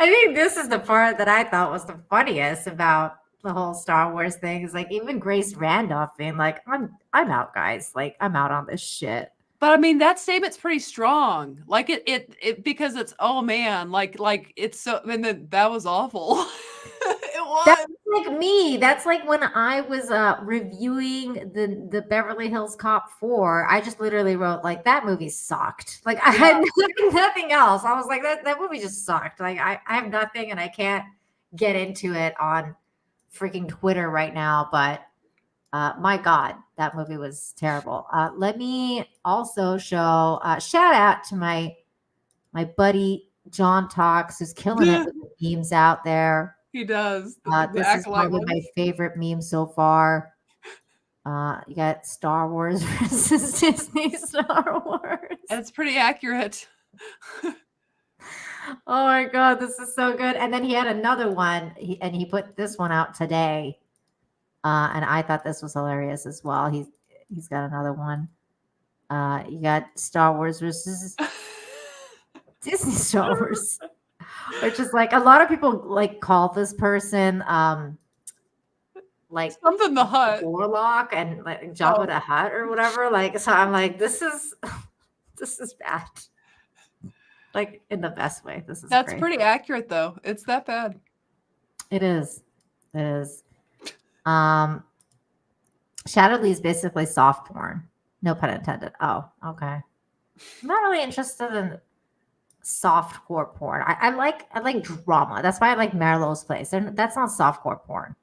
I think this is the part that I thought was the funniest about the whole Star Wars thing. Is like even Grace Randolph being like, I'm out, guys. Like I'm out on this shit. But I mean, that statement's pretty strong. Like it because it's oh man, like it's so. And then that was awful. It was. That's like me. That's like when I was reviewing the Beverly Hills Cop 4. I just literally wrote like that movie sucked. Like I had nothing else. I was like that movie just sucked. Like I have nothing and I can't get into it on freaking Twitter right now. But my God, that movie was terrible. Let me also show shout out to my buddy John Talks, who's killing it with the memes out there. He does. This is probably my favorite meme so far. You got Star Wars versus Disney Star Wars. That's pretty accurate. Oh my God, this is so good. And then he had another one, he put this one out today. And I thought this was hilarious as well. He's got another one. You got Star Wars versus Disney Star Wars. Which is like a lot of people like call this person like something the Hutt Warlock and like Jabba the Hutt or whatever. Like so I'm like, this is bad. Like in the best way. That's pretty accurate though. It's that bad. It is. Shadowly is basically soft porn. No pun intended. Oh, okay. I'm not really interested in softcore porn. I like drama. That's why I like Marilyn's Place. And that's not softcore porn.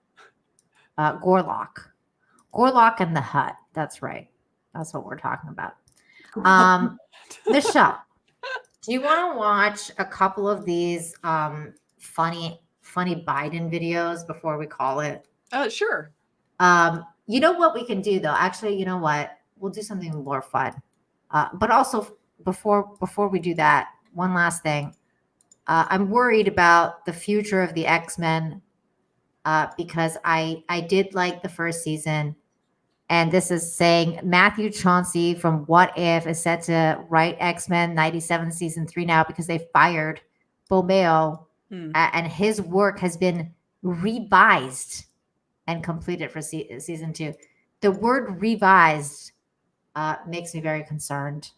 Gorlock and the Hutt. That's right. That's what we're talking about. Michelle, do you want to watch a couple of these funny Biden videos before we call it? Sure. You know what we can do though? Actually, you know what? We'll do something more fun. But also before we do that, one last thing. I'm worried about the future of the X-Men because I did like the first season. And this is saying Matthew Chauncey from What If is set to write X-Men 97 season 3 now because they fired Bomeo and his work has been revised and completed for season 2. The word revised makes me very concerned.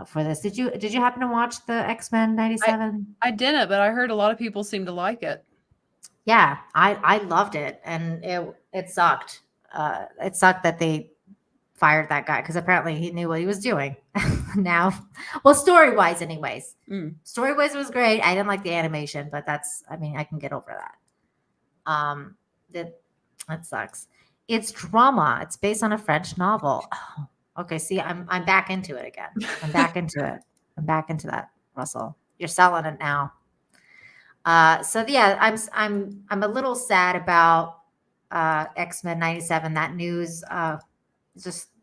for this. Did you happen to watch the X-Men 97? I didn't, but I heard a lot of people seem to like it. Yeah, I loved it, and it sucked. It sucked that they fired that guy because apparently he knew what he was doing. Now, well, story wise, anyways, story wise was great. I didn't like the animation, but I mean, I can get over that. That sucks. It's drama. It's based on a French novel. Oh, okay, see, I'm back into it again. I'm back into it. I'm back into that, Russell. You're selling it now. So yeah, I'm a little sad about X-Men 97. That news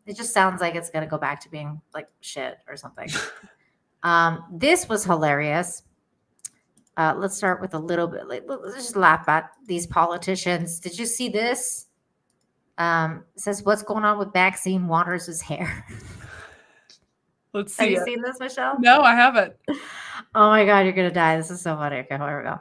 it just sounds like it's gonna go back to being like shit or something. This was hilarious. Let's start with a little bit. Let's just laugh at these politicians. Did you see this? It says, what's going on with Maxine Waters' hair? Let's see. Have you seen this, Michelle? No, I haven't. Oh my God, you're gonna die. This is so funny. Okay, here we go.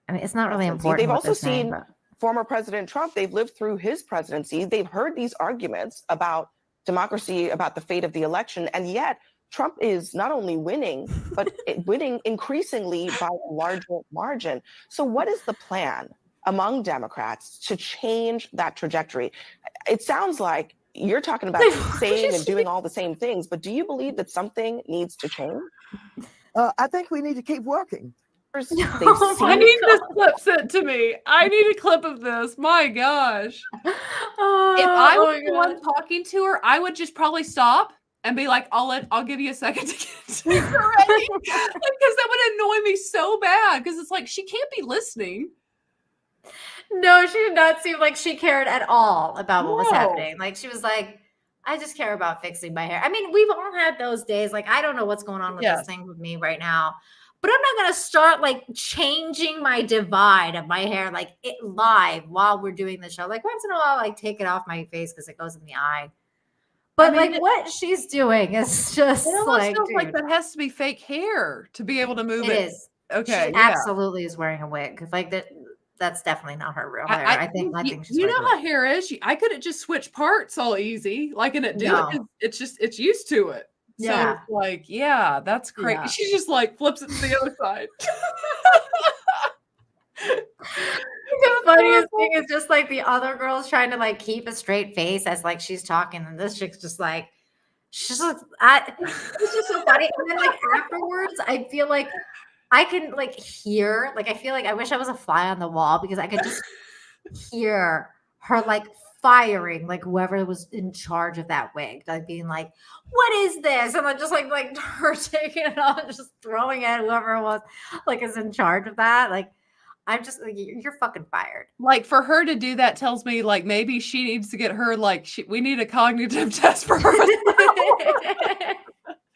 I mean, it's not really important. They've also seen former President Trump. They've lived through his presidency. They've heard these arguments about democracy, about the fate of the election, and yet Trump is not only winning, but winning increasingly by a larger margin. So what is the plan among Democrats to change that trajectory? It sounds like you're talking about saying and doing all the same things, but do you believe that something needs to change? I think we need to keep working. I need this clip sent to me. I need a clip of this. My gosh. If I was the one talking to her, I would just probably stop and be like, I'll give you a second to get to her ready. Because that would annoy me so bad. Because it's like, she can't be listening. No, she did not seem like she cared at all about what was happening. Like, she was like, I just care about fixing my hair. I mean, we've all had those days. Like, I don't know what's going on with this thing with me right now. But I'm not going to start like changing my divide of my hair like it live while we're doing the show. Like once in a while, like take it off my face because it goes in the eye. But I mean, like what she's doing is just like, feels like that has to be fake hair to be able to move it. It is. Okay. She absolutely is wearing a wig. Like that's definitely not her real hair. I think she's you know how hair is. I could have just switched parts all easy. Like and it it's used to it. So it's like, yeah, that's crazy. Yeah. She just like flips it to the other side. The funniest thing is just like the other girl's trying to like keep a straight face as like she's talking, and this chick's just like, it's just so funny. And then like afterwards, I feel like I can like hear, like I feel like I wish I was a fly on the wall because I could just hear her like firing like whoever was in charge of that wig, like being like, what is this? And then just like her taking it off and just throwing it at whoever was like is in charge of that. Like I'm just like, you're fucking fired. Like for her to do that tells me like maybe she needs to get her like we need a cognitive test for her.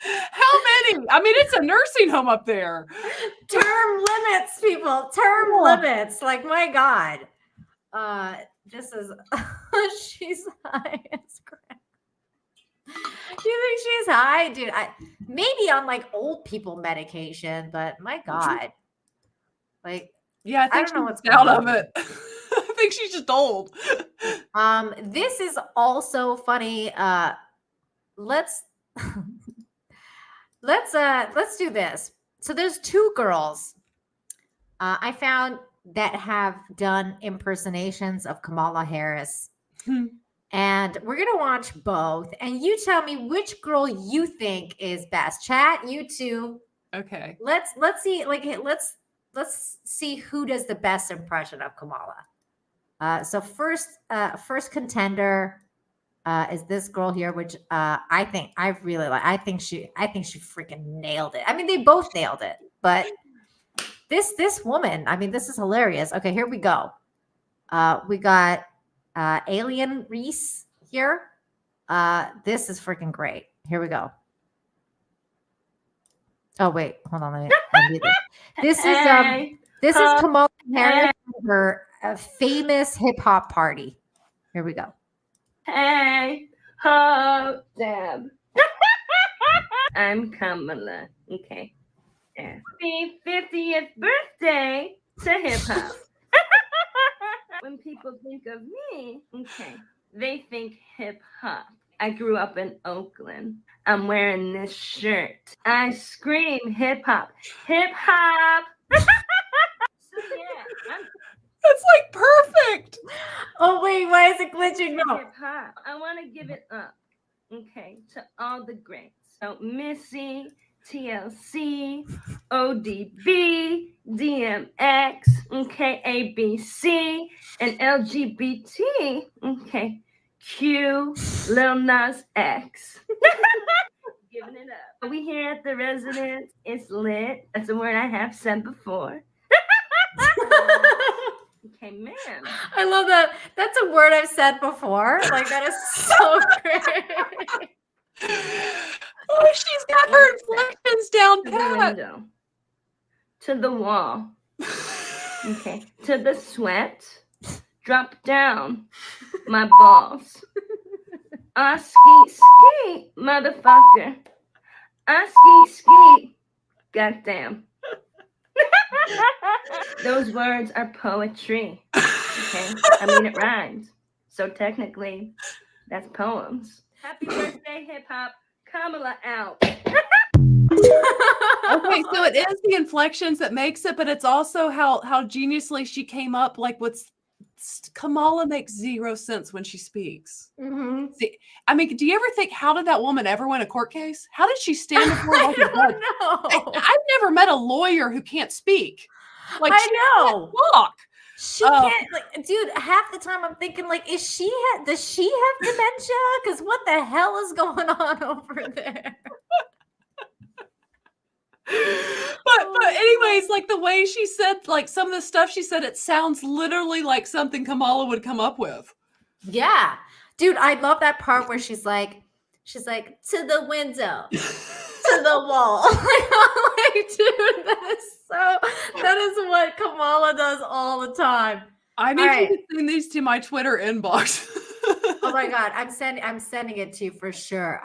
How many? I mean, it's a nursing home up there. Term limits, people. Term limits. Like my God. This is she's high as crap. You think she's high, dude? Maybe on like old people medication, but my God, like yeah, I don't know what's out of it. I think she's just old. This is also funny. Let's do this. So there's two girls I found that have done impersonations of Kamala Harris. And we're going to watch both. And you tell me which girl you think is best. Chat, you too. Okay. Let's see, like, let's see who does the best impression of Kamala. So first contender is this girl here, which I think I really like. I think she freaking nailed it. I mean, they both nailed it, but this woman, I mean, this is hilarious. Okay, here we go. We got Alien Reese here. This is freaking great. Here we go. Oh wait, hold on. This is Kamala Harris and her famous hip hop party. Here we go. Hey, ho, Deb. I'm Kamala. Okay. Happy 50th birthday to hip hop. When people think of me, okay, they think hip hop. I grew up in Oakland. I'm wearing this shirt. I scream hip hop. Hip hop. So yeah, I'm That's like perfect. Oh wait, why is it glitching now? hip hop. I want to give it up, okay, to all the greats. So Missy, TLC, ODB, DMX, okay, ABC, and LGBT, okay, Q, Lil Nas X. Giving it up. We here at the residence. It's lit. That's a word I have said before. Okay, ma'am. I love that. That's a word I've said before. Like that is so great. Oh, she's got her inflections down To the pat. window. To the wall. Okay. To the sweat. Drop down my balls. Skeet, skeet, motherfucker. Skeet, skeet. Goddamn. Those words are poetry. Okay. I mean, it rhymes. So technically, that's poems. Happy birthday, hip hop. Kamala out. Okay, so it is the inflections that makes it, but it's also how geniusly she came up. Like, Kamala makes zero sense when she speaks. Mhm. See, I mean, do you ever think, how did that woman ever win a court case? How did she stand before like a judge? I've never met a lawyer who can't speak. Like, she I know. can't talk. She can't, like, dude. Half the time I'm thinking, like, does she have dementia? Because what the hell is going on over there? But anyways, like the way she said, like some of the stuff she said, it sounds literally like something Kamala would come up with. Yeah, dude, I love that part where she's like, to the window, to the wall. Like, dude, that is what Kamala does all the time. I need you to send these to my Twitter inbox. Oh my god, I'm sending it to you for sure.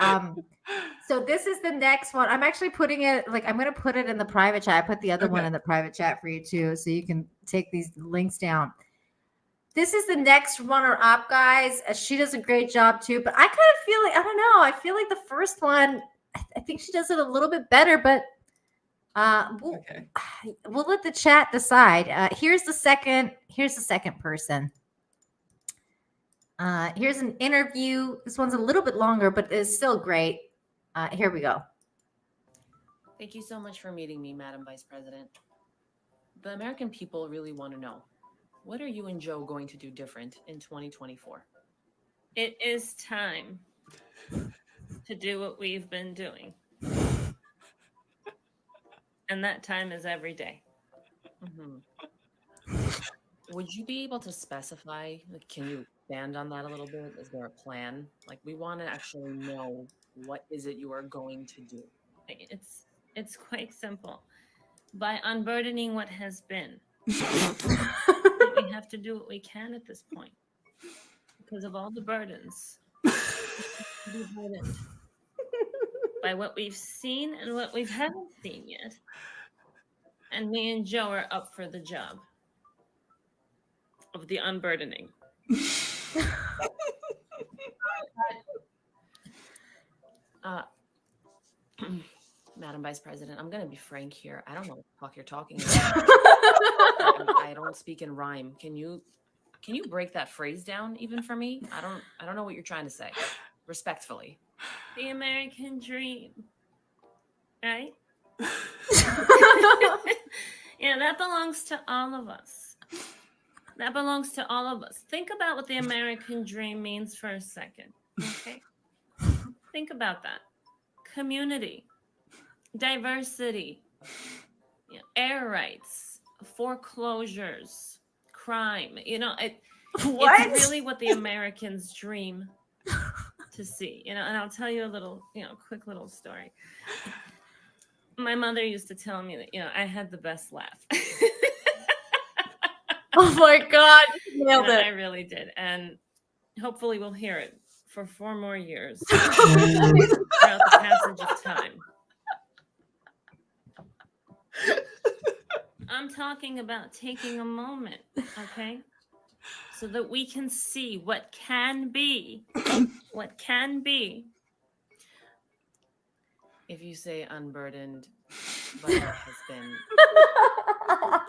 So this is the next one. I'm actually putting it, like, I'm gonna put it in the private chat. I put the other one in the private chat for you too, so you can take these links down. This is the next runner-up, guys. She does a great job too, but I kind of feel like, I don't know, I feel like the first one, I think she does it a little bit better, but we'll let the chat decide. Here's the second person. Here's an interview. This one's a little bit longer, but it's still great. Here we go. Thank you so much for meeting me, Madam Vice President. The American people really want to know, what are you and Joe going to do different in 2024? It is time to do what we've been doing. And that time is every day. Would you be able to specify, like, can you expand on that a little bit? Is there a plan? Like, we want to actually know, what is it you are going to do? It's quite simple. By unburdening what has been, we have to do what we can at this point. Because of all the burdens, be burdened by what we've seen and what we haven't seen yet. And me and Joe are up for the job of the unburdening. Madam Vice President, I'm going to be frank here. I don't know what the fuck you're talking about. I don't speak in rhyme. Can you break that phrase down even for me? I don't know what you're trying to say. Respectfully. The American dream. Right? Yeah, that belongs to all of us. That belongs to all of us. Think about what the American dream means for a second. Okay? Think about that. Community, diversity, air rights, foreclosures, crime. It's really what the Americans dream to see. And I'll tell you a little, quick little story. My mother used to tell me that, I had the best laugh. Oh my God, you nailed it. I really did. And hopefully we'll hear it for 4 more years throughout the passage of time. I'm talking about taking a moment, okay? so that we can see what can be. What can be. If you say unburdened by what has been,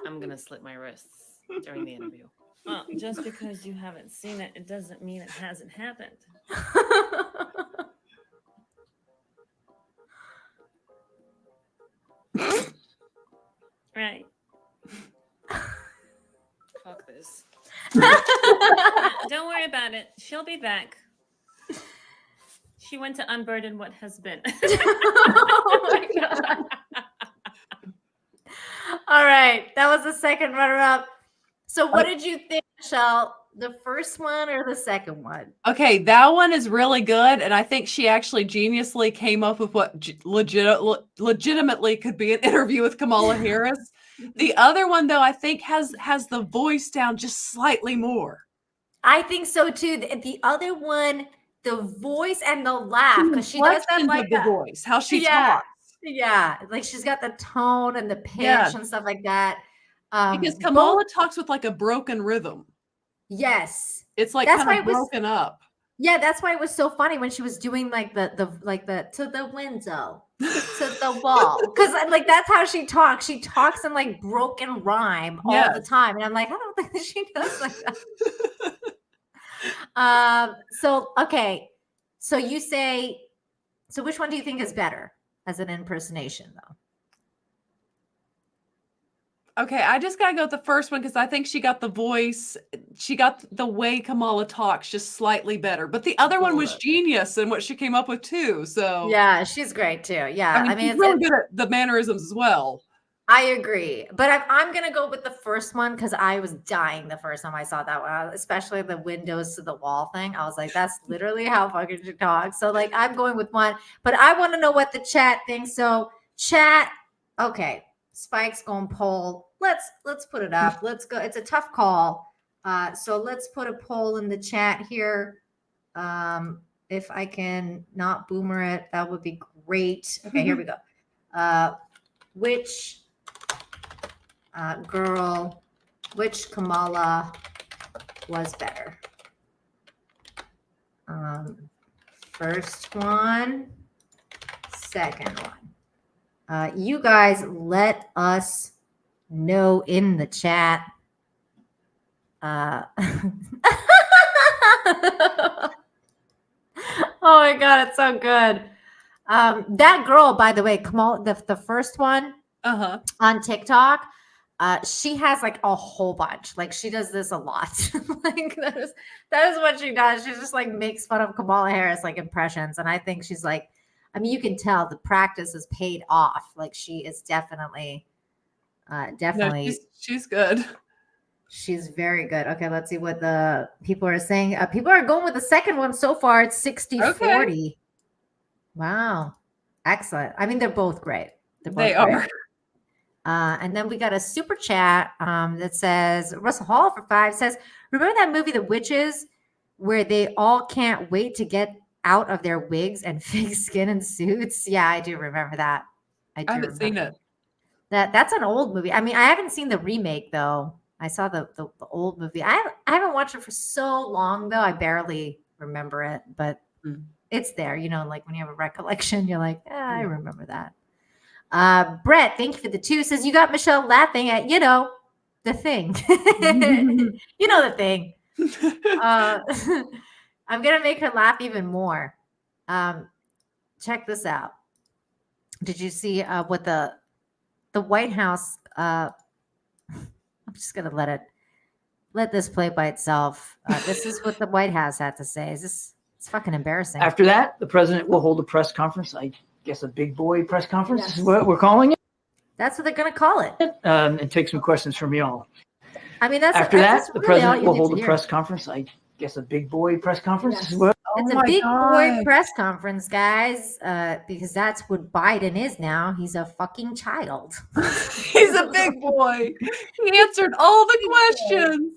I'm gonna slit my wrists during the interview. Well, just because you haven't seen it, it doesn't mean it hasn't happened. Right. Fuck this. Don't worry about it. She'll be back. She went to unburden what has been. Oh my God. All right. That was the second runner-up. So what did you think, Michelle? The first one or the second one? Okay, that one is really good, and I think she actually geniusly came up with what legitimately could be an interview with Kamala Harris. The other one, though, I think has the voice down just slightly more. I think so too. The other one, the voice and the laugh, because she does that Inflections like of the a- voice, how she Yeah. talks. Yeah, like she's got the tone and the pitch Yeah. and stuff like that. Because Both- Kamala talks with like a broken rhythm. yes, It's like That's kind why of it was- broken up. yeah, that's why it was so funny when she was doing like the to the window, to the wall, because like that's how she talks. She talks in like broken rhyme all the Yes. time, and I'm like, I don't think she does like that. So okay, so you say, so which one do you think is better as an impersonation, though? Okay, I just gotta go with the first one because I think she got the voice, she got the way Kamala talks just slightly better. But the other one was Good. genius in what she came up with too. So Yeah, she's great too. Yeah, I mean, she's it's really good at the mannerisms as well. I agree, but I'm gonna go with the first one because I was dying the first time I saw that one, especially the windows to the wall thing. I was like, that's literally how fucking she talks. So like, I'm going with one, but I want to know what the chat thinks. So chat, okay, Spike's going poll. Let's put it up. Let's go. It's a tough call. So let's put a poll in the chat here. If I can not boomer it, that would be great. Okay, here we go. Which girl, which Kamala was better? First one, second one. You guys let us know in the chat. Oh my God, it's so good. That girl, by the way, Kamala, the first one on TikTok, she has like a whole bunch. Like she does this a lot. Like that is what she does. She just like makes fun of Kamala Harris like impressions, and I think she's like, I mean, you can tell the practice has paid off. Like she is definitely, definitely. No, she's good. She's very good. Okay, let's see what the people are saying. People are going with the second one so far. It's 60-40. Wow. Excellent. I mean, they're both great. They are. And then we got a super chat that says, Russell Hall for 5 says, remember that movie, The Witches, where they all can't wait to get out of their wigs and fake skin and suits? Yeah, I do remember that. I haven't seen it. That's an old movie. I mean, I haven't seen the remake, though. I saw the old movie. I haven't watched it for so long, though. I barely remember it, but it's there. You know, like when you have a recollection, you're like, I remember that. Brett, thank you for the 2. Says you got Michelle laughing at, you know, the thing. You know the thing. I'm going to make her laugh even more. Check this out. Did you see what the White House I'm just gonna let this play by itself. This is what the White House had to say. It's fucking embarrassing. After that, the president will hold a press conference. I guess a big boy press conference is what we're calling it. That's what they're gonna call it. And take some questions from y'all. I mean, that's After that's that, the really all president you will need hold to a hear. press conference. I guess a big boy press conference is what. It's Oh a my big boy God. press conference, guys, because that's what Biden is now. He's a fucking child. He's a big boy. He answered all the questions.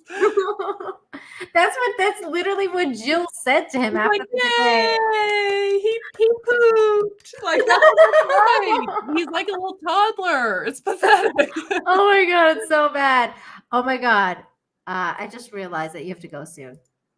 That's literally what Jill said to him He's after like, the debate. yay! He pooped. Like that's right. He's like a little toddler. It's pathetic. Oh my God, it's so bad. Oh my God. I just realized that you have to go soon,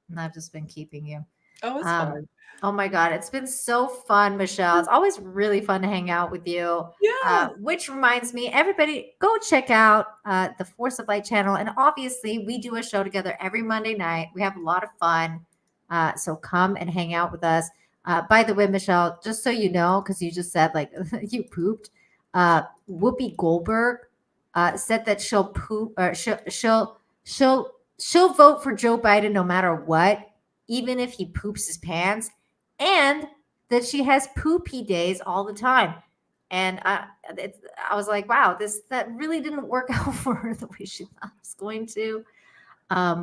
and I've just been keeping you. Oh, it's fine. Oh my God, it's been so fun, Michelle. It's always really fun to hang out with you. Yeah. Which reminds me, everybody go check out the Force of Light channel. And obviously, we do a show together every Monday night. We have a lot of fun. So come and hang out with us. By the way, Michelle, just so you know, because you just said like you pooped, Whoopi Goldberg said that she'll poop or she'll vote for Joe Biden no matter what, even if he poops his pants. And that she has poopy days all the time. And I was like, wow, that really didn't work out for her the way she thought it was going to.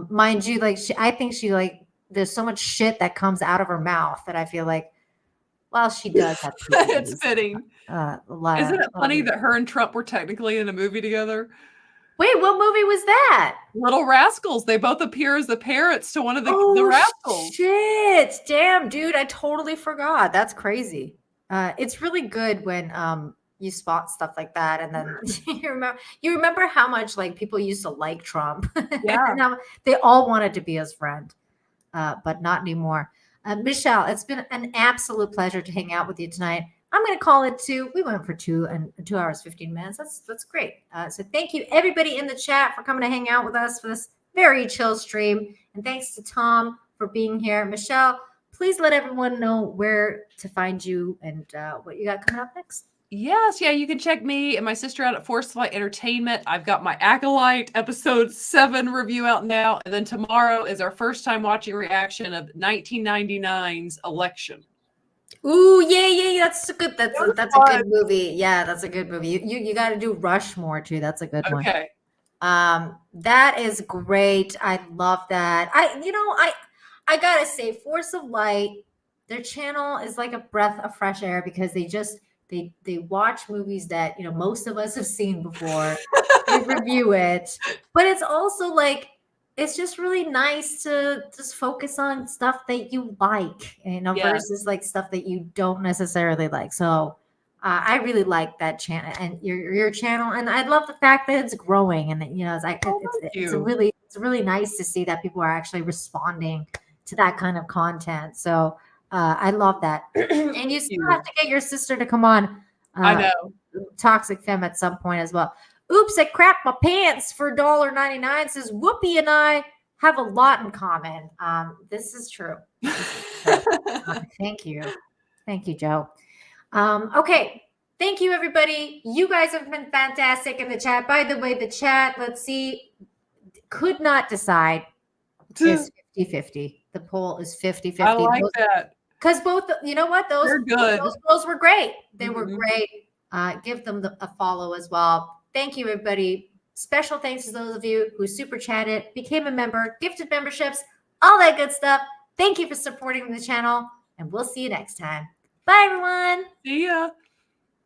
Mind you, like I think she like there's so much shit that comes out of her mouth that I feel like, well, she does have poopy It's days. fitting. Isn't Isn't it funny that her and Trump were technically in a movie together? Wait, what movie was that? Little Rascals. They both appear as the parrots to one of the Rascals. Shit. Damn, dude, I totally forgot. That's crazy. It's really good when you spot stuff like that, and then you remember how much like people used to like Trump. Yeah. And how they all wanted to be his friend, but not anymore. Michelle, it's been an absolute pleasure to hang out with you tonight. I'm going to call it 2. We went for 2 hours, 15 minutes. That's great. So thank you, everybody in the chat, for coming to hang out with us for this very chill stream. And thanks to Tom for being here. Michelle, please let everyone know where to find you and what you got coming up next. Yes, yeah, you can check me and my sister out at Force Light Entertainment. I've got my Acolyte episode 7 review out now. And then tomorrow is our first time watching reaction of 1999's Election. Ooh, yeah. That's a good movie. Yeah, that's a good movie. You got to do Rushmore too. That's a good one. Okay. That is great. I love that. I gotta say, Force of Light, their channel is like a breath of fresh air because they watch movies that most of us have seen before. They review it, but it's also like it's just really nice to just focus on stuff that you like, versus like stuff that you don't necessarily like. So I really like that channel and your channel, and I love the fact that it's growing, and it's really nice to see that people are actually responding to that kind of content. So I love that, and you still have to get your sister to come on. I know. Toxic Femme at some point as well. Oops, I crapped my pants for $1.99. Says Whoopi and I have a lot in common. This is true. Thank you, Joe. Okay, thank you, everybody. You guys have been fantastic in the chat. By the way, the chat, let's see, could not decide. Is 50-50. The poll is 50-50. I like that. Because both, you know what? They're good. Those girls were great. They were great. Give them a follow as well. Thank you, everybody. Special thanks to those of you who super chatted, became a member, gifted memberships, all that good stuff. Thank you for supporting the channel, and we'll see you next time. Bye, everyone. See ya.